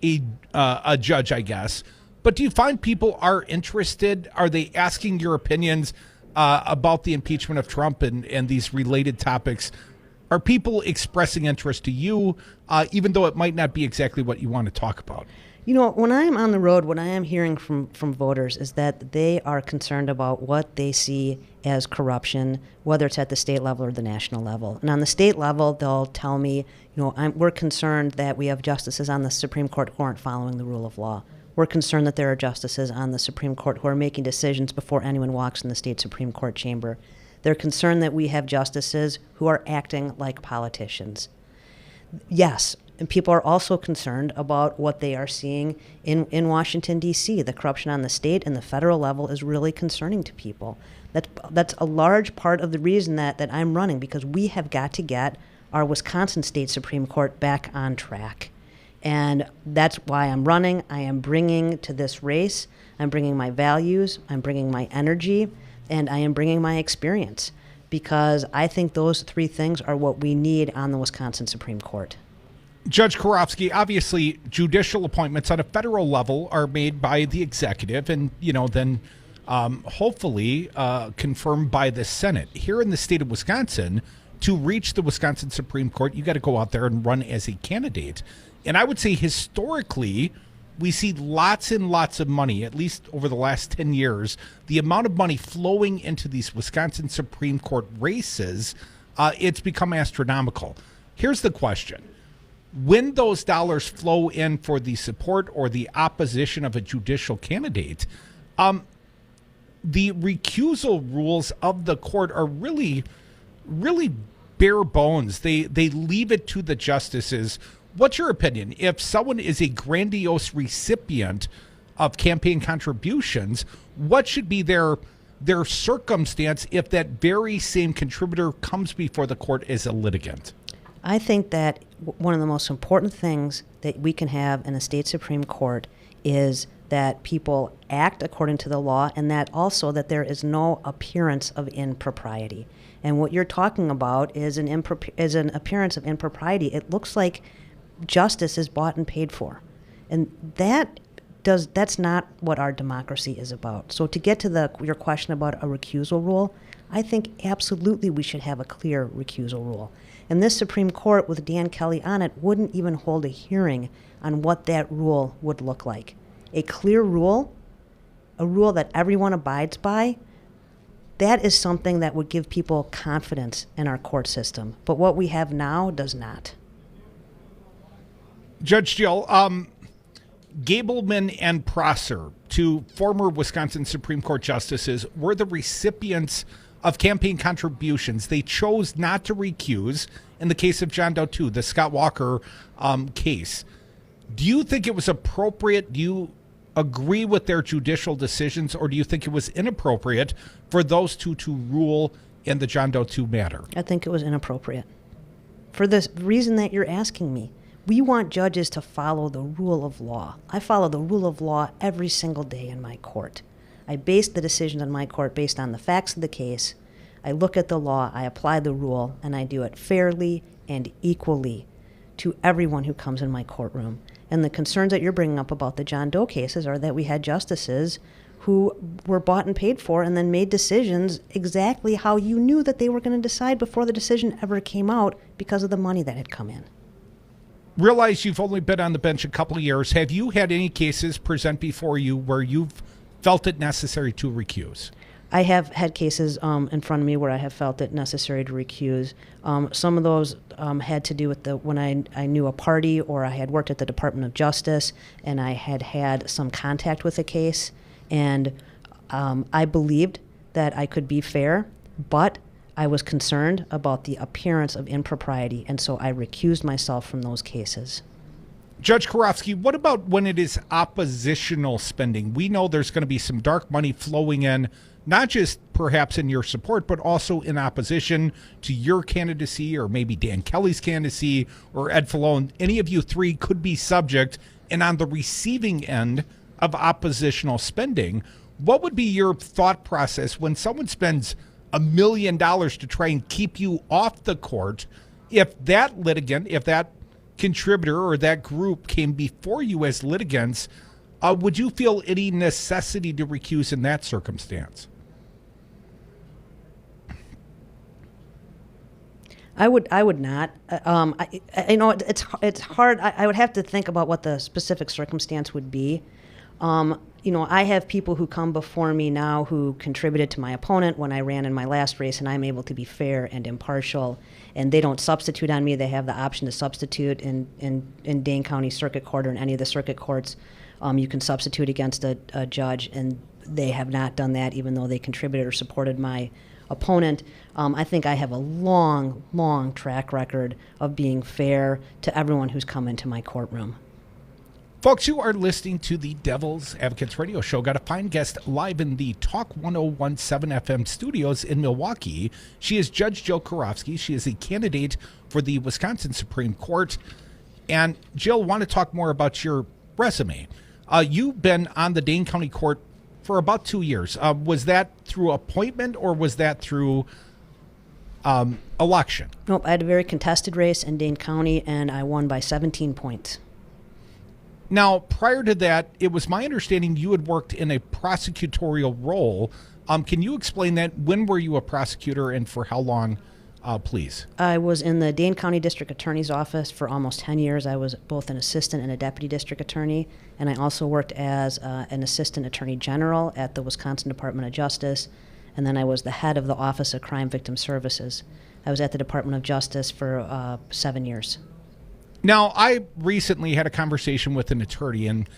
a judge, I guess, but do you find people are interested? Are they asking your opinions about the impeachment of Trump and these related topics? Are people expressing interest to you, even though it might not be exactly what you want to talk about? You know, when I am on the road, what I am hearing from voters is that they are concerned about what they see as corruption, whether it's at the state level or the national level. And on the state level, they'll tell me, you know, we're concerned that we have justices on the Supreme Court who aren't following the rule of law. We're concerned that there are justices on the Supreme Court who are making decisions before anyone walks in the state Supreme Court chamber. They're concerned that we have justices who are acting like politicians. Yes, and people are also concerned about what they are seeing in Washington, D.C. The corruption on the state and the federal level is really concerning to people. That's a large part of the reason that I'm running, because we have got to get our Wisconsin State Supreme Court back on track. And that's why I'm running. I am bringing to this race, I'm bringing my values, I'm bringing my energy, and I am bringing my experience, because I think those three things are what we need on the Wisconsin Supreme Court. Judge Karofsky, obviously judicial appointments on a federal level are made by the executive and, you know, then hopefully confirmed by the Senate. Here in the state of Wisconsin, to reach the Wisconsin Supreme Court, you got to go out there and run as a candidate. And I would say historically, we see lots and lots of money, at least over the last 10 years, the amount of money flowing into these Wisconsin Supreme Court races, it's become astronomical. Here's the question. When those dollars flow in for the support or the opposition of a judicial candidate, the recusal rules of the court are really bare bones. They leave it to the justices. What's your opinion? If someone is a grandiose recipient of campaign contributions, what should be their circumstance if that very same contributor comes before the court as a litigant? I think that one of the most important things that we can have in a state Supreme Court is that people act according to the law, and that also that there is no appearance of impropriety. And what you're talking about is an appearance of impropriety. It looks like justice is bought and paid for. And that's not what our democracy is about. So to get to your question about a recusal rule, I think absolutely we should have a clear recusal rule. And this Supreme Court with Dan Kelly on it wouldn't even hold a hearing on what that rule would look like. A clear rule, a rule that everyone abides by, that is something that would give people confidence in our court system. But what we have now does not. Judge Jill, Gableman and Prosser, two former Wisconsin Supreme Court justices, were the recipients of campaign contributions. They chose not to recuse in the case of John Doe 2, the Scott Walker case. Do you think it was appropriate? Do you agree with their judicial decisions, or do you think it was inappropriate for those two to rule in the John Doe 2 matter? I think it was inappropriate. For the reason that you're asking me. We want judges to follow the rule of law. I follow the rule of law every single day in my court. I base the decisions in my court based on the facts of the case. I look at the law, I apply the rule, and I do it fairly and equally to everyone who comes in my courtroom. And the concerns that you're bringing up about the John Doe cases are that we had justices who were bought and paid for and then made decisions exactly how you knew that they were going to decide before the decision ever came out because of the money that had come in. Realize you've only been on the bench a couple of years. Have you had any cases present before you where you've felt it necessary to recuse? I have had cases in front of me where I have felt it necessary to recuse. Some of those had to do with when I knew a party, or I had worked at the Department of Justice and I had some contact with a case, and I believed that I could be fair, but I was concerned about the appearance of impropriety, and so I recused myself from those cases. Judge Karofsky, what about when it is oppositional spending? We know there's going to be some dark money flowing in, not just perhaps in your support, but also in opposition to your candidacy, or maybe Dan Kelly's candidacy, or Ed Falone. Any of you three could be subject and on the receiving end of oppositional spending. What would be your thought process when someone spends $1 million to try and keep you off the court? If that litigant, if that contributor or that group came before you as litigants, would you feel any necessity to recuse in that circumstance? I would not. You know, it's hard. I would have to think about what the specific circumstance would be. You know, I have people who come before me now who contributed to my opponent when I ran in my last race, and I'm able to be fair and impartial. And they don't substitute on me. They have the option to substitute in Dane County Circuit Court or in any of the circuit courts. You can substitute against a judge, and they have not done that, even though they contributed or supported my opponent. I think I have a long, long track record of being fair to everyone who's come into my courtroom. Folks, you are listening to the Devil's Advocates Radio Show. Got a fine guest live in the Talk 1017 FM studios in Milwaukee. She is Judge Jill Karofsky. She is a candidate for the Wisconsin Supreme Court. And Jill, want to talk more about your resume. You've been on the Dane County Court for about 2 years. Was that through appointment or was that through election? Nope, I had a very contested race in Dane County, and I won by 17 points. Now, prior to that, it was my understanding you had worked in a prosecutorial role. Can you explain that? When were you a prosecutor and for how long, please? I was in the Dane County District Attorney's Office for almost 10 years. I was both an assistant and a deputy district attorney, and I also worked as an assistant attorney general at the Wisconsin Department of Justice, and then I was the head of the Office of Crime Victim Services. I was at the Department of Justice for 7 years. Now, I recently had a conversation with an attorney, and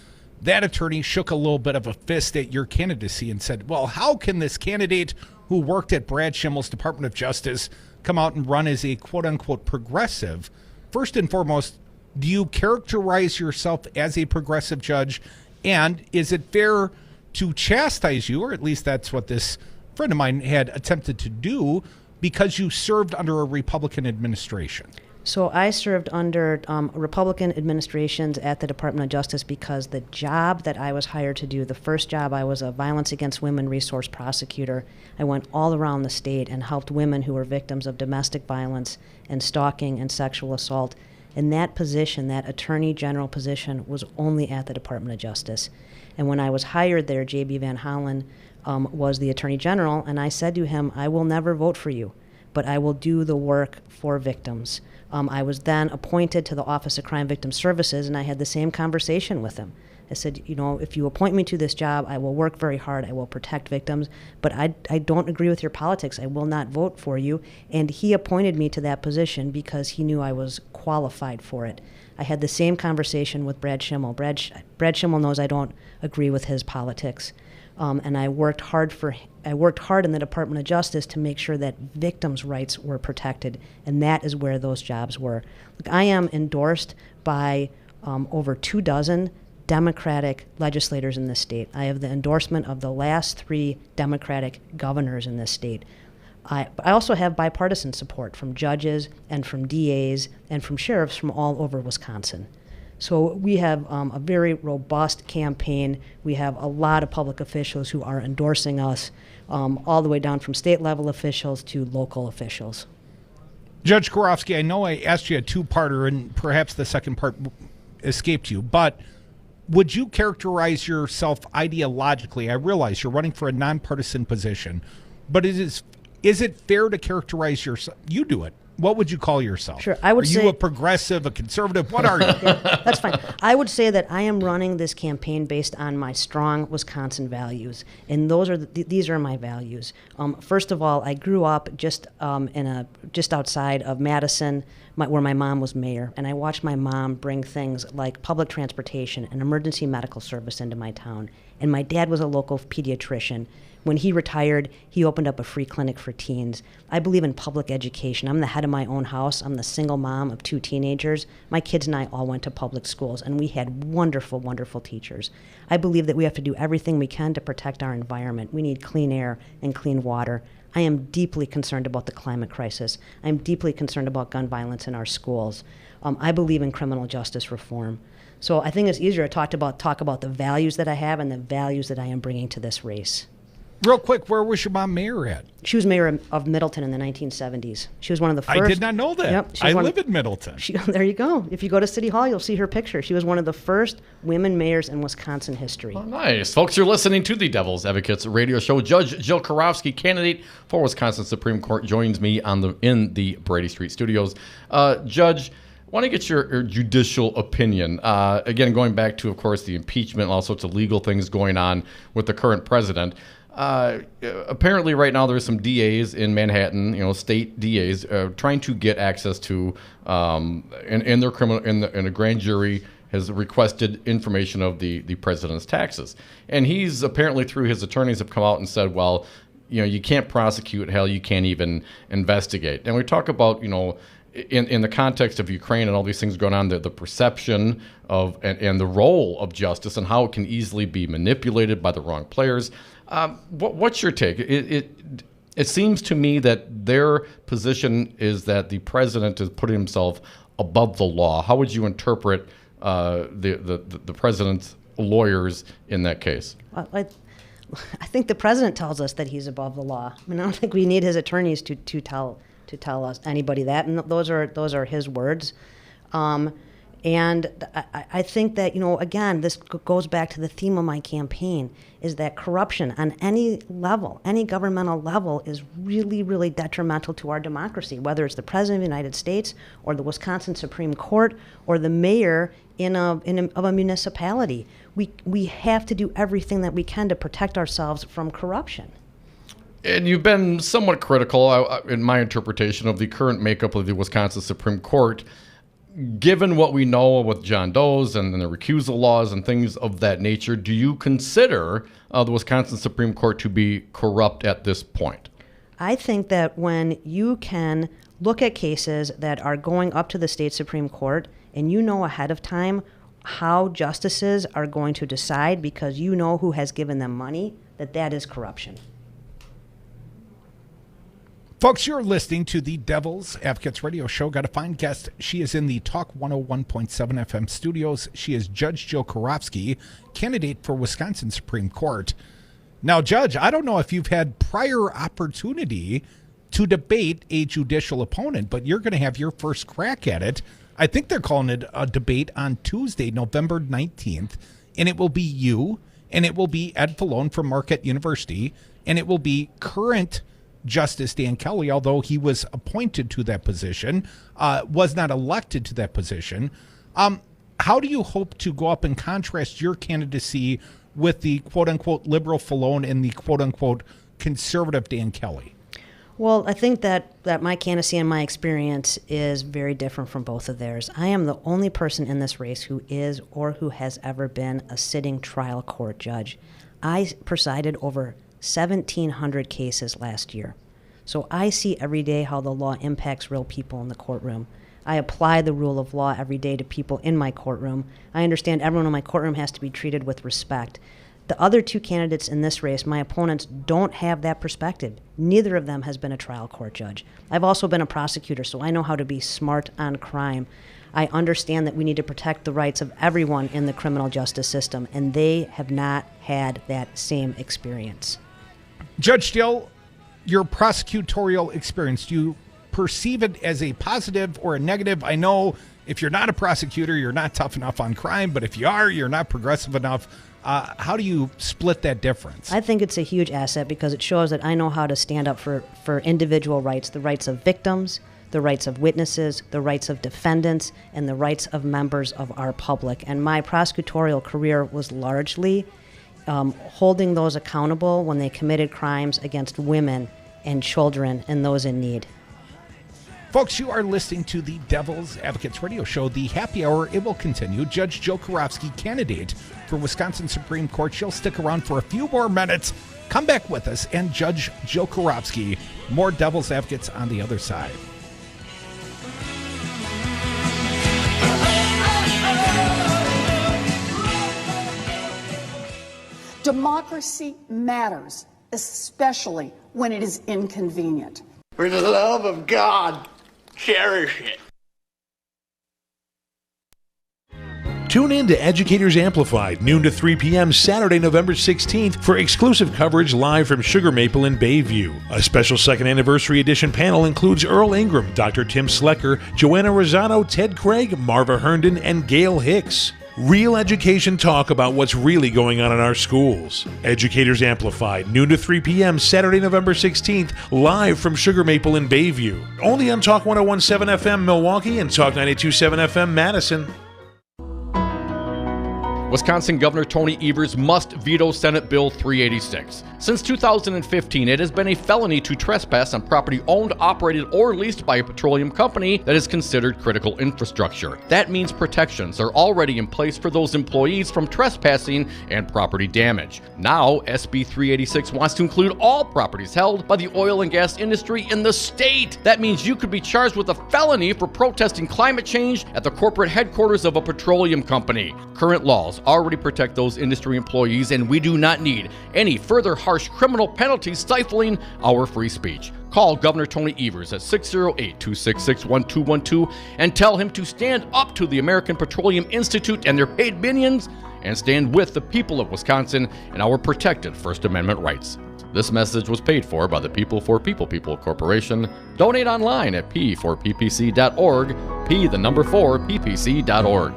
that attorney shook a little bit of a fist at your candidacy and said, well, how can this candidate who worked at Brad Schimmel's Department of Justice come out and run as a quote-unquote progressive? First and foremost, do you characterize yourself as a progressive judge? And is it fair to chastise you, or at least that's what this friend of mine had attempted to do, because you served under a Republican administration? So I served under Republican administrations at the Department of Justice because the job that I was hired to do, the first job, I was a violence against women resource prosecutor. I went all around the state and helped women who were victims of domestic violence and stalking and sexual assault. And that position, that attorney general position, was only at the Department of Justice. And when I was hired there, J.B. Van Hollen was the attorney general, and I said to him, I will never vote for you, but I will do the work for victims. I was then appointed to the Office of Crime Victim Services, and I had the same conversation with him. I said, you know, if you appoint me to this job, I will work very hard. I will protect victims, but I don't agree with your politics. I will not vote for you. And he appointed me to that position because he knew I was qualified for it. I had the same conversation with Brad Schimmel. Brad Schimmel knows I don't agree with his politics. And I worked hard in the Department of Justice to make sure that victims' rights were protected, and that is where those jobs were. Look, I am endorsed by over 24 Democratic legislators in this state. I have the endorsement of the last 3 Democratic governors in this state. I also have bipartisan support from judges and from DAs and from sheriffs from all over Wisconsin. So we have a very robust campaign. We have a lot of public officials who are endorsing us, all the way down from state level officials to local officials. Judge Karofsky, I know I asked you a two-parter, and perhaps the second part escaped you, but would you characterize yourself ideologically? I realize you're running for a nonpartisan position, but is it fair to characterize yourself? You do it. What would you call yourself? Sure, I would say... Are you a progressive, a conservative? What are you? Yeah, that's fine. I would say that I am running this campaign based on my strong Wisconsin values, and these are my values. First of all, I grew up just outside of Madison, where my mom was mayor, and I watched my mom bring things like public transportation and emergency medical service into my town. And my dad was a local pediatrician. When he retired, he opened up a free clinic for teens. I believe in public education. I'm the head of my own house. I'm the single mom of 2 teenagers. My kids and I all went to public schools, and we had wonderful, wonderful teachers. I believe that we have to do everything we can to protect our environment. We need clean air and clean water. I am deeply concerned about the climate crisis. I'm deeply concerned about gun violence in our schools. I believe in criminal justice reform. So I think it's easier to talk about the values that I have and the values that I am bringing to this race. Real quick, where was your mom mayor at? She was mayor of Middleton in the 1970s. She was one of the first. I did not know that. Yep, I live in Middleton. There you go. If you go to City Hall, you'll see her picture. She was one of the first women mayors in Wisconsin history. Oh, nice. Folks, you're listening to the Devil's Advocates radio show. Judge Jill Karofsky, candidate for Wisconsin Supreme Court, joins me in the Brady Street studios. Judge, I want to get your judicial opinion. Again, going back to, of course, the impeachment and all sorts of legal things going on with the current president. Apparently right now there's some DAs in Manhattan, state DAs, trying to get access to, in their criminal, in a grand jury has requested information of the president's taxes. And he's apparently, through his attorneys, have come out and said, well, you can't prosecute, hell, you can't even investigate. And we talk about, in the context of Ukraine and all these things going on, the perception of and the role of justice and how it can easily be manipulated by the wrong players. What's your take? It seems to me that their position is that the president is putting himself above the law. How would you interpret the president's lawyers in that case? I think the president tells us that he's above the law. I don't think we need his attorneys to tell us anybody that, and those are his words. And I think that, again, this goes back to the theme of my campaign, is that corruption on any level, any governmental level, is really, really detrimental to our democracy, whether it's the President of the United States or the Wisconsin Supreme Court or the mayor of a municipality. We have to do everything that we can to protect ourselves from corruption. And you've been somewhat critical, in my interpretation, of the current makeup of the Wisconsin Supreme Court. Given what we know with John Doe's and the recusal laws and things of that nature, do you consider the Wisconsin Supreme Court to be corrupt at this point? I think that when you can look at cases that are going up to the state Supreme Court and you know ahead of time how justices are going to decide because you know who has given them money, that is corruption. Folks, you're listening to the Devil's Advocates radio show. Got a fine guest. She is in the Talk 101.7 FM studios. She is Judge Jill Karofsky, candidate for Wisconsin Supreme Court. Now, Judge, I don't know if you've had prior opportunity to debate a judicial opponent, but you're going to have your first crack at it. I think they're calling it a debate on Tuesday, November 19th, and it will be you, and it will be Ed Falone from Marquette University, and it will be current Justice Dan Kelly, although he was appointed to that position, was not elected to that position. How do you hope to go up and contrast your candidacy with the quote-unquote liberal Falone and the quote-unquote conservative Dan Kelly? Well, I think that my candidacy and my experience is very different from both of theirs. I am the only person in this race who is or who has ever been a sitting trial court judge. I presided over 1,700 cases last year. So I see every day how the law impacts real people in the courtroom. I apply the rule of law every day to people in my courtroom. I understand everyone in my courtroom has to be treated with respect. The other two candidates in this race, my opponents, don't have that perspective. Neither of them has been a trial court judge. I've also been a prosecutor, so I know how to be smart on crime. I understand that we need to protect the rights of everyone in the criminal justice system, and they have not had that same experience. Judge Jill, your prosecutorial experience, do you perceive it as a positive or a negative? I know if you're not a prosecutor, you're not tough enough on crime, but if you are, you're not progressive enough. How do you split that difference? I think it's a huge asset because it shows that I know how to stand up for individual rights, the rights of victims, the rights of witnesses, the rights of defendants, and the rights of members of our public. And my prosecutorial career was largely holding those accountable when they committed crimes against women and children and those in need. Folks, you are listening to the Devil's Advocates radio show, The Happy Hour. It will continue. Judge Jill Karofsky, candidate for Wisconsin Supreme Court. She'll stick around for a few more minutes. Come back with us and Judge Jill Karofsky. More Devil's Advocates on the other side. Democracy matters, especially when it is inconvenient. For the love of God, cherish it. Tune in to Educators Amplified, noon to 3 p.m. Saturday, November 16th for exclusive coverage live from Sugar Maple in Bayview. A special second anniversary edition panel includes Earl Ingram, Dr. Tim Slecker, Joanna Rosado, Ted Craig, Marva Herndon, and Gail Hicks. Real education talk about what's really going on in our schools. Educators Amplified, noon to 3 p.m. Saturday, November 16th, live from Sugar Maple in Bayview. Only on Talk 101.7 FM Milwaukee and Talk 92.7 FM Madison. Wisconsin Governor Tony Evers must veto Senate Bill 386. Since 2015, it has been a felony to trespass on property owned, operated, or leased by a petroleum company that is considered critical infrastructure. That means protections are already in place for those employees from trespassing and property damage. Now, SB 386 wants to include all properties held by the oil and gas industry in the state. That means you could be charged with a felony for protesting climate change at the corporate headquarters of a petroleum company. Current laws already protect those industry employees, and we do not need any further harsh criminal penalties stifling our free speech. Call Governor Tony Evers at 608-266-1212 and tell him to stand up to the American Petroleum Institute and their paid minions and stand with the people of Wisconsin and our protected First Amendment rights. This message was paid for by the People for People Corporation. Donate online at p4ppc.org, p4ppc.org.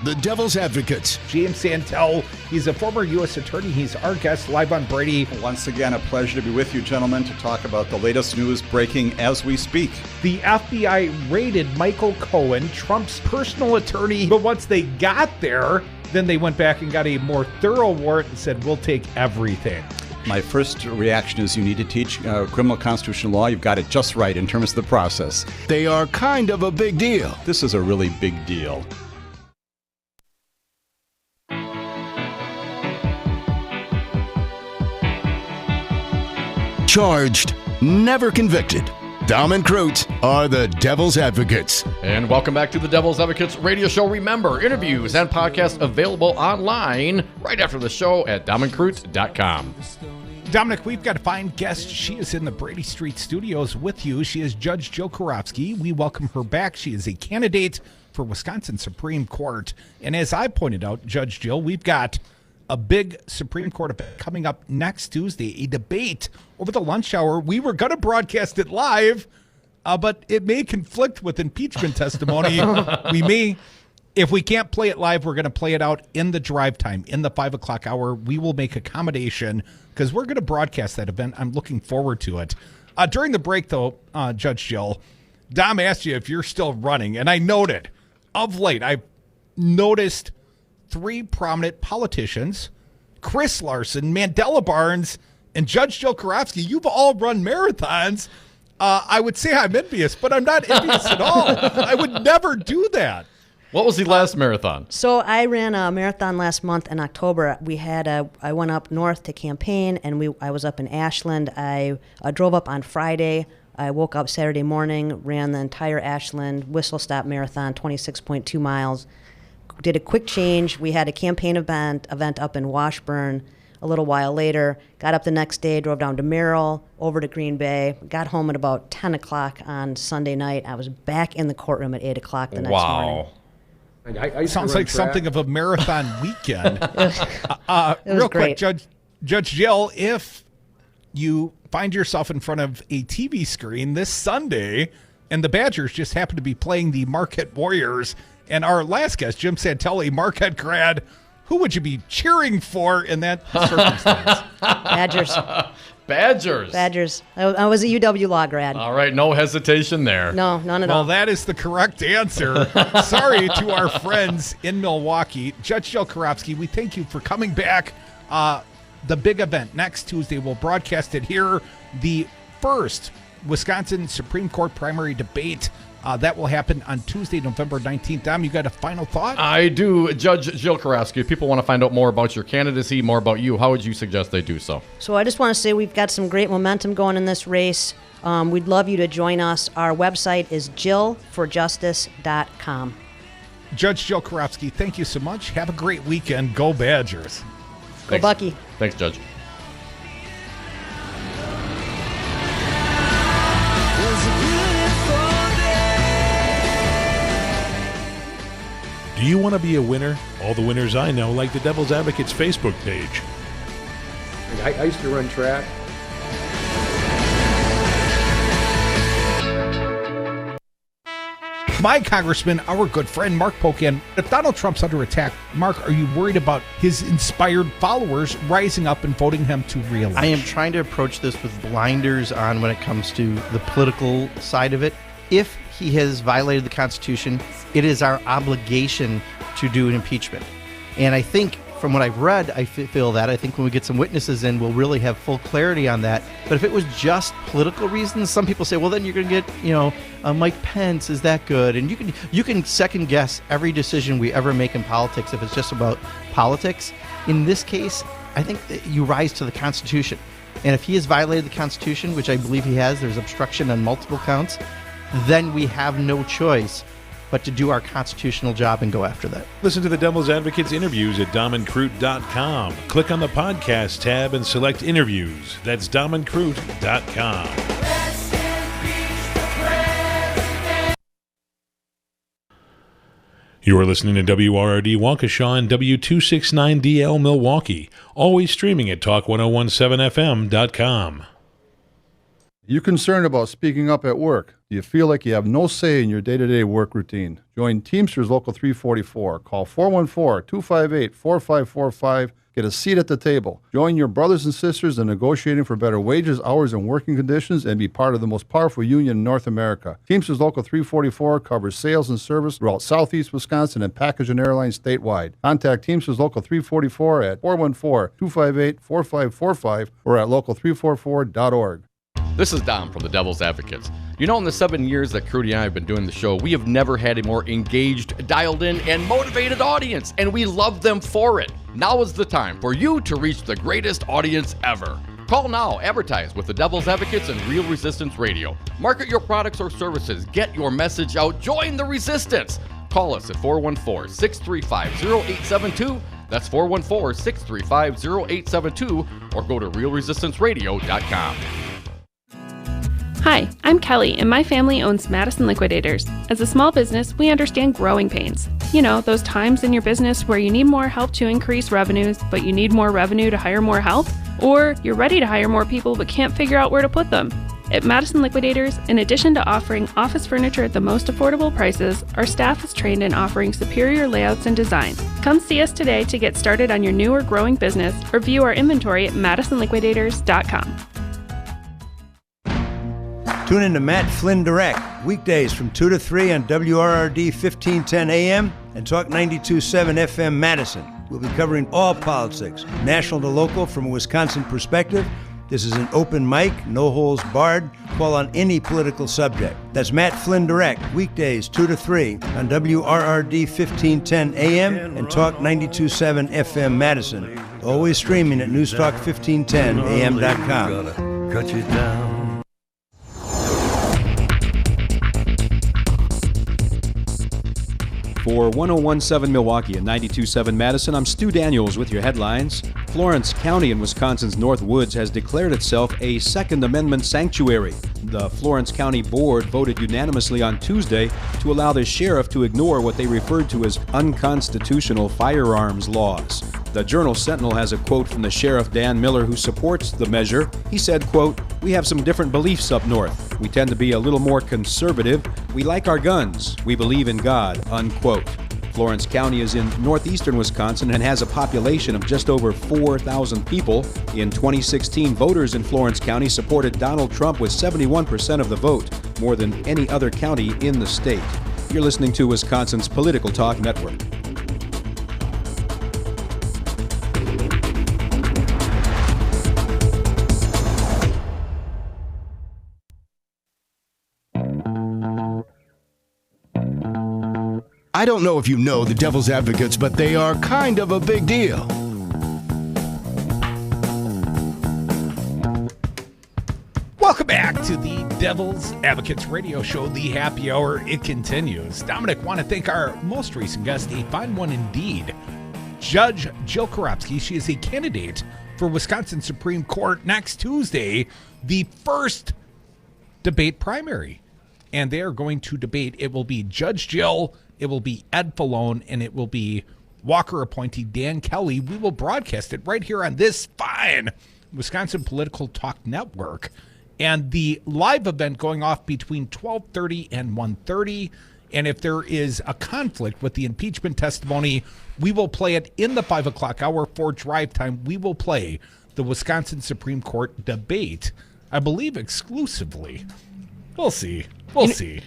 The Devil's Advocates. James Santel, he's a former U.S. attorney. He's our guest live on Brady. Once again, a pleasure to be with you, gentlemen, to talk about the latest news breaking as we speak. The FBI raided Michael Cohen, Trump's personal attorney, but once they got there, then they went back and got a more thorough warrant and said, we'll take everything. My first reaction is you need to teach criminal constitutional law. You've got it just right in terms of the process. They are kind of a big deal. This is a really big deal. Charged, never convicted. Dom and Krutz are the Devil's Advocates. And welcome back to the Devil's Advocates radio show. Remember, interviews and podcasts available online right after the show at domandkrutz.com. Dominic, we've got a fine guest. She is in the Brady Street studios with you. She is Judge Jill Karofsky. We welcome her back. She is a candidate for Wisconsin Supreme Court. And as I pointed out, Judge Jill, we've got a big Supreme Court event coming up next Tuesday, a debate over the lunch hour. We were going to broadcast it live, but it may conflict with impeachment testimony. We may, if we can't play it live, we're going to play it out in the drive time, in the 5 o'clock hour. We will make accommodation because we're going to broadcast that event. I'm looking forward to it. During the break, though, Judge Jill, Dom asked you if you're still running, and I noted, of late, I've noticed 3 prominent politicians, Chris Larson, Mandela Barnes, and Judge Jill Karofsky. You've all run marathons. I would say I'm envious, but I'm not envious at all. I would never do that. What was the last marathon? So I ran a marathon last month in October. I went up north to campaign, and I was up in Ashland. I drove up on Friday. I woke up Saturday morning, ran the entire Ashland Whistle Stop Marathon, 26.2 miles. Did a quick change. We had a campaign event up in Washburn a little while later. Got up the next day, drove down to Merrill, over to Green Bay. Got home at about 10 o'clock on Sunday night. I was back in the courtroom at 8 o'clock the next morning. I sounds like something of a marathon weekend. Real quick, Judge Jill, if you find yourself in front of a TV screen this Sunday and the Badgers just happen to be playing the Marquette Warriors, and our last guest, Jim Santelli, Marquette grad, who would you be cheering for in that circumstance? Badgers. I was a UW Law grad. All right, no hesitation there. No, none at all. Well, that is the correct answer. Sorry to our friends in Milwaukee. Judge Jill Karofsky, we thank you for coming back. The big event next Tuesday, we'll broadcast it here. The first Wisconsin Supreme Court primary debate. That will happen on Tuesday, November 19th. Dom, you got a final thought? I do. Judge Jill Karofsky, if people want to find out more about your candidacy, more about you, how would you suggest they do so? So I just want to say we've got some great momentum going in this race. We'd love you to join us. Our website is jillforjustice.com. Judge Jill Karofsky, thank you so much. Have a great weekend. Go Badgers. Go Bucky. Thanks, Judge. Do Do you want to be a winner? All the winners I know like the Devil's Advocates Facebook page. I used to run track. My congressman, our good friend Mark Pocan. If Donald Trump's under attack, Mark, are you worried about his inspired followers rising up and voting him to re-elect? I am trying to approach this with blinders on when it comes to the political side of it. If he has violated the Constitution, it is our obligation to do an impeachment. And I think from what I've read, I feel that. I think when we get some witnesses in, we'll really have full clarity on that. But if it was just political reasons, some people say, well, then you're going to get, Mike Pence, is that good? And you can second guess every decision we ever make in politics if it's just about politics. In this case, I think that you rise to the Constitution. And if he has violated the Constitution, which I believe he has, there's obstruction on multiple counts, then we have no choice but to do our constitutional job and go after that. Listen to the Devil's Advocates interviews at DomandCroot.com. Click on the podcast tab and select interviews. That's DomandCroot.com. You are listening to WRRD Waukesha and W269DL Milwaukee. Always streaming at Talk1017FM.com. You concerned about speaking up at work? Do you feel like you have no say in your day-to-day work routine? Join Teamsters Local 344. Call 414-258-4545. Get a seat at the table. Join your brothers and sisters in negotiating for better wages, hours, and working conditions, and be part of the most powerful union in North America. Teamsters Local 344 covers sales and service throughout Southeast Wisconsin and package and airlines statewide. Contact Teamsters Local 344 at 414-258-4545 or at local344.org. This is Dom from the Devil's Advocates. You know, in the 7 years that Crudy and I have been doing the show, we have never had a more engaged, dialed in, and motivated audience, and we love them for it. Now is the time for you to reach the greatest audience ever. Call now, advertise with the Devil's Advocates and Real Resistance Radio. Market your products or services, get your message out, join the resistance. Call us at 414-635-0872. That's 414-635-0872, or go to realresistanceradio.com. Hi, I'm Kelly, and my family owns Madison Liquidators. As a small business, we understand growing pains. You know, those times in your business where you need more help to increase revenues, but you need more revenue to hire more help? Or you're ready to hire more people but can't figure out where to put them? At Madison Liquidators, in addition to offering office furniture at the most affordable prices, our staff is trained in offering superior layouts and design. Come see us today to get started on your new or growing business, or view our inventory at madisonliquidators.com. Tune in to Matt Flynn Direct, weekdays from 2 to 3 on WRRD 1510 AM and Talk 92.7 FM Madison. We'll be covering all politics, national to local, from a Wisconsin perspective. This is an open mic, no holds barred. Call on any political subject. That's Matt Flynn Direct, weekdays 2 to 3 on WRRD 1510 AM and Talk 92.7 FM Madison. Always streaming at newstalk1510am.com. Cut you down. For 101.7 Milwaukee and 92.7 Madison, I'm Stu Daniels with your headlines. Florence County in Wisconsin's North Woods has declared itself a Second Amendment sanctuary. The Florence County Board voted unanimously on Tuesday to allow the sheriff to ignore what they referred to as unconstitutional firearms laws. The Journal-Sentinel has a quote from the Sheriff Dan Miller, who supports the measure. He said, quote, "We have some different beliefs up north. We tend to be a little more conservative. We like our guns. We believe in God," unquote. Florence County is in northeastern Wisconsin and has a population of just over 4,000 people. In 2016, voters in Florence County supported Donald Trump with 71% of the vote, more than any other county in the state. You're listening to Wisconsin's Political Talk Network. I don't know if you know the Devil's Advocates, but they are kind of a big deal. Welcome back to the Devil's Advocates radio show, The Happy Hour. It continues. Dominic, want to thank our most recent guest, a fine one indeed, Judge Jill Karofsky. She is a candidate for Wisconsin Supreme Court next Tuesday, the first debate primary. And they are going to debate. It will be Judge Jill It will be Ed Falone, and it will be Walker appointee Dan Kelly. We will broadcast it right here on this fine Wisconsin Political Talk Network. And the live event going off between 12:30 and 1:30. And if there is a conflict with the impeachment testimony, we will play it in the 5 o'clock hour for drive time. We will play the Wisconsin Supreme Court debate, I believe exclusively. We'll see. We'll see.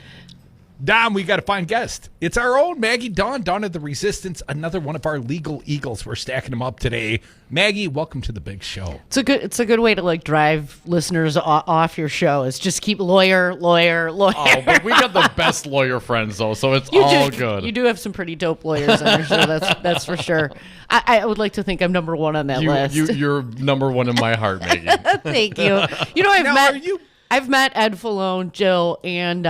Dom, we got a fine guest. It's our own Maggie Dawn, Dawn of the Resistance, another one of our legal eagles. We're stacking them up today. Maggie, welcome to the big show. It's a good way to like drive listeners off your show. Is just keep lawyer. Oh, but we got the best lawyer friends though, so it's good. You do have some pretty dope lawyers on your show. That's for sure. I would like to think I'm number one on that list. You're number one in my heart, Maggie. Thank you. You know, I've met Ed Falone, Jill, and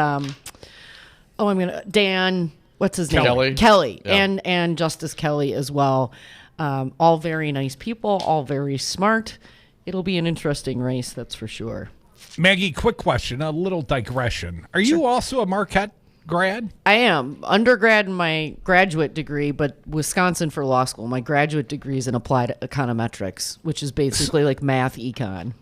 Dan, what's his name? Kelly. Yeah. And Justice Kelly as well. All very nice people, all very smart. It'll be an interesting race, that's for sure. Maggie, quick question, a little digression. Are you also a Marquette grad? I am. Undergrad and my graduate degree, but Wisconsin for law school. My graduate degree is in applied econometrics, which is basically like math econ.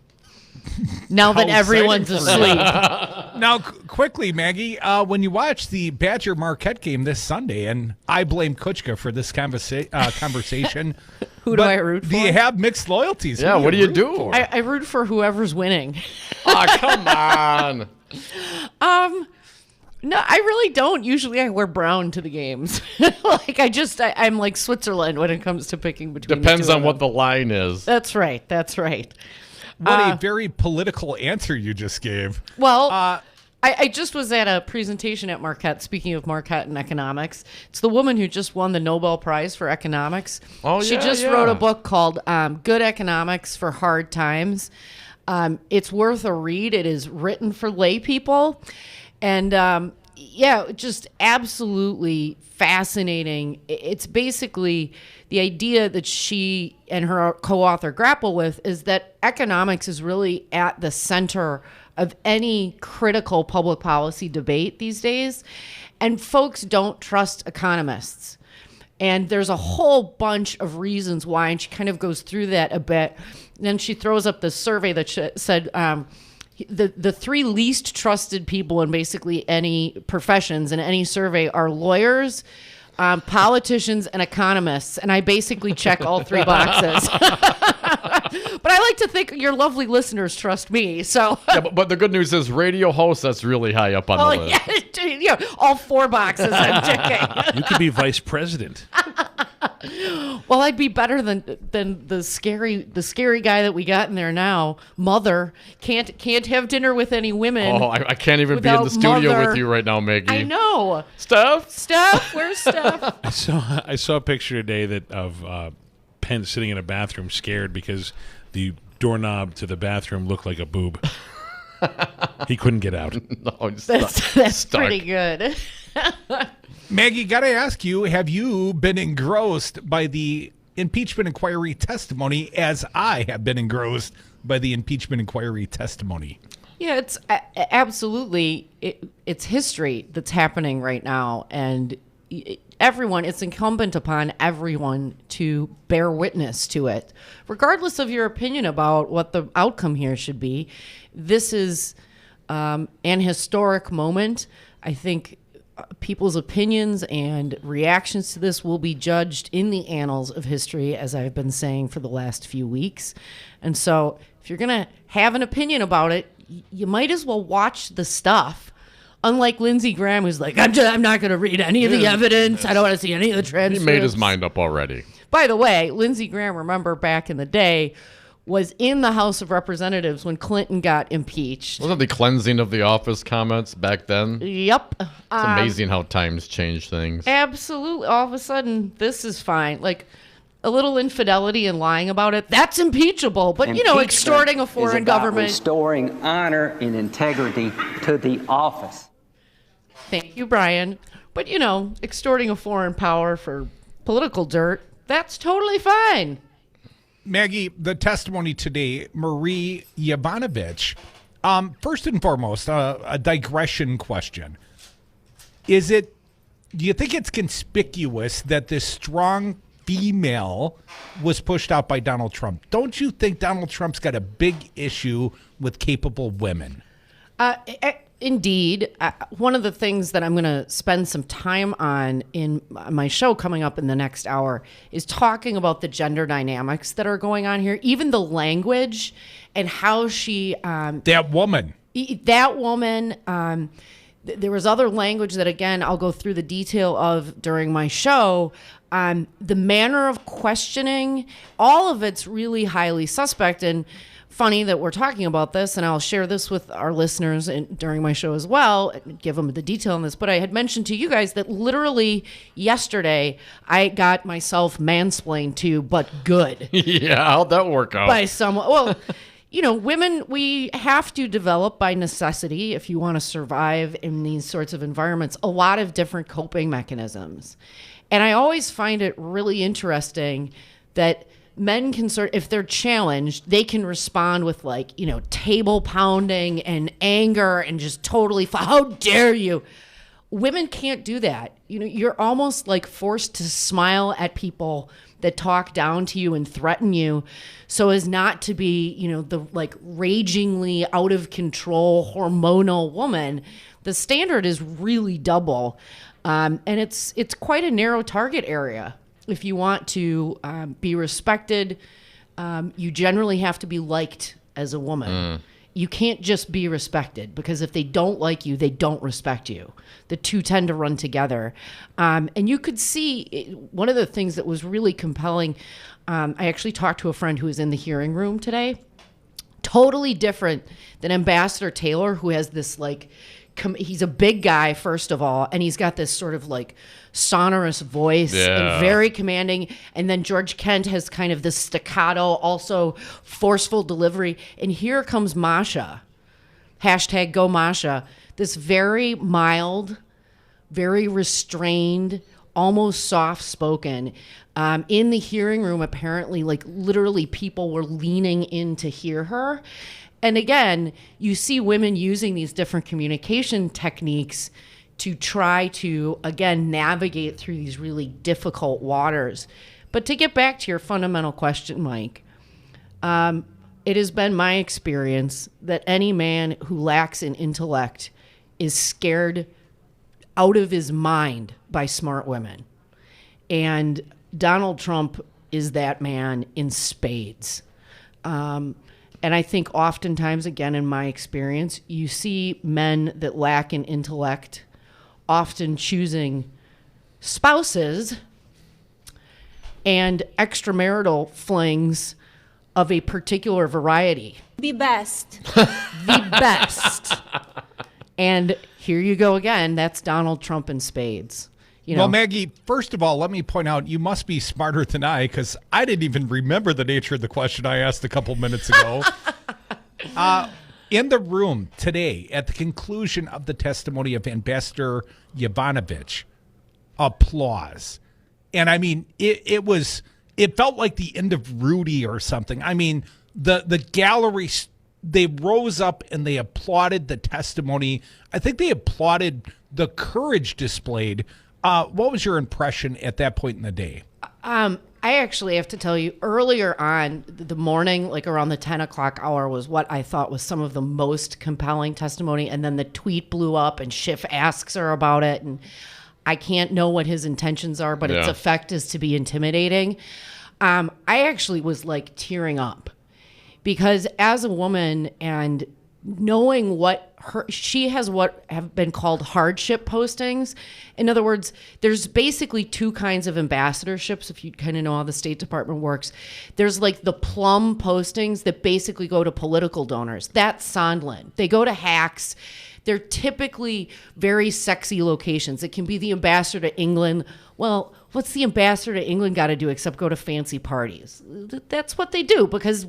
Now that everyone's asleep. Now, quickly, Maggie, when you watch the Badger Marquette game this Sunday, and I blame Kuchka for this conversation. Who do I root for? Do you have mixed loyalties? Yeah, what do you do? I root for whoever's winning. Oh, come on. No, I really don't. Usually I wear brown to the games. I'm like Switzerland when it comes to picking between Depends the two on what the line is. That's right. What a very political answer you just gave. Well, I just was at a presentation at Marquette, speaking of Marquette and economics. It's the woman who just won the Nobel Prize for economics. Oh, she just wrote a book called Good Economics for Hard Times. It's worth a read. It is written for lay people. And just absolutely fascinating. It's basically the idea that she and her co-author grapple with is that economics is really at the center of any critical public policy debate these days. And folks don't trust economists. And there's a whole bunch of reasons why, and she kind of goes through that a bit. And then she throws up this survey that said the three least trusted people in basically any professions in any survey are lawyers, politicians, and economists. And I basically check all three boxes. But I like to think your lovely listeners trust me. So yeah, but the good news is radio host, that's really high up on the list. Yeah, all four boxes I'm checking. You could be vice president. Well, I'd be better than the scary guy that we got in there now. Mother can't have dinner with any women. Oh, I can't even be in the studio with you right now, Maggie. I know. Steph, where's Steph? I saw a picture today of Penn sitting in a bathroom, scared because the doorknob to the bathroom looked like a boob. He couldn't get out. No, that's pretty good. Maggie, gotta ask you, have you been engrossed by the impeachment inquiry testimony as I have been engrossed by the impeachment inquiry testimony? Yeah, it's absolutely, it's history that's happening right now. And it's incumbent upon everyone to bear witness to it. Regardless of your opinion about what the outcome here should be, this is an historic moment. I think people's opinions and reactions to this will be judged in the annals of history, as I've been saying for the last few weeks. And so if you're going to have an opinion about it, you might as well watch the stuff. Unlike Lindsey Graham, who's like, I'm not going to read any of the evidence. I don't want to see any of the transcripts. He made his mind up already. By the way, Lindsey Graham, remember back in the day, was in the House of Representatives when Clinton got impeached. Wasn't the cleansing of the office comments back then? Yep. It's amazing how times change things. Absolutely. All of a sudden, this is fine. Like, a little infidelity and lying about it, that's impeachable. But, extorting a foreign government. Restoring honor and integrity to the office. Thank you, Brian. But, extorting a foreign power for political dirt, that's totally fine. Maggie, the testimony today, Marie Yovanovitch. First and foremost, a digression question. Is it do you think it's conspicuous that this strong female was pushed out by Donald Trump? Don't you think Donald Trump's got a big issue with capable women? Indeed. One of the things that I'm going to spend some time on in my show coming up in the next hour is talking about the gender dynamics that are going on here, even the language and how she... that woman. There was other language that, again, I'll go through the detail of during my show. The manner of questioning, all of it's really highly suspect. And funny that we're talking about this, and I'll share this with our listeners during my show as well, give them the detail on this. But I had mentioned to you guys that literally yesterday I got myself mansplained to, but good. Yeah, how'd that work out? By someone. Well, you know, women, we have to develop by necessity, if you want to survive in these sorts of environments, a lot of different coping mechanisms. And I always find it really interesting that men can if they're challenged, they can respond with table pounding and anger and just totally, how dare you? Women can't do that. You know, you're almost like forced to smile at people that talk down to you and threaten you so as not to be, the ragingly out of control hormonal woman. The standard is really double. And it's quite a narrow target area. If you want to be respected, you generally have to be liked as a woman. You can't just be respected, because if they don't like you, they don't respect you. The two tend to run together. And you could see one of the things that was really compelling. I actually talked to a friend who was in the hearing room today. Totally different than Ambassador Taylor, who has this he's a big guy, first of all, and he's got this sort of sonorous voice and very commanding. And then George Kent has kind of this staccato, also forceful delivery. And here comes Masha, #Go Masha, this very mild, very restrained, almost soft-spoken. In the hearing room, apparently, literally people were leaning in to hear her. And again, you see women using these different communication techniques to try to, again, navigate through these really difficult waters. But to get back to your fundamental question, Mike, it has been my experience that any man who lacks in intellect is scared out of his mind by smart women. And Donald Trump is that man in spades. And I think oftentimes, again, in my experience, you see men that lack in intellect often choosing spouses and extramarital flings of a particular variety. The best. The best. And here you go again. That's Donald Trump in spades. Well, Maggie, first of all, let me point out, you must be smarter than I, because I didn't even remember the nature of the question I asked a couple minutes ago. In the room today, at the conclusion of the testimony of Ambassador Yovanovitch, applause. And I mean, it felt like the end of Rudy or something. I mean, the gallery, they rose up and they applauded the testimony. I think they applauded the courage displayed. What was your impression at that point in the day? I actually have to tell you, earlier on the morning, around the 10 o'clock hour, was what I thought was some of the most compelling testimony. And then the tweet blew up and Schiff asks her about it. And I can't know what his intentions are, but its effect is to be intimidating. I actually was tearing up, because as a woman and knowing what she has what have been called hardship postings. In other words, there's basically two kinds of ambassadorships, if you kind of know how the State Department works. There's the plum postings that basically go to political donors. That's Sondland. They go to hacks. They're typically very sexy locations. It can be the ambassador to England. Well, what's the ambassador to England got to do except go to fancy parties? That's what they do, because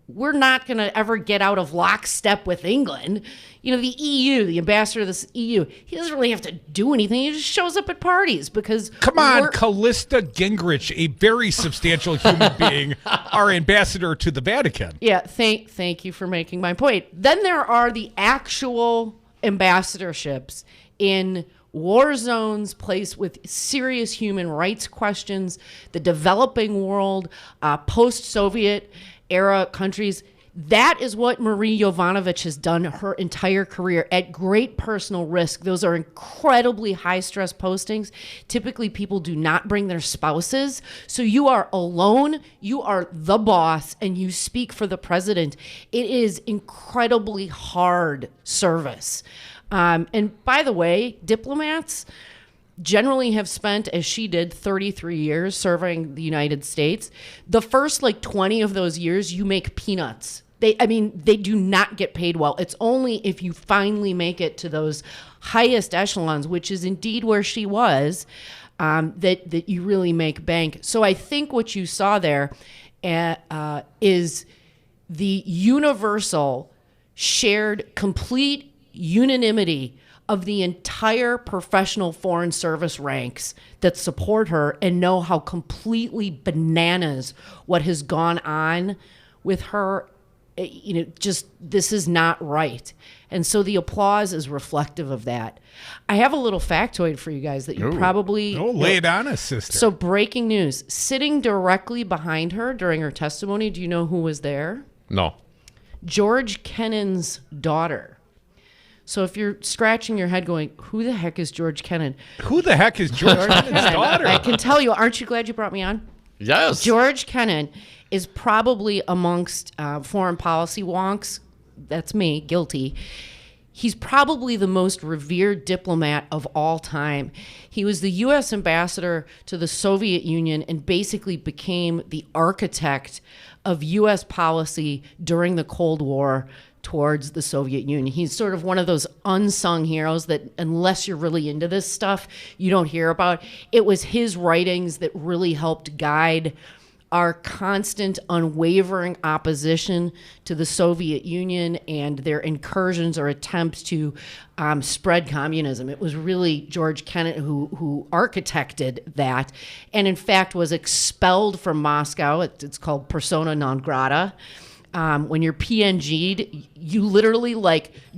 we're not going to ever get out of lockstep with England. The EU, the ambassador of this EU, he doesn't really have to do anything. He just shows up at parties because... Come on, Callista Gingrich, a very substantial human being, our ambassador to the Vatican. Yeah, thank you for making my point. Then there are the actual ambassadorships in war zones, place with serious human rights questions, the developing world, post-Soviet era countries. That is what Marie Yovanovitch has done her entire career at great personal risk. Those are incredibly high-stress postings. Typically, people do not bring their spouses. So you are alone, you are the boss, and you speak for the president. It is incredibly hard service. And by the way, diplomats generally have spent, as she did, 33 years serving the United States. The first 20 of those years, you make peanuts. They do not get paid well. It's only if you finally make it to those highest echelons, which is indeed where she was, that you really make bank. So I think what you saw there is the universal, shared, complete unanimity of the entire professional foreign service ranks that support her and know how completely bananas what has gone on with her. Just this is not right. And so the applause is reflective of that. I have a little factoid for you guys that you probably... Oh, lay it on us, sister. So breaking news. Sitting directly behind her during her testimony, do you know who was there? No. George Kennan's daughter. So if you're scratching your head going, who the heck is George Kennan? Who the heck is George Kennan's daughter? I can tell you. Aren't you glad you brought me on? Yes. George Kennan is probably amongst foreign policy wonks, that's me, guilty. He's probably the most revered diplomat of all time. He was the U.S. ambassador to the Soviet Union and basically became the architect of U.S. policy during the Cold War towards the Soviet Union. He's sort of one of those unsung heroes that, unless you're really into this stuff, you don't hear about. It was his writings that really helped guide our constant, unwavering opposition to the Soviet Union and their incursions or attempts to spread communism. It was really George Kennan who architected that, and in fact was expelled from Moscow. It's called persona non grata. When you're PNG'd, you literally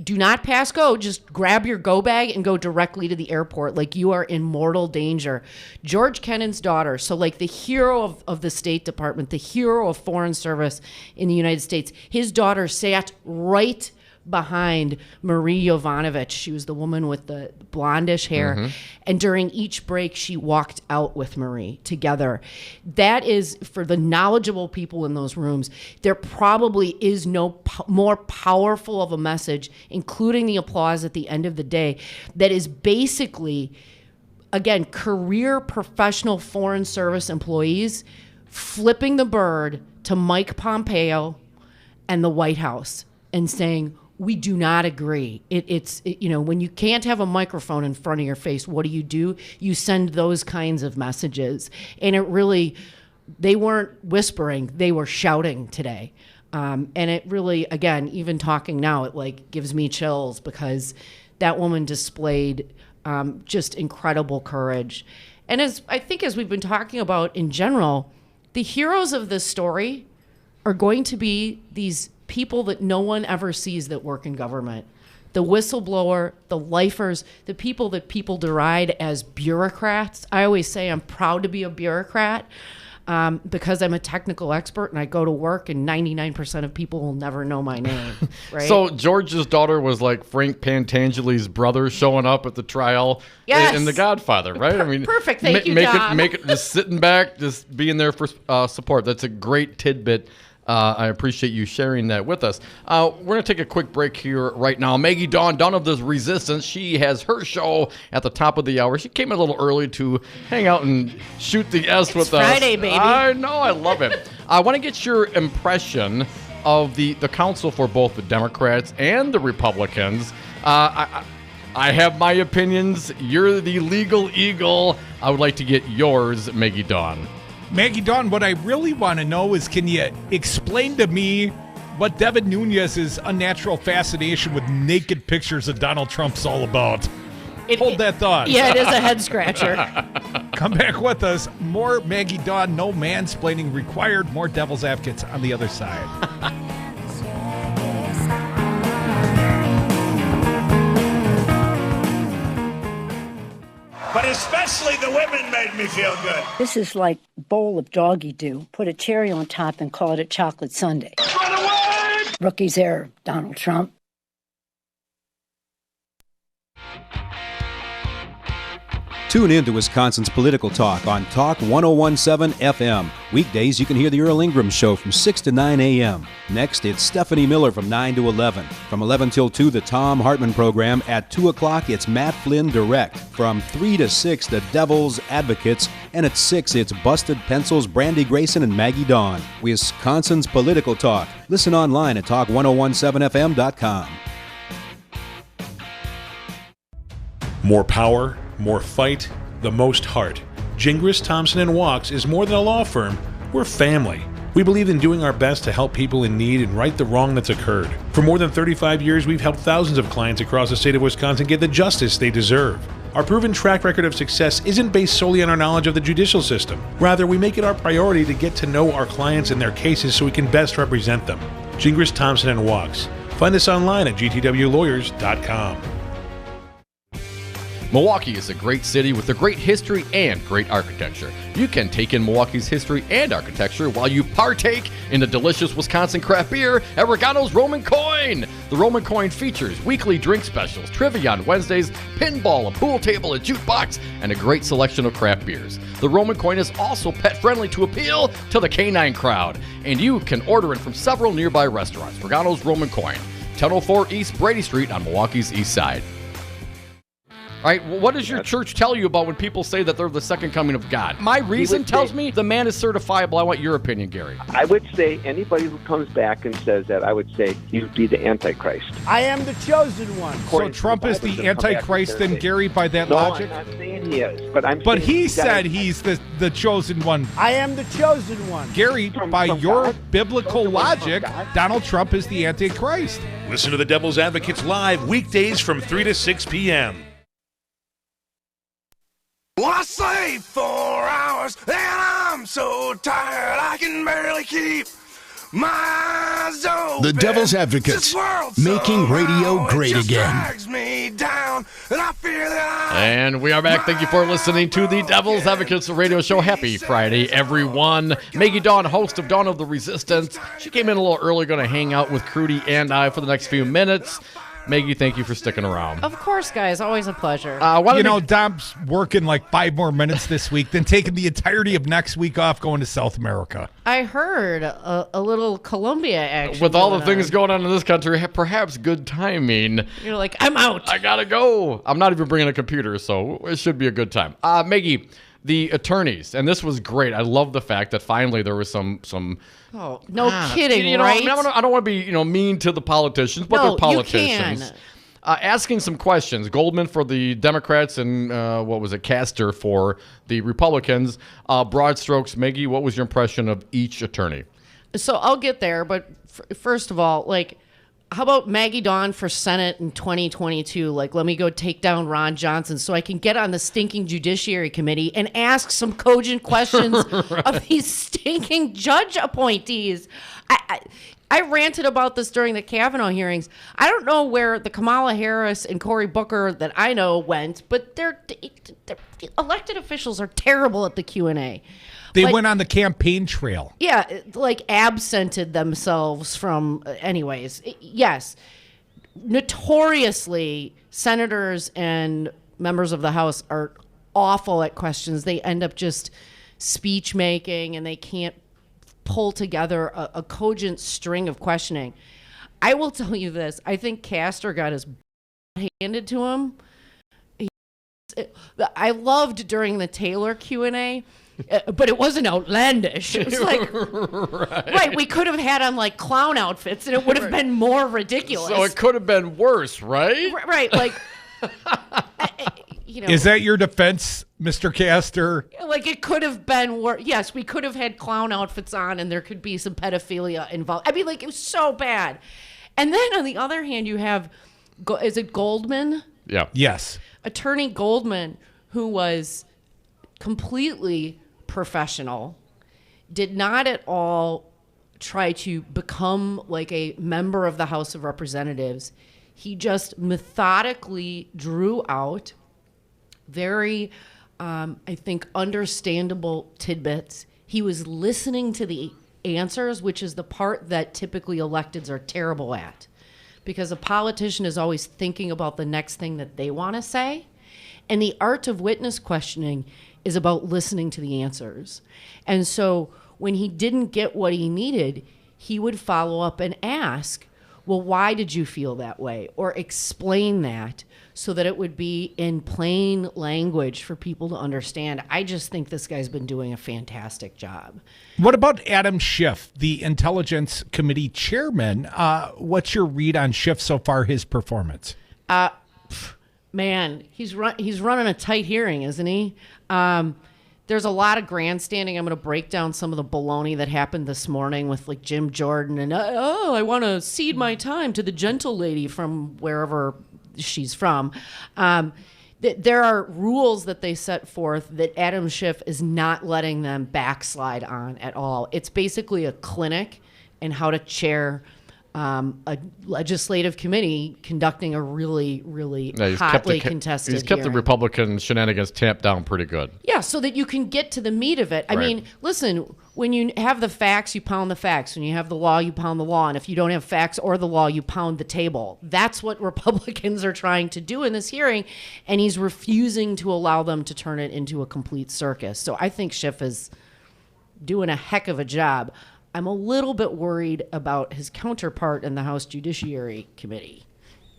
do not pass go. Just grab your go bag and go directly to the airport. You are in mortal danger. George Kennan's daughter, so the hero of the State Department, the hero of foreign service in the United States, his daughter sat right behind Marie Yovanovitch. She was the woman with the blondish hair. Mm-hmm. And during each break, she walked out with Marie together. That is, for the knowledgeable people in those rooms, there probably is no more powerful of a message, including the applause at the end of the day, that is basically, again, career professional foreign service employees flipping the bird to Mike Pompeo and the White House and saying, we do not agree. It's when you can't have a microphone in front of your face, what do? You send those kinds of messages. And it really, they weren't whispering, they were shouting today. And it really, again, even talking now, it gives me chills because that woman displayed just incredible courage. And as we've been talking about in general, the heroes of this story are going to be these people that no one ever sees that work in government. The whistleblower, the lifers, the people that people deride as bureaucrats. I always say I'm proud to be a bureaucrat because I'm a technical expert and I go to work and 99% of people will never know my name. Right? So George's daughter was like Frank Pantangeli's brother showing up at the trial in The Godfather, right? Perfect. Thank you, Tom. Make it just sitting back, just being there for support. That's a great tidbit. I appreciate you sharing that with us. We're going to take a quick break here right now. Maggie Dawn of the Resistance, she has her show at the top of the hour. She came a little early to hang out and shoot the S with us. Friday, baby. I know, I love it. I want to get your impression of the council for both the Democrats and the Republicans. I have my opinions. You're the legal eagle. I would like to get yours, Maggie Dawn. Maggie Dawn, what I really want to know is, can you explain to me what Devin Nunes's unnatural fascination with naked pictures of Donald Trump's all about? Hold that thought. Yeah, it is a head scratcher. Come back with us. More Maggie Dawn, no mansplaining required. More Devil's Advocates on the other side. but especially the women made me feel good. This is like bowl of doggy do. Put a cherry on top and call it a chocolate sundae. Run away! Rookie's error, Donald Trump. Tune in to Wisconsin's Political Talk on Talk 1017 FM. Weekdays, you can hear the Earl Ingram Show from 6 to 9 a.m. Next, it's Stephanie Miller from 9 to 11. From 11 till 2, the Tom Hartman Program. At 2 o'clock, it's Matt Flynn Direct. From 3 to 6, the Devil's Advocates. And at 6, it's Busted Pencils, Brandy Grayson, and Maggie Dawn. Wisconsin's Political Talk. Listen online at talk1017fm.com. More power, more fight, the most heart. Gingras, Thompson & Walks is more than a law firm. We're family. We believe in doing our best to help people in need and right the wrong that's occurred. For more than 35 years, we've helped thousands of clients across the state of Wisconsin get the justice they deserve. Our proven track record of success isn't based solely on our knowledge of the judicial system. Rather, we make it our priority to get to know our clients and their cases so we can best represent them. Gingras, Thompson & Walks. Find us online at gtwlawyers.com. Milwaukee is a great city with a great history and great architecture. You can take in Milwaukee's history and architecture while you partake in the delicious Wisconsin craft beer at Regano's Roman Coin. The Roman Coin features weekly drink specials, trivia on Wednesdays, pinball, a pool table, a jukebox, and a great selection of craft beers. The Roman Coin is also pet-friendly to appeal to the canine crowd, and you can order it from several nearby restaurants. Regano's Roman Coin, 1004 East Brady Street on Milwaukee's east side. All right, what does your church tell you about when people say that they're the second coming of God? My reason tells me the man is certifiable. I want your opinion, Gary. I would say anybody who comes back and says that, I would say you'd be the Antichrist. I am the chosen one. So Trump is the Antichrist then, Gary, by that logic? No, I'm not saying he is, but I'm But saying he said he's the chosen one. I am the chosen one. Gary, by your biblical logic, Donald Trump is the Antichrist. Listen to the Devil's Advocates live weekdays from 3 to 6 p.m. Well, I sleep 4 hours and I'm so tired I can barely keep my eyes open. The Devil's Advocates, making radio great again. Drags me down and I fear that And we are back. Thank you for listening to the Devil's Advocates radio show. Happy Friday, everyone. Maggie Dawn, host of Dawn of the Resistance. She came in a little early, going to hang out with Crudy and I for the next few minutes. Maggie, thank you for sticking around. Of course, guys. Always a pleasure. Dom's working like 5 more minutes this week, then taking the entirety of next week off going to South America. I heard a little Colombia action. With all the things going on in this country, perhaps good timing. You're like, I'm out. I gotta go. I'm not even bringing a computer, so it should be a good time. Maggie, the attorneys, and this was great. I love the fact that finally there was some. Oh, no kidding, right? I don't want to be mean to the politicians, but they're politicians. You can. Asking some questions. Goldman for the Democrats and Castor for the Republicans. Broad strokes, Maggie, what was your impression of each attorney? So I'll get there, but first of all, how about Maggie Dawn for Senate in 2022? Let me go take down Ron Johnson so I can get on the stinking Judiciary Committee and ask some cogent questions of these stinking judge appointees. I ranted about this during the Kavanaugh hearings. I don't know where the Kamala Harris and Cory Booker that I know went, but they're elected officials are terrible at the Q&A. They went on the campaign trail. Yeah, absented themselves from, anyways. Yes, notoriously, senators and members of the House are awful at questions. They end up just speech making, and they can't pull together a cogent string of questioning. I will tell you this. I think Castor got his handed to him. I loved during the Taylor Q&A, but it wasn't outlandish. It was right. We could have had on clown outfits, and it would have been more ridiculous. So it could have been worse, right? Right. Is that your defense, Mr. Castor? It could have been worse. Yes, we could have had clown outfits on, and there could be some pedophilia involved. I mean, it was so bad. And then on the other hand, you have, is it Goldman? Yeah. Yes. Attorney Goldman, who was completely professional, did not at all try to become a member of the House of Representatives. He just methodically drew out very, I think, understandable tidbits. He was listening to the answers, which is the part that typically electeds are terrible at, because a politician is always thinking about the next thing that they want to say. And the art of witness questioning is about listening to the answers. And so when he didn't get what he needed, he would follow up and ask, well, why did you feel that way? Or explain that so that it would be in plain language for people to understand. I just think this guy's been doing a fantastic job. What about Adam Schiff, the Intelligence Committee chairman? What's your read on Schiff so far, his performance? Man, he's running a tight hearing, isn't he? There's a lot of grandstanding. I'm going to break down some of the baloney that happened this morning with like Jim Jordan and, I want to cede my time to the gentle lady from wherever she's from. There are rules that they set forth that Adam Schiff is not letting them backslide on at all. It's basically a clinic in how to chair a legislative committee conducting a really, really hotly contested He's kept hearing. the Republican shenanigans tamped down pretty good. Yeah, so that you can get to the meat of it. I mean, listen, when you have the facts, you pound the facts. When you have the law, you pound the law. And if you don't have facts or the law, you pound the table. That's what Republicans are trying to do in this hearing, and he's refusing to allow them to turn it into a complete circus. So I think Schiff is doing a heck of a job. I'm a little bit worried about his counterpart in the House Judiciary Committee.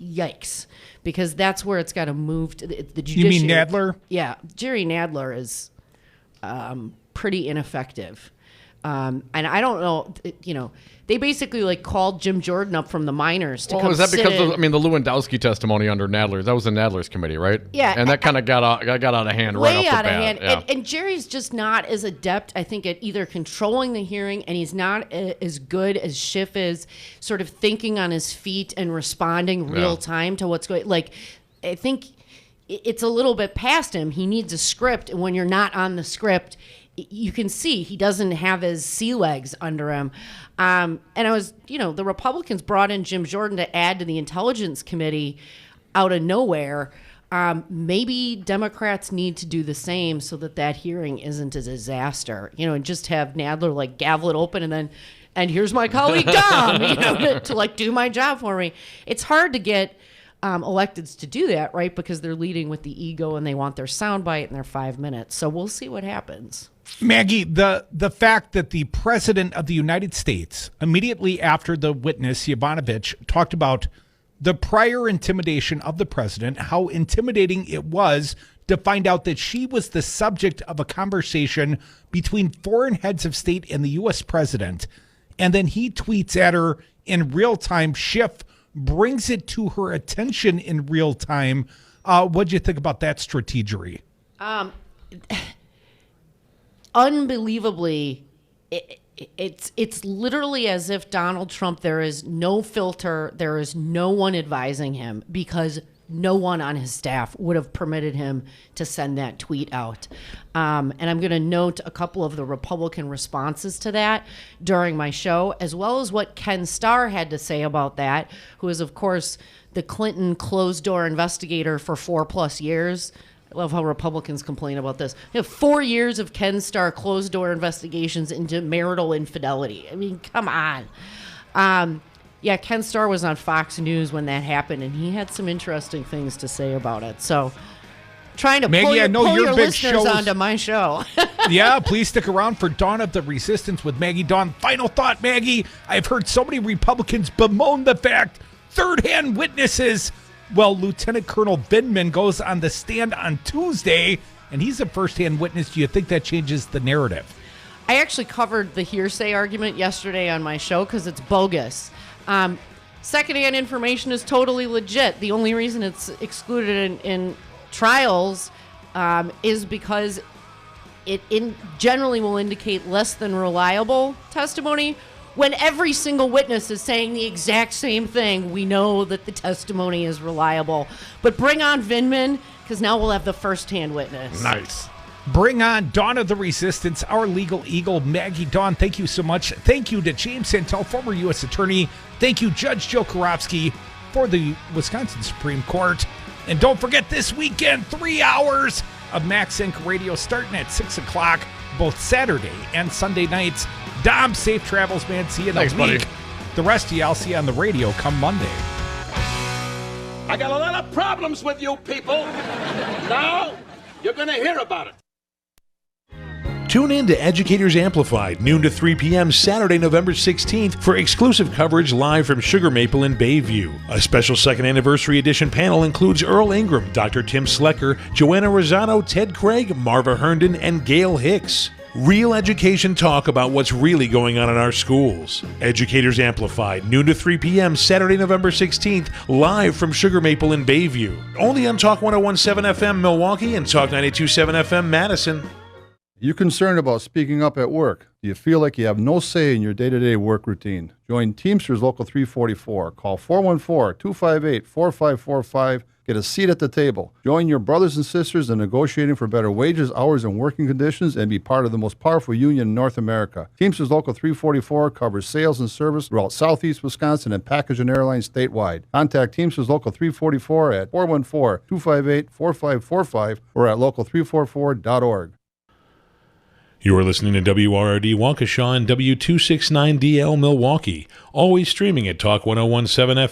Yikes. Because that's where it's got to move to the judiciary. You mean Nadler? Yeah. Jerry Nadler is pretty ineffective. And I don't know, they basically like called Jim Jordan up from the minors to come is that sit because in. of, the Lewandowski testimony under Nadler? That was in Nadler's committee, right? Yeah. And that kind of got out of hand right off the bat. Way out of hand. Yeah. And Jerry's just not as adept, I think, at either controlling the hearing, and he's not as good as Schiff is sort of thinking on his feet and responding real time to what's going. Like, I think it's a little bit past him. He needs a script, and when you're not on the script, you can see he doesn't have his sea legs under him. And I was, the Republicans brought in Jim Jordan to add to the Intelligence Committee out of nowhere. Maybe Democrats need to do the same so that hearing isn't a disaster, and just have Nadler like gavel it open and here's my colleague Dom, to like do my job for me. It's hard to get electeds to do that, right? Because they're leading with the ego and they want their soundbite in their 5 minutes. So we'll see what happens. Maggie, the fact that the President of the United States, immediately after the witness, Yovanovitch, talked about the prior intimidation of the president, how intimidating it was to find out that she was the subject of a conversation between foreign heads of state and the U.S. president, and then he tweets at her in real time. Schiff brings it to her attention in real time. What'd you think about that strategery? Unbelievably, it's literally as if Donald Trump, there is no filter, there is no one advising him, because no one on his staff would have permitted him to send that tweet out. And I'm going to note a couple of the Republican responses to that during my show, as well as what Ken Starr had to say about that, who is, of course, the Clinton closed-door investigator for 4+ years. I love how Republicans complain about this. 4 years of Ken Starr closed-door investigations into marital infidelity. I mean, come on. Yeah, Ken Starr was on Fox News when that happened, and he had some interesting things to say about it. So, trying to Maggie, pull your listeners onto my show. Yeah, please stick around for Dawn of the Resistance with Maggie Dawn. Final thought, Maggie. I've heard so many Republicans bemoan the fact third-hand witnesses. Well, Lieutenant Colonel Vindman goes on the stand on Tuesday, and he's a first-hand witness. Do you think that changes the narrative? I actually covered the hearsay argument yesterday on my show because it's bogus. Secondhand information is totally legit. The only reason it's excluded in trials is because it generally will indicate less than reliable testimony. When every single witness is saying the exact same thing, we know that the testimony is reliable. But bring on Vindman, because now we'll have the first-hand witness. Nice. Bring on Dawn of the Resistance, our legal eagle, Maggie Dawn. Thank you so much. Thank you to James Santel, former U.S. Attorney. Thank you, Judge Joe Karofsky, for the Wisconsin Supreme Court. And don't forget this weekend, 3 hours of Max Inc. Radio starting at 6 o'clock, both Saturday and Sunday nights. Dom, safe travels, man. See you next week. Buddy. The rest of you, I'll see you on the radio come Monday. I got a lot of problems with you people. Now, you're going to hear about it. Tune in to Educators Amplified, noon to 3 p.m. Saturday, November 16th for exclusive coverage live from Sugar Maple in Bayview. A special second anniversary edition panel includes Earl Ingram, Dr. Tim Slecker, Joanna Rosano, Ted Craig, Marva Herndon, and Gail Hicks. Real education talk about what's really going on in our schools. Educators Amplified, noon to 3 p.m. Saturday, November 16th, live from Sugar Maple in Bayview. Only on Talk 101.7 FM Milwaukee and Talk 92.7 FM Madison. You concerned about speaking up at work? Do you feel like you have no say in your day-to-day work routine? Join Teamsters Local 344. Call 414-258-4545. Get a seat at the table. Join your brothers and sisters in negotiating for better wages, hours, and working conditions, and be part of the most powerful union in North America. Teamsters Local 344 covers sales and service throughout Southeast Wisconsin and package and airlines statewide. Contact Teamsters Local 344 at 414-258-4545 or at local344.org. You are listening to WRRD Waukesha and W269DL Milwaukee, always streaming at Talk 101.7